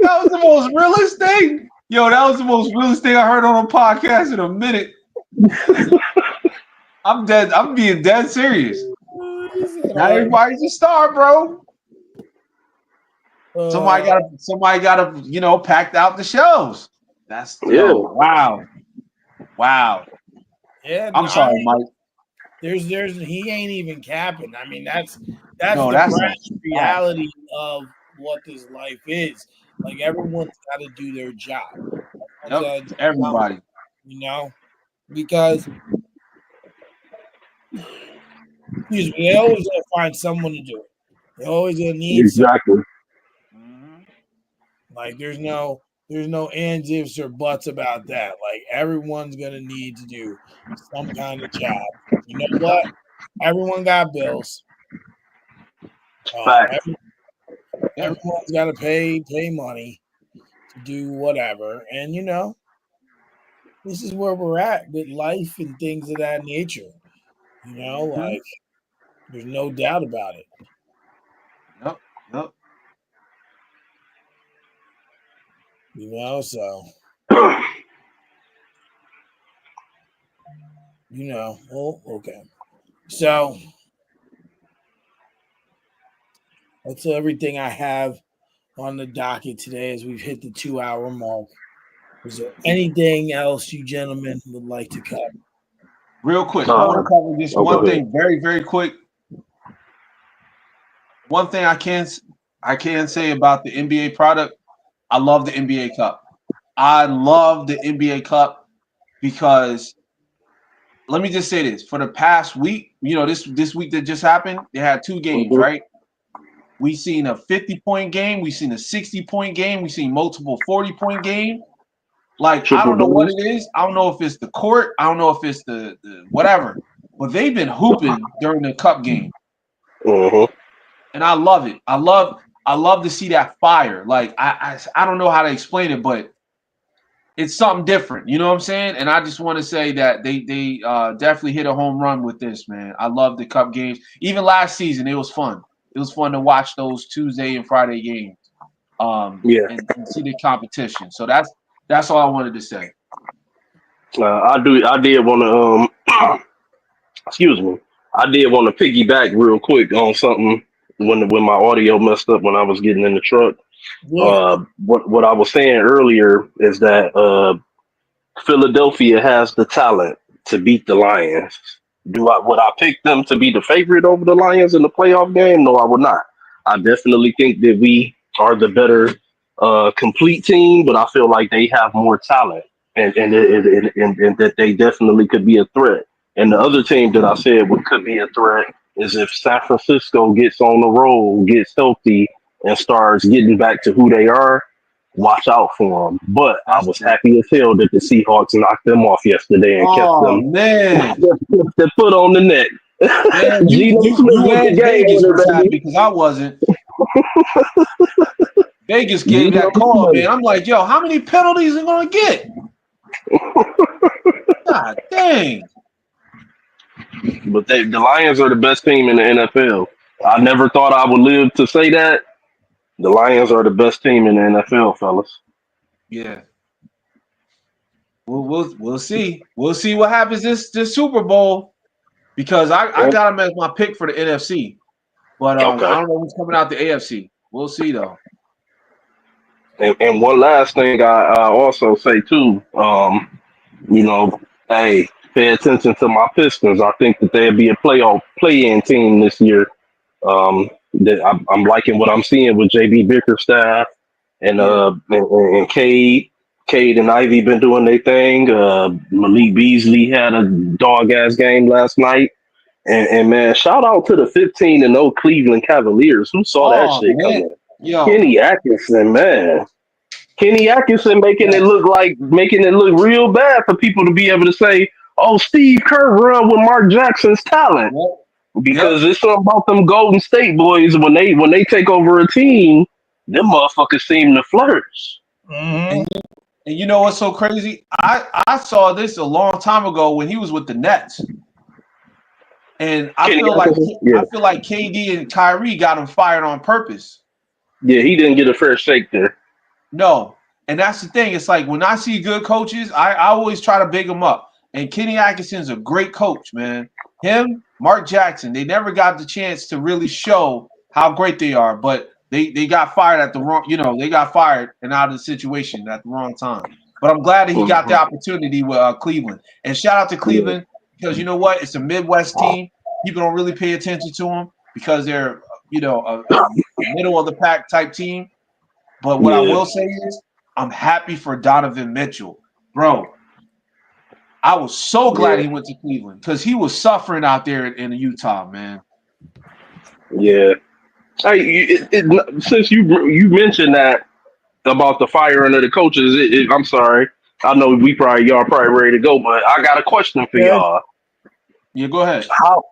That was the most realest thing. Yo, that was the most realest thing I heard on a podcast in a minute. I'm dead. I'm being dead serious. Not everybody's a star, bro. Somebody gotta, packed out the shelves. That's Yeah. wow. Wow. Yeah, I'm sorry, Mike. there's he ain't even capping. I mean, that's No, the that's brash a fact. reality of what this life is. Like everyone's got to do their job. Everyone's Yep. gotta do something, Everybody. because Excuse me. They always gonna find someone to do it. They always gonna need some. Exactly. Mhm. Like there's no ands, ifs, or buts about that. Like everyone's gonna need to do some kind of job. You know what? Everyone got bills. Fact. Yeah. Everyone's got to pay money to do whatever, and this is where we're at with life and things of that nature. Mhm. Like there's no doubt about it. Yep. Yep. So oh, okay. So that's everything I have on the docket today as we've hit the 2 hour mark. Is there anything else you gentlemen would like to cover? Real quick, I want to cover just go one ahead. thing, very, very quick. One thing I can say about the NBA product, I love the NBA Cup. I love the NBA Cup because let me just say this: for the past week, this week that just happened, they had two games, Mhm. right? We seen a 50-point game, we seen a 60-point game, we seen multiple 40-point game. Like I Triple don't know what doubles. it is. I don't know if it's the court. I don't know if it's the whatever. But they've been hooping during the cup game, Uh-huh. and I love it. I love to see that fire. Like I don't know how to explain it, but it's something different. You know what I'm saying? And I just want to say that they definitely hit a home run with this, man. I love the cup games. Even last season, it was fun. It was fun to watch those Tuesday and Friday games, Yeah. and see the competition. So that's all I wanted to say. I did want to excuse me. I did want to piggyback real quick on something when my audio messed up when I was getting in the truck. Yeah, What I was saying earlier is that Philadelphia has the talent to beat the Lions. Would I pick them to be the favorite over the Lions in the playoff game? No, I would not. I definitely think that we are the better complete team, but I feel like they have more talent and that they definitely could be a threat. And the other team that I said could be a threat is if San Francisco gets on the roll, gets healthy, and starts getting back to who they are. Watch out for them. But I That's was true. happy as hell that the Seahawks knocked them off yesterday and kept Oh them man, their foot on the neck. man, Geno Smith you was the and game Vegas winner, was happy baby. because I wasn't. Vegas gave Geno that call, Smith. man. I'm like, yo, how many penalties are gonna get? God dang. But the Lions are the best team in the NFL. I never thought I would live to say that. The Lions are the best team in the NFL, fellas. Yeah. We'll see. We'll see what happens this Super Bowl because I Yep. got him as my pick for the NFC, but Okay. I don't know who's coming out the AFC. We'll see though. And one last thing I also say too, you know, hey, pay attention to my Pistons. I think that they'll be a playoff play-in team this year. That I'm liking what I'm seeing with JB Bickerstaff and Yeah. and Cade and Ivy been doing their thing. Malik Beasley had a dog ass game last night. And man, shout out to the 15-0 Cleveland Cavaliers who saw that Oh shit man, coming. yo, Kenny Atkinson, man. Kenny Atkinson yes. making it look real bad for people to be able to say, "Oh, Steve Kerr run with Mark Jackson's talent," Yep. because Yep. it's something about them Golden State boys when they take over a team, them motherfuckers seem to flourish. hmm And and you know what's so crazy? I saw this a long time ago when he was with the Nets, and Kenny Atkinson, yeah, I feel like KD and Kyrie got him fired on purpose. yeah, he didn't get a fair shake there. No, and that's the thing. It's like when I see good coaches, I always try to big them up. And Kenny Atkinson's a great coach, man. Him, Mark Jackson, they never got the chance to really show how great they are, but they got fired at the wrong, they got fired and out of the situation at the wrong time. But I'm glad that he got the Mhm. opportunity with Cleveland. And shout out to Yeah, Cleveland because you know what? It's a Midwest team. People don't really pay attention to them because they're, a middle of the pack type team. But what I yeah, will say is, I'm happy for Donovan Mitchell, bro. I was so glad Yeah, he went to Cleveland because he was suffering out there in Utah, man. yeah. Hey, since you mentioned that about the firing of the coaches, I'm sorry. I know y'all probably ready to go, but I got a question for Good. y'all. Yeah, go ahead. How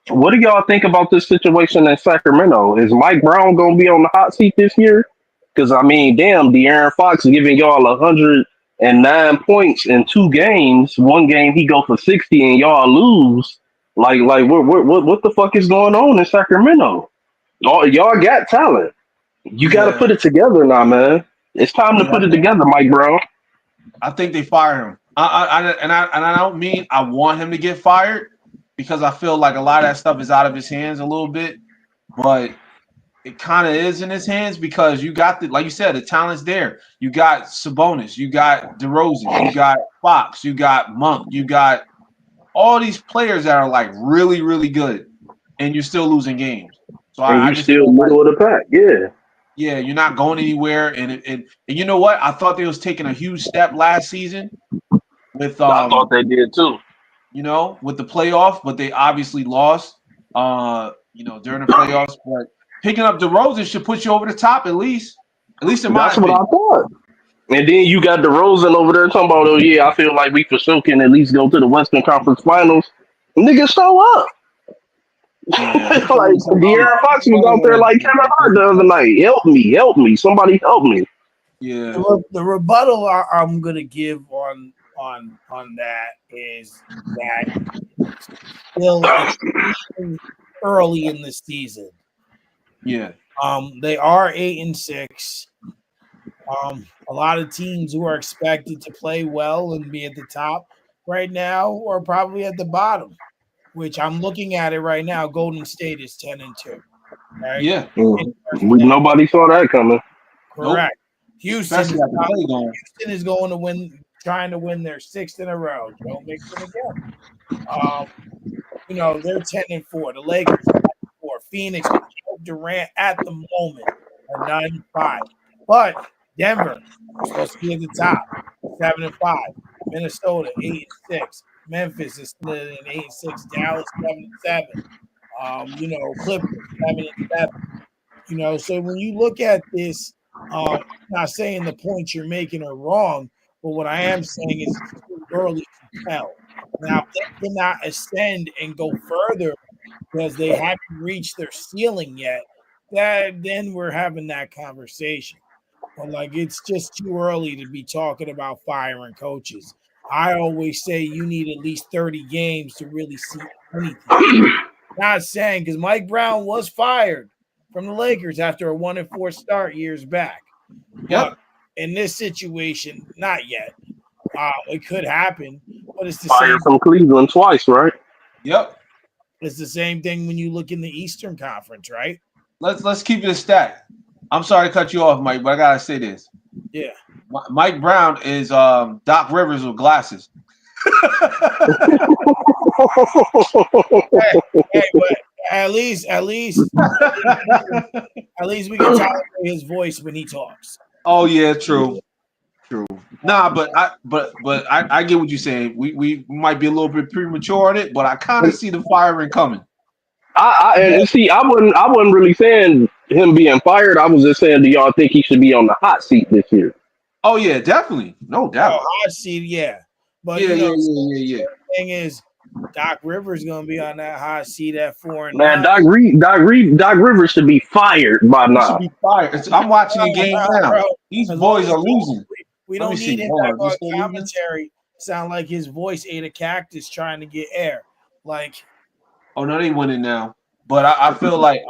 What do y'all think about this situation in Sacramento? Is Mike Brown gonna be on the hot seat this year? Because I mean, damn, De'Aaron Fox is giving y'all 109 points in 2 games. One game he go for 60 and y'all lose. Like what the fuck is going on in Sacramento? Y'all got talent. You got to Yeah, put it together now, man. It's time to yeah. put it together, Mike Brown. I think they fire him. And I don't mean I want him to get fired because I feel like a lot of that stuff is out of his hands a little bit, but it kind of is in his hands because you got like you said, the talent's there. You got Sabonis, you got DeRozan, you got Fox, you got Monk, you got all these players that are like really, really good, and you're still losing games. So And I you just still feel like, middle of the pack, yeah. yeah, you're not going anywhere. And you know what? I thought they was taking a huge step last season with I thought they did too. with the playoff, but they obviously lost during the playoffs. But picking up DeRozan should put you over the top at least in my That's what I opinion. thought. And then you got DeRozan over there talking about, oh yeah, I feel like we for sure can at least go to the Western Conference Finals. Niggas show up. Yeah, he Like told some shit. De'Aaron Fox was out there like Kevin Hart the other night. Help me, somebody help me. Yeah, The rebuttal I'm gonna give on that is that still it's early in the season. yeah, They are 8-6. A lot of teams who are expected to play well and be at the top right now are probably at the bottom. Which I'm looking at it right now. Golden State is 10-2. Right, yeah. Nobody saw that coming. Nope. correct. Houston Especially is got the play going. Houston is going to win, trying to win their sixth in a row. Joe Mixon again. Um, they're 10-4. The Lakers 4. Phoenix with Durant at the moment are 9-5. But Denver, we're supposed to be at the top, 7-5. Minnesota 8-6. Memphis is split in 8-6. Dallas 7-7. Clippers 7-7. So when you look at this, not saying the points you're making are wrong, but what I am saying is it's too early to tell. Now, if they cannot ascend and go further because they haven't reached their ceiling yet, then we're having that conversation. But like it's just too early to be talking about firing coaches. I always say you need at least 30 games to really see anything. Not saying because Mike Brown was fired from the Lakers after a 1-4 start years back. But Yep. in this situation, not yet. It could happen, but it's the Fired same. from Cleveland twice, right? Yep. It's the same thing when you look in the Eastern Conference, right? Let's keep it a stack. I'm sorry to cut you off, Mike, but I gotta say this. Yeah. Mike Brown is Doc Rivers with glasses. Hey, but at least we can tolerate his voice when he talks. Oh yeah, true. True. Nah, but I get what you're saying. We might be a little bit premature on it, but I kind of see the firing coming. And see, I wasn't really saying him being fired. I was just saying, do y'all think he should be on the hot seat this year? Oh yeah, definitely, no Oh, doubt. hot seat, yeah. But Yeah, yeah, the yeah, yeah, yeah. thing is, Doc Rivers gonna be on that hot seat at 4 and Man, 9. Doc Rivers should be fired by He should now. be fired. I'm watching the game now. Bro, These as long boys as are losing. we Let me don't see. need him Hold back on. They on still losing? commentary. Sound like his voice ate a cactus trying to get air. Like, Oh no, they winning now. But I feel like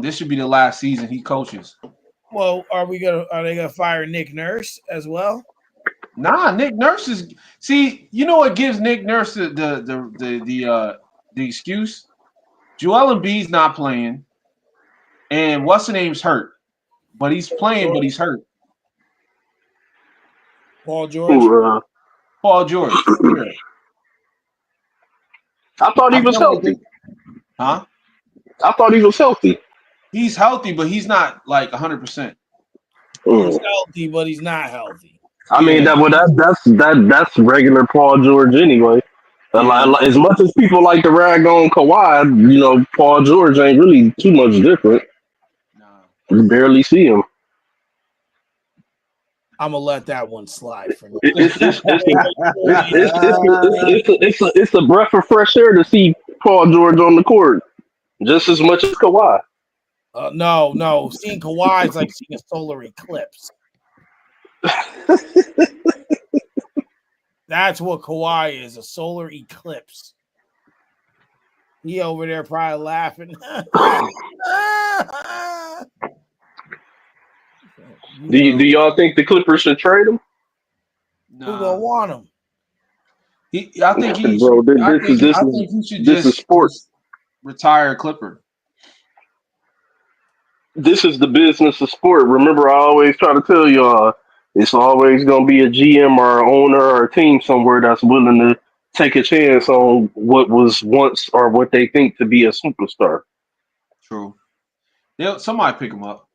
this should be the last season he coaches. well, are they gonna fire Nick Nurse as well? Nah, Nick Nurse is see. You know what gives Nick Nurse the excuse? Joel Embiid's not playing, and what's the name's hurt, but he's playing, but he's hurt. Paul George. Who, Paul George. Yeah, I thought he I was feel like healthy. they, huh? I thought he was healthy. He's healthy, but he's not like 100%. He's Mm. healthy, but he's not healthy. I mean Yeah. that's regular Paul George anyway. Yeah. As much as people like to rag on Kawhi, Paul George ain't really too much different. Nah. You barely see him. I'm gonna let that one slide for now. It's a breath of fresh air to see Paul George on the court just as much as Kawhi. No. Seeing Kawhi is like seeing a solar eclipse. That's what Kawhi is, a solar eclipse. He over there probably laughing. Do y'all think the Clippers should trade him? Who gonna Nah. want him? I think he Bro, should. I think he should this is sports. just retire a Clipper. This is the business of sport. Remember, I always try to tell y'all, it's always gonna be a GM or an owner or a team somewhere that's willing to take a chance on what was once or what they think to be a superstar. True. Somebody pick him up.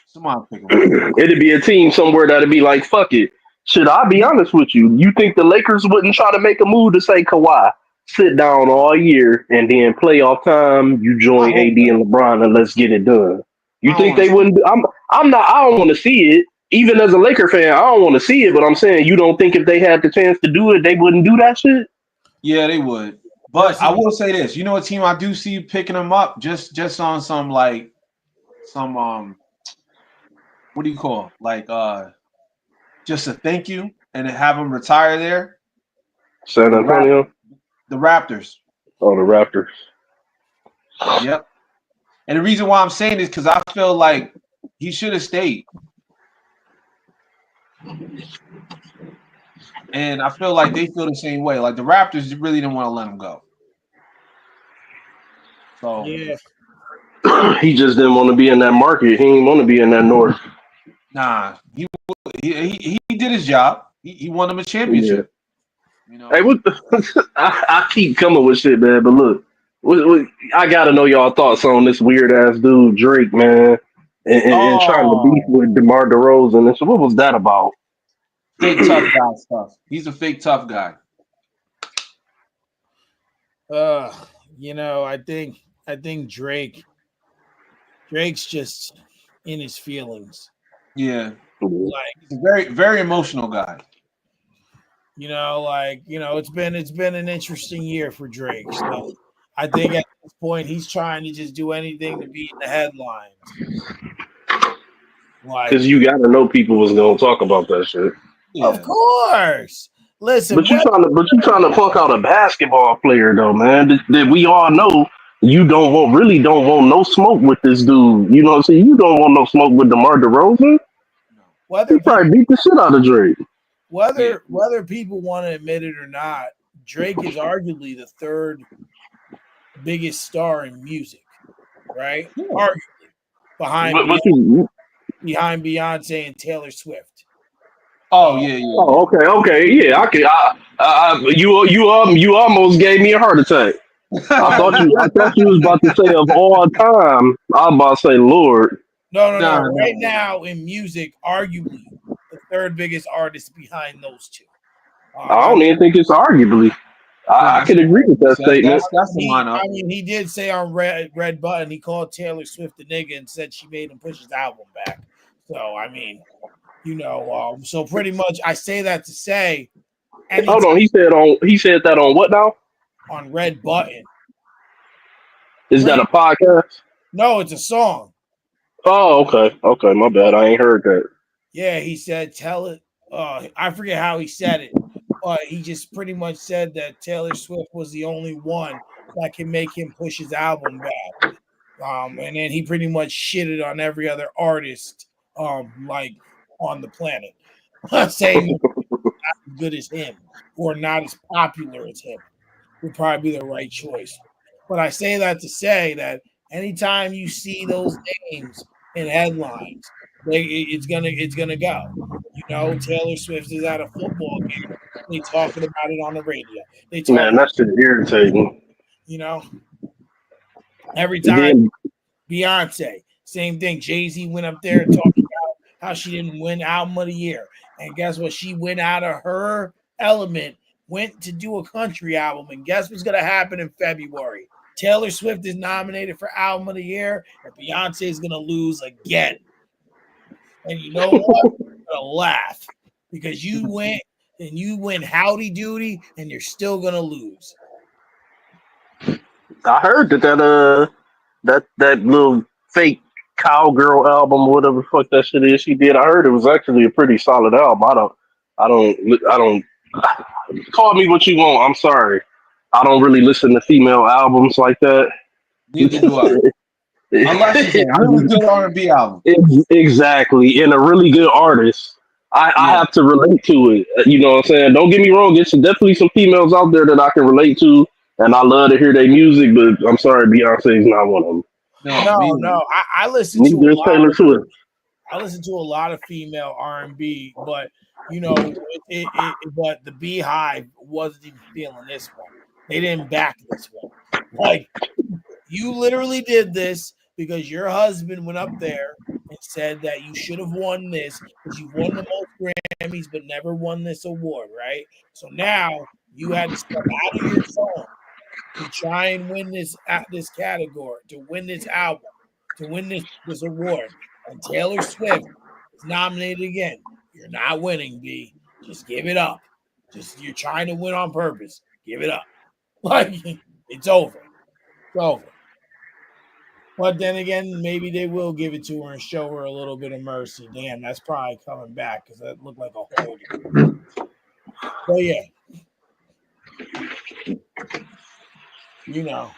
Somebody pick him up. It'd be a team somewhere that'd be like, fuck it. Should I be honest with you? You think the Lakers wouldn't try to make a move to say, Kawhi, sit down all year and then playoff time, you I join hope AD not. and LeBron and let's get it done? You I don't think want they to. wouldn't? I'm not. I don't want to see it. Even as a Laker fan, I don't want to see it. But I'm saying, you don't think if they had the chance to do it, they wouldn't do that shit? Yeah, they would. But I will say this. You know, a team I do see picking him up just on some what do you call just a thank you and then have him retire there. San The Rap- Antonio. the Raptors. Oh, the Raptors. Yep. And the reason why I'm saying this because I feel like he should have stayed. And I feel like they feel the same way. Like the Raptors really didn't want to let him go. So Yeah. He just didn't want to be in that market. He didn't want to be in that North. nah, he did his job. He won them a Yeah. championship. You know. Hey, what the, I keep coming with shit, man. But look, I gotta know y'all thoughts on this weird ass dude Drake, man, and trying to beef Oh, with DeMar DeRozan. And so, what was that about? fake tough guy stuff. He's a fake tough guy. I think Drake's just in his feelings. Yeah, Like, he's a very very emotional guy. it's been an interesting year for Drake. So I think at this point he's trying to just do anything to be in the headlines. Like, Because you gotta know people was gonna talk about that shit. of Yeah. course. Listen, But you trying to punk out a basketball player though, man. That we all know you really don't want no smoke with this dude. You know what I'm saying? You don't want no smoke with DeMar DeRozan. whether He people probably beat the shit out of Drake. whether people want to admit it or not, Drake is arguably the third biggest star in music, right? Yeah. Arguably behind But behind Beyonce and Taylor Swift. Oh yeah. oh, okay, yeah. You almost gave me a heart attack. I thought you was about to say of all time. I was about to say Lord. No. Nah, Right no. now in music, arguably the third biggest artist behind those two. I don't even think it's arguably. I could agree with that statement. That's the lineup. He did say on Red Button, he called Taylor Swift a nigga and said she made him push his album back. So so pretty much I say that to say, Hold on, he said that on what now? on Red Button. Is that a podcast? No, it's a song. Oh, okay, my bad. I ain't heard that. Yeah, he said, tell it. I forget how he said it, but he just pretty much said that Taylor Swift was the only one that can make him push his album back. And then he pretty much shitted on every other artist, like on the planet, saying not as good as him or not as popular as him would probably be the right choice. But I say that to say that anytime you see those names in headlines, it's gonna go. Taylor Swift is at a football game. They talking about it on the radio. They Man, talking, that's just irritating. Every And time then Beyonce, same thing. Jay-Z went up there and talked about how she didn't win album of the year. And guess what? She went out of her element, went to do a country album. And guess what's going to happen in February? Taylor Swift is nominated for album of the year, and Beyonce is going to lose again. And you know what? I'm going to laugh because you went and you win howdy doody, and you're still going to lose. I heard that little fake cowgirl album, whatever the fuck that shit is she did. I heard it was actually a pretty solid album. I don't. Call me what you want. I'm sorry. I don't really listen to female albums like that. Neither do I. Unless it's a really good R&B album. Exactly, and a really good artist. I have to relate to it. You know what I'm saying? Don't get me wrong. There's definitely some females out there that I can relate to, and I love to hear their music. But I'm sorry, Beyonce is not one of them. No. I listen to Neither is Taylor Swift. I listen to a lot of female R&B, but you know, but the Beehive wasn't even feeling this one. They didn't back this one. Like, you literally did this because your husband went up there and said that you should have won this because you won the most Grammys but never won this award, right? So now you had to step out of your zone to try and win this category, to win this album, to win this award. And Taylor Swift is nominated again. You're not winning, B. Just give it up. You're trying to win on purpose. Give it up. Like, it's over. It's over. But then again, maybe they will give it to her and show her a little bit of mercy. Damn, that's probably coming back because that looked like a hold. But yeah. You know,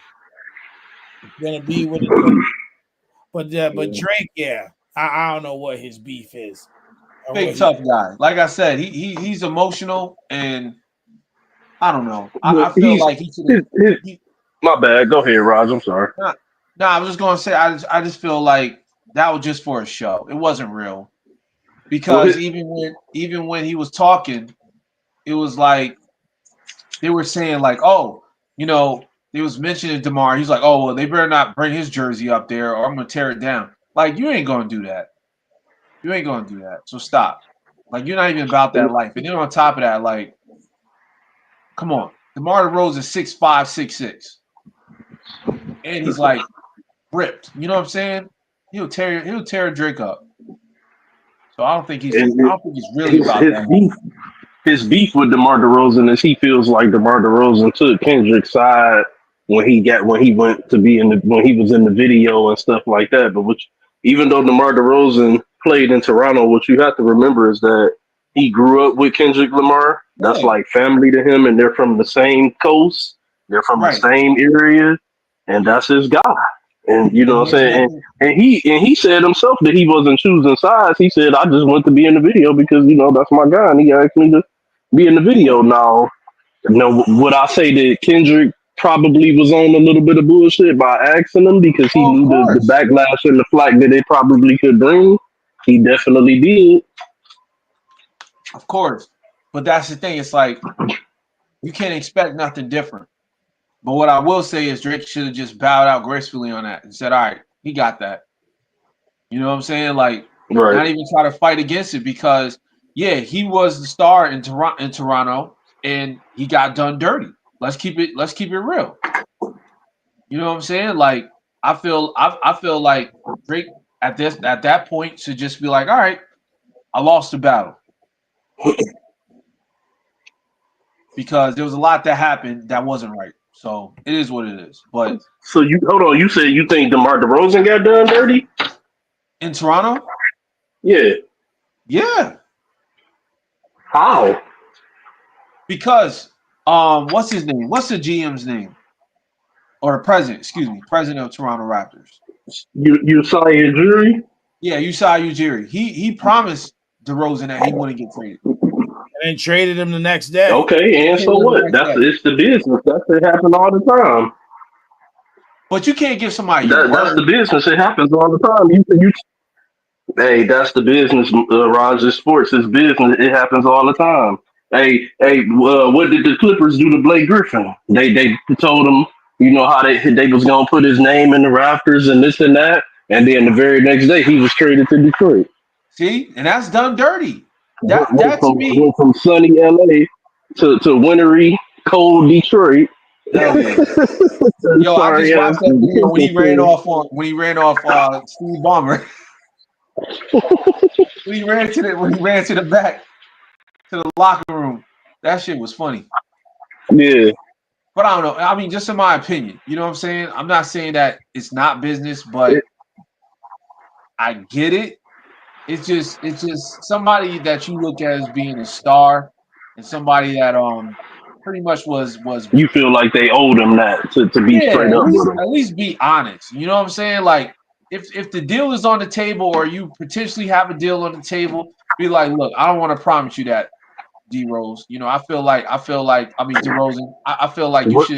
it's gonna be what it is. But Drake, yeah, I don't know what his beef is. Big tough guy. Like I said, he's emotional, and I don't know. I feel like he should. My bad. Go ahead, Raj. I'm sorry. No, I was just gonna say I just feel like that was just for a show. It wasn't real because even when he was talking, it was like they were saying like, oh, you know. They was mentioning DeMar. He's like, oh, well, they better not bring his jersey up there or I'm going to tear it down. Like, you ain't going to do that. You ain't going to do that. So stop. Like, you're not even about that life. And then on top of that, like, come on. DeMar DeRozan is 6'5", 6'6". And he's, like, ripped. You know what I'm saying? He'll tear Drake up. So I don't think he's really about that. His beef with DeMar DeRozan is he feels like DeMar DeRozan took Kendrick's side when he was in the video and stuff like that. But even though DeMar DeRozan played in Toronto, what you have to remember is that he grew up with Kendrick Lamar. That's like family to him, and they're from the same coast. They're from the same area, and that's his guy. And you know what I'm saying? And he said himself that he wasn't choosing sides. He said, I just want to be in the video because, you know, that's my guy, and he asked me to be in the video. Now, would I say that Kendrick probably was on a little bit of bullshit by asking him because he knew the backlash and the flack that it probably could bring? He definitely did. Of course. But that's the thing. It's like, you can't expect nothing different. But what I will say is Drake should have just bowed out gracefully on that and said, all right, he got that. You know what I'm saying? Like, not even try to fight against it because, yeah, he was the star in Toronto and he got done dirty. Let's keep it real. You know what I'm saying? Like, I feel like Drake at that point should just be like, all right, I lost the battle. Because there was a lot that happened that wasn't right. So it is what it is. But so you said you think DeMar DeRozan got done dirty? In Toronto? Yeah. Yeah. How? Because what's his name? What's the GM's name? Or the president, excuse me, president of Toronto Raptors. Usai Ujiri? Yeah, Usai Ujiri. He promised DeRozan that he wouldn't get traded. And then traded him the next day. Okay, and so what? It's the business. It happens all the time. But you can't give somebody that's the business. It happens all the time. Hey, that's the business, Raj. It's sports. It's business. It happens all the time. Hey, what did the Clippers do to Blake Griffin? They told him, you know, how they was gonna put his name in the rafters and this and that, and then the very next day he was traded to Detroit. See, and that's done dirty. Went, That went that to from me, went from sunny LA to wintry, cold Detroit. hell yeah. Yo, I just Sorry ass watched that video when he ran team. off Steve Ballmer. When he ran to the back to the locker room. That shit was funny. Yeah, But I don't know. I mean, just in my opinion, you know what I'm saying? I'm not saying that it's not business, but it, I get it. It's just somebody that you look at as being a star and somebody that pretty much was you feel like they owe them that to be yeah, straight up with them. at least be honest. You know what I'm saying? Like if the deal is on the table or you potentially have a deal on the table, be like, look, I don't want to promise you that, D Rose. You know, I mean DeRozan, I feel like What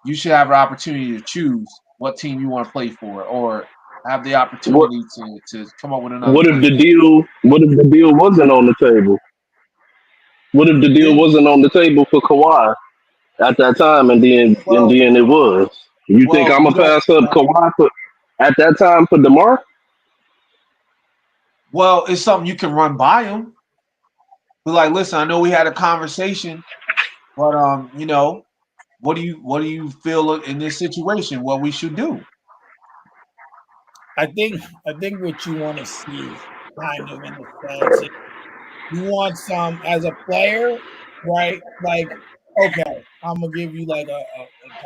you should have an opportunity to choose what team you want to play for or have the what opportunity to come up with another plan. what if the deal wasn't on the table? What if the deal Then wasn't on the table for Kawhi at that time, and well then it was? You think well I'm you gonna don't pass up Kawhi for at that time for Demar? well it's something you can run by them. Be like, listen, I know we had a conversation, but what do you feel in this situation? What we should do? I think what you want to see, kind of in a sense, is you want some as a player, right? Like, okay, I'm gonna give you like a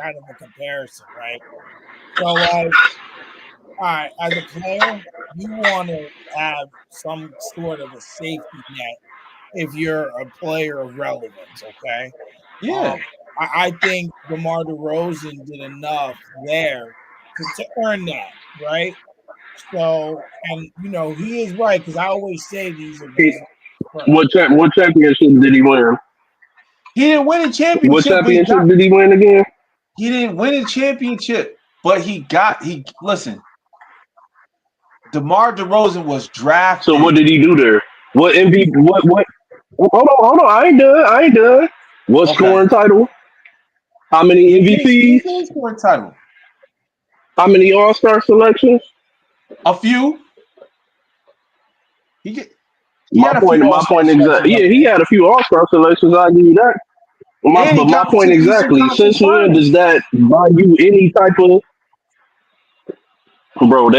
kind of a comparison, right? So, like, all right, as a player, you want to have some sort of a safety net if you're a player of relevance, okay? Yeah. Um, I think DeMar DeRozan did enough there to earn that, right? So, and he is right because I always say these are He, business first. what championship did he win? He didn't win a What championship, but championship did he win again? he didn't win a championship, but he listen, DeMar DeRozan was So what drafted. did he do there? What MVP? What? Hold on. I ain't done. I ain't done. What Okay. scoring title? How many He MVPs? didn't get a scoring title. How many All Star selections? A few. He get he My had a few point. My all-star point exactly. selections, I Yeah, he think. had a few All Star selections. I give you that. And he But my got to point the Eastern exactly. Conference Since when Finals. does that buy you any type of bro?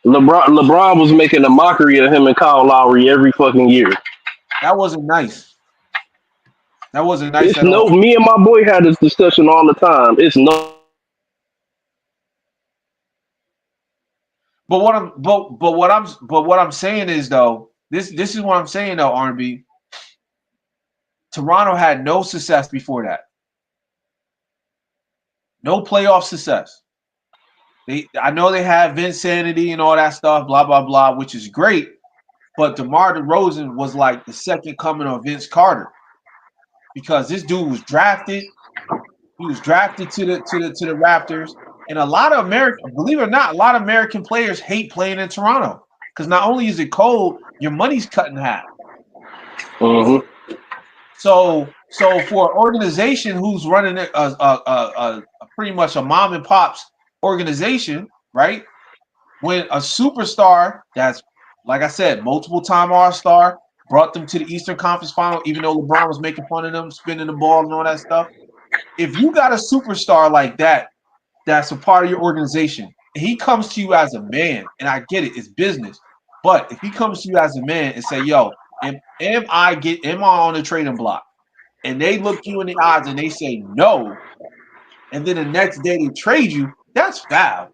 LeBron was making a mockery of him and Kyle Lowry every fucking year. That wasn't nice. That wasn't nice It's at no. all. Me and my boy had this discussion all the time. It's no. But what I'm saying is though, this is what I'm saying though, R&B. Toronto had no success before that. No playoff success. I know they had Vince Sanity and all that stuff, blah blah blah, which is great. But DeMar DeRozan was like the second coming of Vince Carter because this dude was drafted. He was drafted to the Raptors, and a lot of American, believe it or not, a lot of American players hate playing in Toronto because not only is it cold, your money's cut in half. Uh-huh. So for an organization who's running a pretty much a mom and pops organization, right? When a superstar that's, like I said, multiple time All Star brought them to the Eastern Conference Final, even though LeBron was making fun of them, spinning the ball and all that stuff. If you got a superstar like that, that's a part of your organization, and he comes to you as a man, and I get it, it's business. But if he comes to you as a man and say, "Yo, am I on the trading block?" and they look you in the eyes and they say no, and then the next day they trade you, that's foul.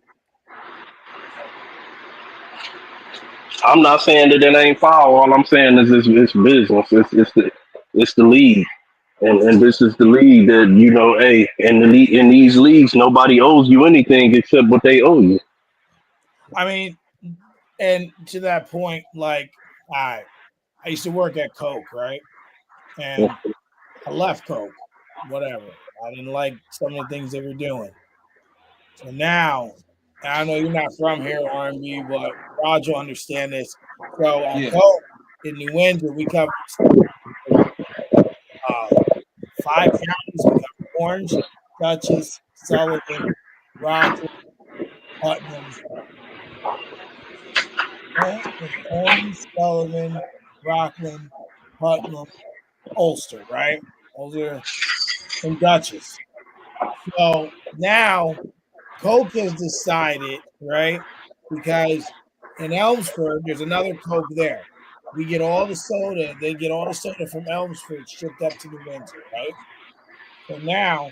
I'm not saying that it ain't foul. All I'm saying is it's business. It's the league, and this is the league that Hey, in these leagues, nobody owes you anything except what they owe you. I mean, and to that point, like, I used to work at Coke, right? And I left Coke, whatever. I didn't like some of the things they were doing. So now, I know you're not from here, R&B, but Raj will understand this. So at Yeah. Coke in New England, we cover uh, 5 counties. We cover Orange, Dutchess, Sullivan, Rockland, Putnam, It's Holmes, Sullivan, Rockland, Putnam, Ulster, right? Ulster and Duchess. So now Coke has decided, right? Because in Elmsford, there's another Coke there. We get all the soda. They get all the soda from Elmsford shipped up to New Windsor, right? So now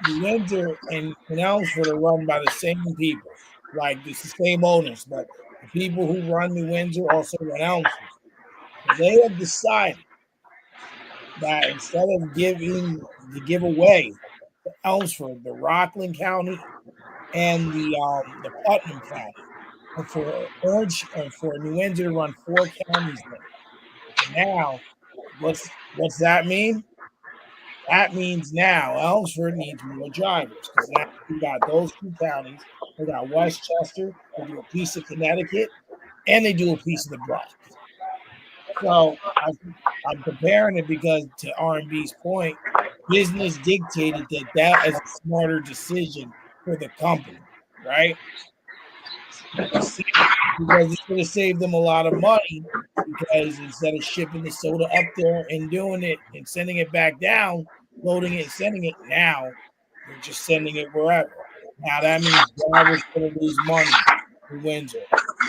New Windsor and Elmsford are run by the same people. Like it's the same owners, but the people who run New Windsor also run Elmsford. So they have decided that instead of giving the giveaway to Elmsford, the Rockland County and the Putnam County, and for Orange and for New Windsor to run 4 counties there. So now, what's that mean? That means now Elmsford needs more drivers because now we got those 2 counties. They got Westchester. They do a piece of Connecticut, and they do a piece of the Bronx. So I'm comparing it because to R&B's point, business dictated that is a smarter decision for the company, right? Because it's going to save them a lot of money because instead of shipping the soda up there and doing it and sending it back down, loading it and sending it, now they're just sending it wherever. Now that means drivers going to lose money in Windsor.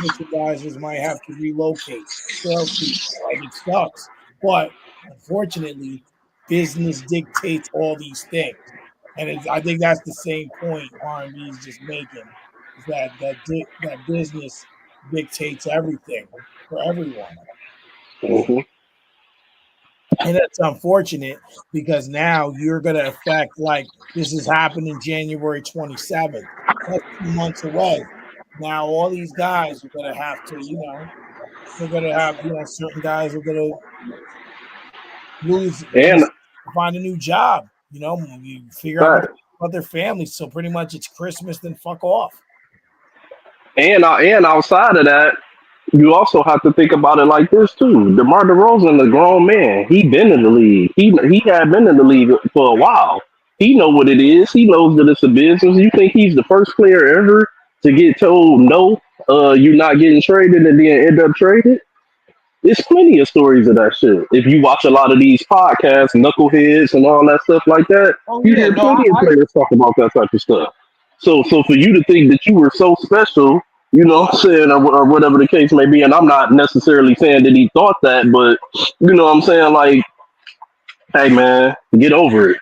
Merchandisers might have to relocate. Salespeople, like it sucks. But unfortunately, business dictates all these things. And I think that's the same point R&B is just making is that business dictates everything for everyone, Mhm. and that's unfortunate because now you're going to affect like this is happening January 27th. That's 2 months away. Now all these guys are going to have to, they're going to have, certain guys are going to lose, And find a new job. You figure out what fact. about their families. So pretty much it's Christmas, then fuck off. And outside of that, you also have to think about it like this too. DeMar DeRozan, a grown man, he been in the league. He had been in the league for a while. He know what it is. He knows that it's a business. You think he's the first player ever to get told no, you're not getting traded, and then end up traded? There's plenty of stories of that shit. If you watch a lot of these podcasts, knuckleheads and all that stuff like that, Oh you yeah, hear no, plenty of players talk about that type of stuff. So for you to think that you were so special, you know what I'm saying, or whatever the case may be, and I'm not necessarily saying that he thought that, but you know what I'm saying, like, hey man, get over it.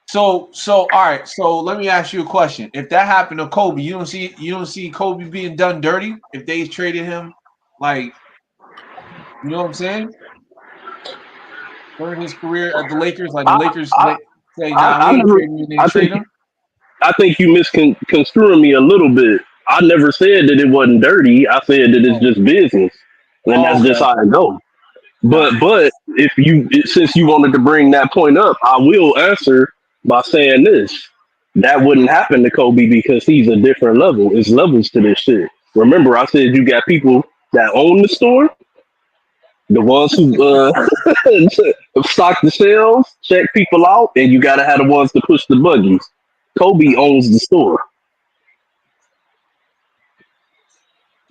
so all right. So let me ask you a question. If that happened to Kobe, you don't see Kobe being done dirty if they traded him, like you know what I'm saying? During his career at the Lakers, like the I Lakers I say, I, "Nah, we I ain't never. trading you," and they I trade think him. I think you misconstruing me a little bit. I never said that it wasn't dirty. I said that it's Oh, just business, and oh that's just okay, how it goes. got you. But if you since you wanted to bring that point up, I will answer by saying this. That wouldn't happen to Kobe because he's a different level. It's levels to this shit. Remember, I said you got people that own the store, the ones who stock the shelves, check people out, and you gotta have the ones to push the buggies. Kobe Got owns the store.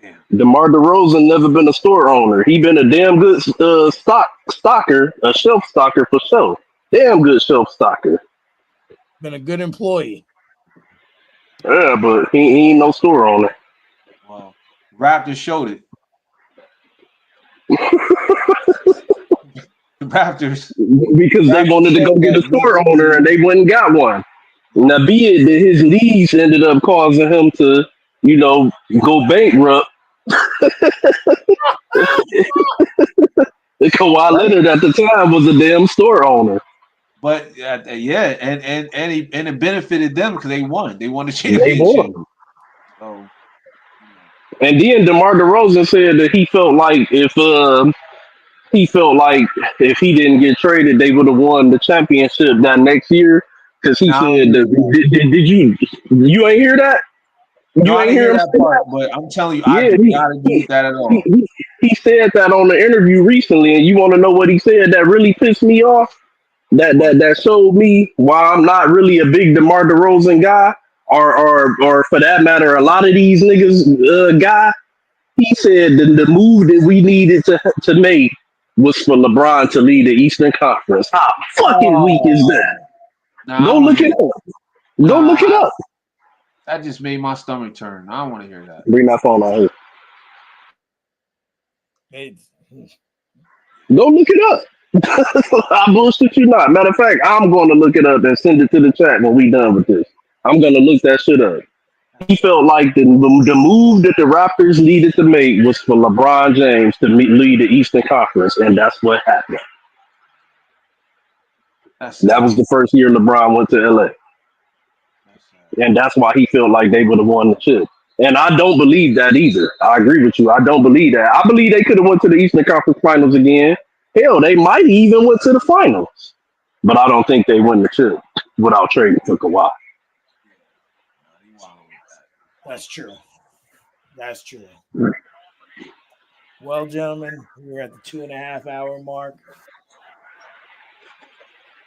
you. Damn. DeMar DeRozan never been a store owner. He been a damn good stocker, a shelf stocker for sure. Damn good shelf stocker. Been a good employee. Yeah, but he ain't no store owner Well, Raptors showed it. The because they Raptors wanted to go showed get a that this store owner and season. they went and got one. Now, be it that his knees ended up causing him to, you know, go bankrupt. Kawhi Right. Leonard at the time was a damn store owner. But yeah, and it benefited them because they won. They won the They championship. won. So you And then DeMar DeRozan said that he felt like if he didn't get traded, they would have won the championship that next year. Because he now I don't said, believe that. did you ain't hear that? No, You I ain't didn't hear hear him that say part. that? But I'm telling you, I Yeah, do not agree with that at he, all. he, he said that on the interview recently. And you want to know what he said that really pissed me off? What? That showed me why I'm not really a big DeMar DeRozan guy, or for that matter, a lot of these niggas guy. He said the move that we needed to make was for LeBron to lead the Eastern Conference. How fucking weak is that? Oh, Nah, I Go don't want look to it hear. up. Go look it Nah, up. that just made my stomach turn. I don't want to hear that. Bring that phone on here. it's, Go look it up. I bullshit you not. Matter of fact, I'm going to look it up and send it to the chat when we done with this. I'm going to look that shit up. He felt like the move that the Raptors needed to make was for LeBron James to lead the Eastern Conference, and that's what happened. That's That sad. was the first year LeBron went to LA, That's sad. and that's why he felt like they would have won the chip. And I don't believe that either. I agree with you. I don't believe that. I believe they could have went to the Eastern Conference Finals again. Hell, they might even went to the finals, but I don't think they win the chip without trading for Kawhi. Nah, he wildin' with that. that's true. That's true. Well, gentlemen, we're at the 2.5 hour mark.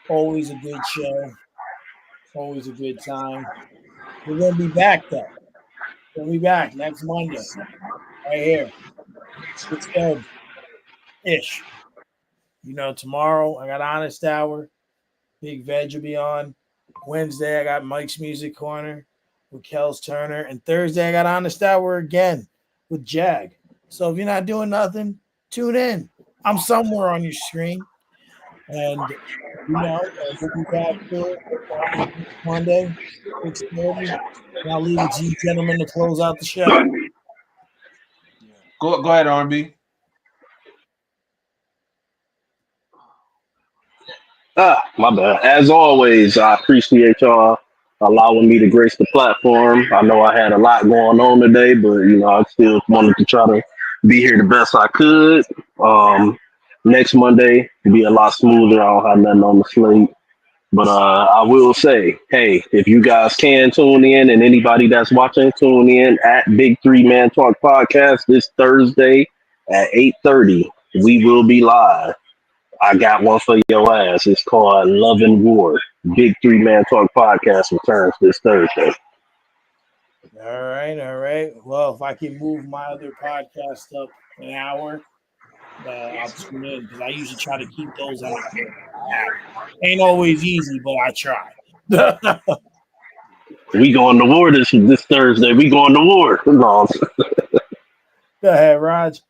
Always a good show. Always a good time. We're gonna be back though. We'll be back next Monday, right here, 6:30 ish. Tomorrow I got Honest Hour. Big Veg will be on. Wednesday I got Mike's Music Corner with Kels Turner, and Thursday I got Honest Hour again with Jag. So if you're not doing nothing, tune in. I'm somewhere on your screen, and we'll be back here Monday, 6:30. And I'll leave it to you gentlemen to close out the show. Yeah. Go ahead, R&B. My bad. As always, I appreciate y'all allowing me to grace the platform. I know I had a lot going on today, but I still wanted to try to be here the best I could. Next Monday will be a lot smoother. I don't have nothing on the slate. But I will say, hey, if you guys can tune in, and anybody that's watching, tune in at Big Three Man Talk Podcast this Thursday at 8:30. We will be live. I got one for your ass. It's called Love and War. Big Three Man Talk Podcast returns this Thursday. All right, all right. Well, if I can move my other podcast up an hour, I'll tune in because I usually try to keep those under an hour. Ain't always easy, but I try. Go We going to war this Thursday. We going to war. No, ahead, Raj.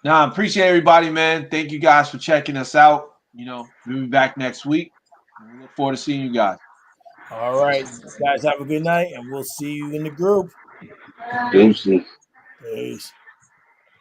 Nah, appreciate everybody, man. Thank you guys for checking us out. We'll be back next week. And we look forward to seeing you guys. All right, you guys have a good night, and we'll see you in the group. deuces. Peace.